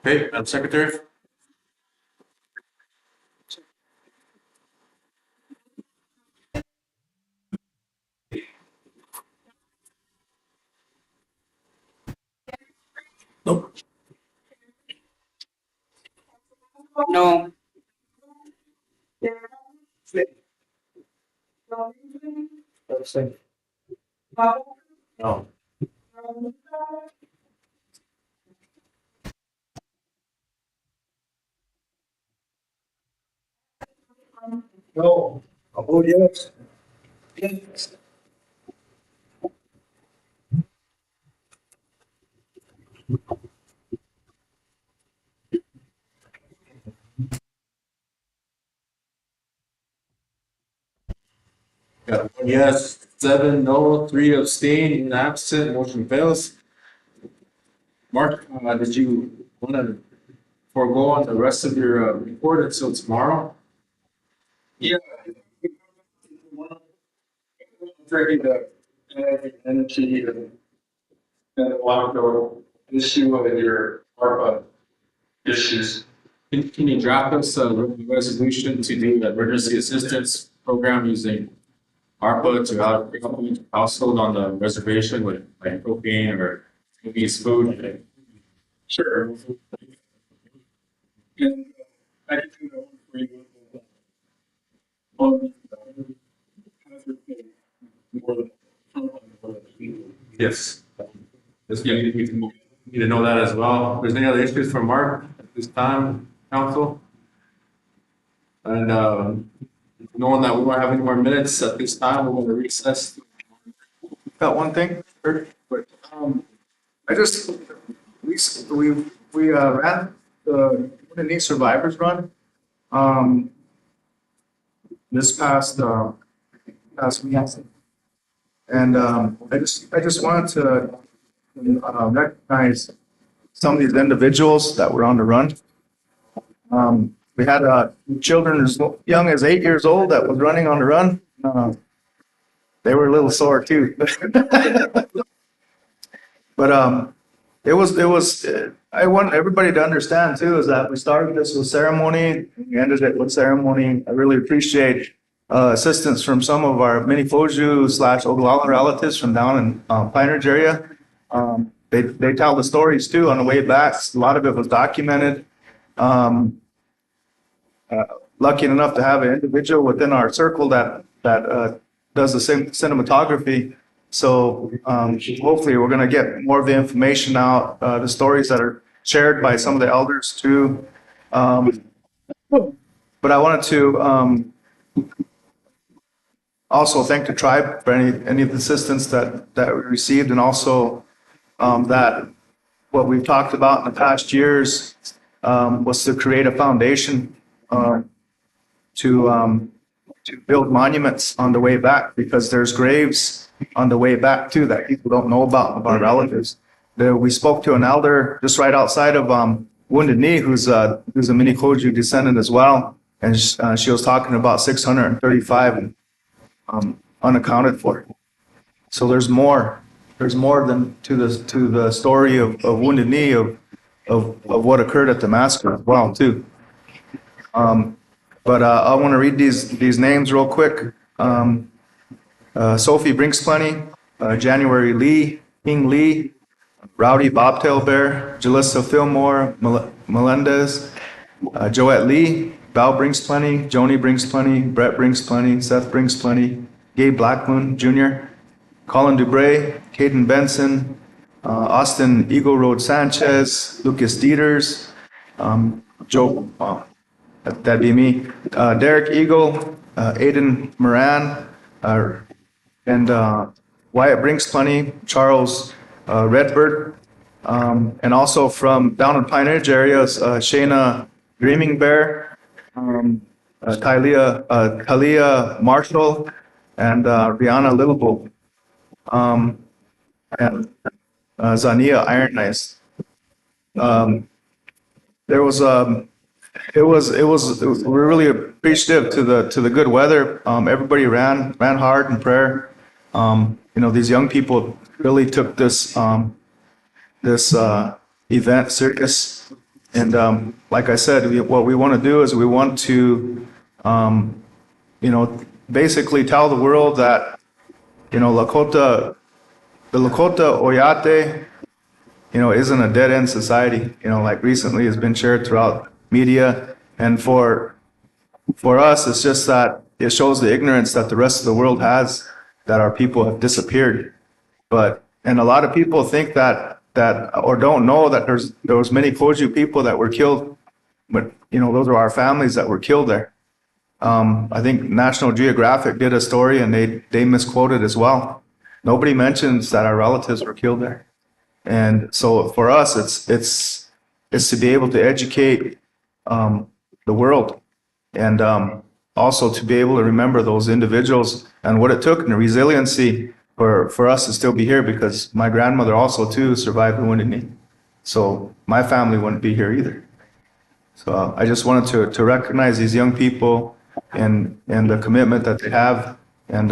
Speaker 13: Okay, Madam Secretary?
Speaker 2: No.
Speaker 13: No.
Speaker 11: No, I'll vote yes. Yes.
Speaker 13: Got one yes, 7 no, 3 abstain, and absent, motion fails. Mark, did you want to forego on the rest of your report until tomorrow? Yeah. Drinking the energy and water issue and your ARPA issues. Can you draft us a resolution to do the emergency assistance program using ARPA to help household on the reservation with like propane or maybe food? Sure. And I can do that for you. Yes. Yes, we need to know that as well. If there's any other issues for Mark at this time, council? And knowing that we won't have any more minutes at this time, we're going to recess.
Speaker 6: Got one thing, Kurt, but, I just, we ran the Wounded Survivors Run, this past week. And, I just wanted to, recognize some of these individuals that were on the run. We had, children as young as 8 years old that was running on the run. They were a little sore too. But, it was, I want everybody to understand too, is that we started this with ceremony, we ended it with ceremony. I really appreciate, assistance from some of our mini Foju / Oglala relatives from down in, Pine Ridge area. They tell the stories too on the way back. A lot of it was documented. Lucky enough to have an individual within our circle that does the same cinematography. So hopefully we're going to get more of the information out, the stories that are shared by some of the elders too. But I wanted to also thank the tribe for any of the assistance that we received, and also that what we've talked about in the past years was to create a foundation to build monuments on the way back, because there's graves on the way back too that people don't know about our relatives. We spoke to an elder just right outside of Wounded Knee, who's a mini Koju descendant as well, and she was talking about 635 unaccounted for. So there's more than to the story of Wounded Knee of what occurred at the massacre as well too. But I want to read these names real quick. Sophie Brinksplenny, January Lee, King Lee, Rowdy Bobtail Bear, Jalissa Fillmore, Melendez, Joette Lee, Val Brinksplenny, Joni Brinksplenny, Brett Brinksplenny, Seth Brinksplenny, Gabe Blackman Jr., Colin Dubray, Caden Benson, Austin Eagle Road Sanchez, Lucas Dieters, Joe, that'd be me, Derek Eagle, Aiden Moran, and Wyatt Brinksplenny, Charles Redbird, and also from down in Pine Ridge areas, Shayna Dreaming Bear, Talia Marshall, and Rihanna Littlebow, and Zania Iron Eyes. there was, we're really appreciative to the good weather. Everybody ran hard in prayer. These young people really took this event serious. And like I said, what we want to do is we want to, basically tell the world that, the Lakota Oyate, isn't a dead end society, like recently has been shared throughout media. And for us, it's just that it shows the ignorance that the rest of the world has, that our people have disappeared. And a lot of people think or don't know that there was many Koju people that were killed, but, those are our families that were killed there. I think National Geographic did a story and they misquoted as well. Nobody mentions that our relatives were killed there. And so for us, it's to be able to educate the world, and also to be able to remember those individuals and what it took and the resiliency for us to still be here, because my grandmother also too survived the Wounded Knee. So my family wouldn't be here either. So I just wanted to recognize these young people and the commitment that they have, and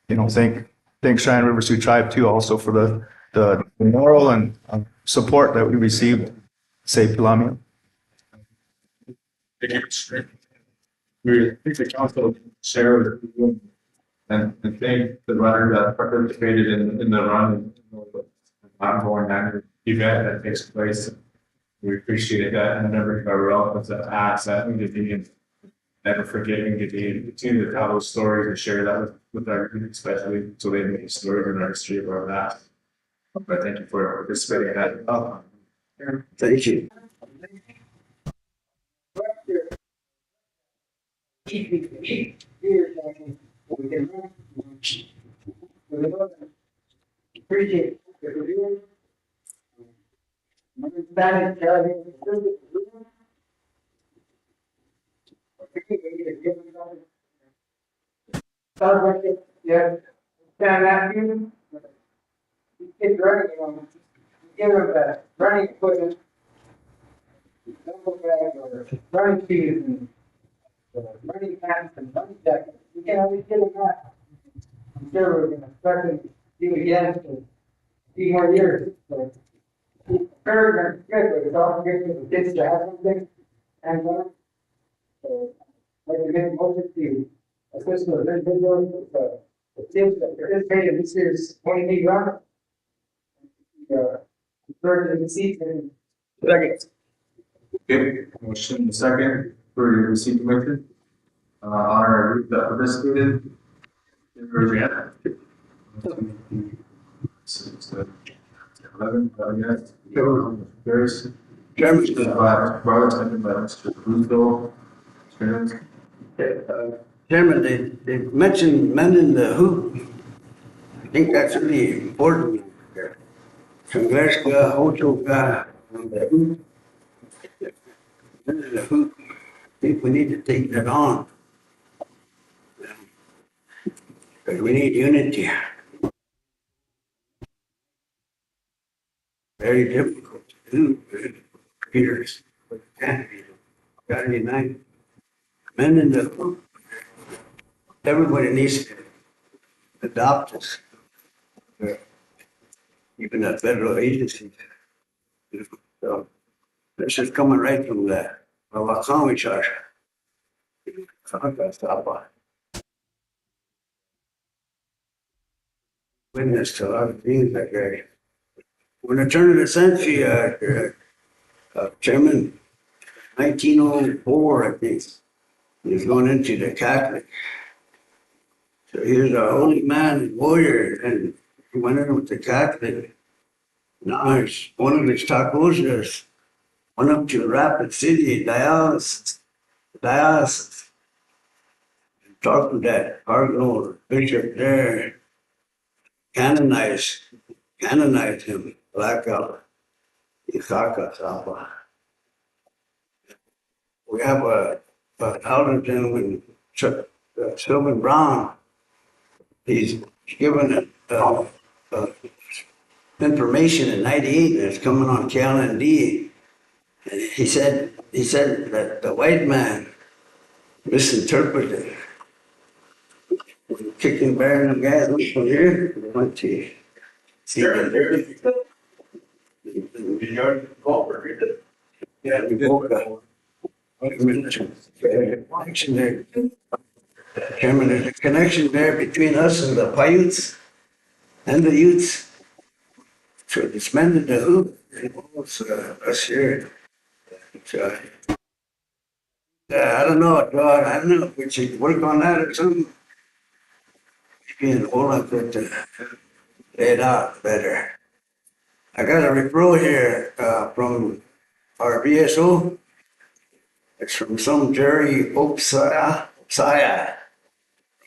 Speaker 6: thank Cheyenne River Sioux Tribe too also for the moral and support that we received. Say Pilamio.
Speaker 13: Thank you. I think the council share and thank the runner that participated in the run, ongoing event that takes place. We appreciate that, and a number of our relatives that asked that we continue never forget and continue to tell those stories and share that with our youth, especially so they make stories in our history of our past. But thank you for participating in that.
Speaker 11: Thank you. Appreciate what you're doing. Yeah, stand that you. Kids running on, give them the running equipment. Double bag or running shoes and running pants and running jackets. We can always get them that. I'm sure we're gonna start to do it again for a few more years. So, very good, but it's all good for the kids to have something and so, like I made a motion to assist with individuals, the kids that participate in this year's 20 run. Encourage the seats and. Second.
Speaker 13: Okay, motion second for your receipt commission. Honor group that participated. Raise your hand. 11, yes. There's Chairman. Second by Mr. Bluefield.
Speaker 11: Chairman, they mentioned mending the hoop. I think that's really important. Congressional, Hocho, the hoop. Mending the hoop. I think we need to take that on. Because we need unity. Very difficult to do, Peters. But it can't be. Gotta unite. Mending the hoop. Everybody needs to adopt this. Even the federal agencies. So this is coming right from the County Charter. So I'm gonna stop by. Witness to a lot of things that guy. When the turn of the century, Chairman, 1904, I think, he was going into the Catholic. So he was a holy man and warrior, and he went in with the Catholic. Now he's one of his tacos is went up to Rapid City, dialysis. Talked to that cardinal bishop there, canonized him, blackout. We have a elder gentleman, Sylvan Brown. He's given a information in 98, and it's coming on KLND. And he said that the white man misinterpreted. Kicking bear and them guys went from here, they went to see the yeah, we both got connection there. Chairman, there's a connection there between us and the Paiutes and the Utes. So it's men in the hoop, and almost us here. So, I don't know, John, I don't know if we should work on that or something. Maybe in Holland, but lay it out better. I got a referral here from our VSO. It's from some Jerry Opsaya,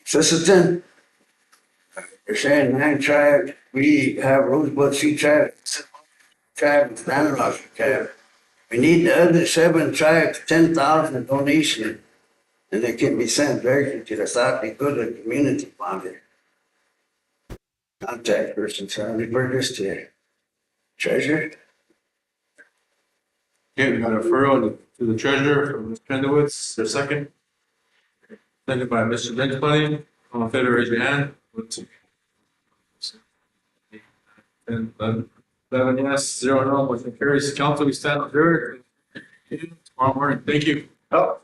Speaker 11: Sisseton. They're saying 9 tribes, we have Rosebud Sea tribe, and Stanislaus tribe. We need the other 7 tribes, 10,000 donation, and they can be sent directly to the South Dakota Community Fund. Contact person, so I refer this to treasurer.
Speaker 13: Okay, we got a referral to the treasurer from Ms. Pendowitz. There's a second. Second by Mr. Lynch. All in favor, raise your hand. 1, 2. And 11 yes, 0 no, motion carries. Council, we stand adjourned. Tomorrow morning. Thank you.
Speaker 11: Oh.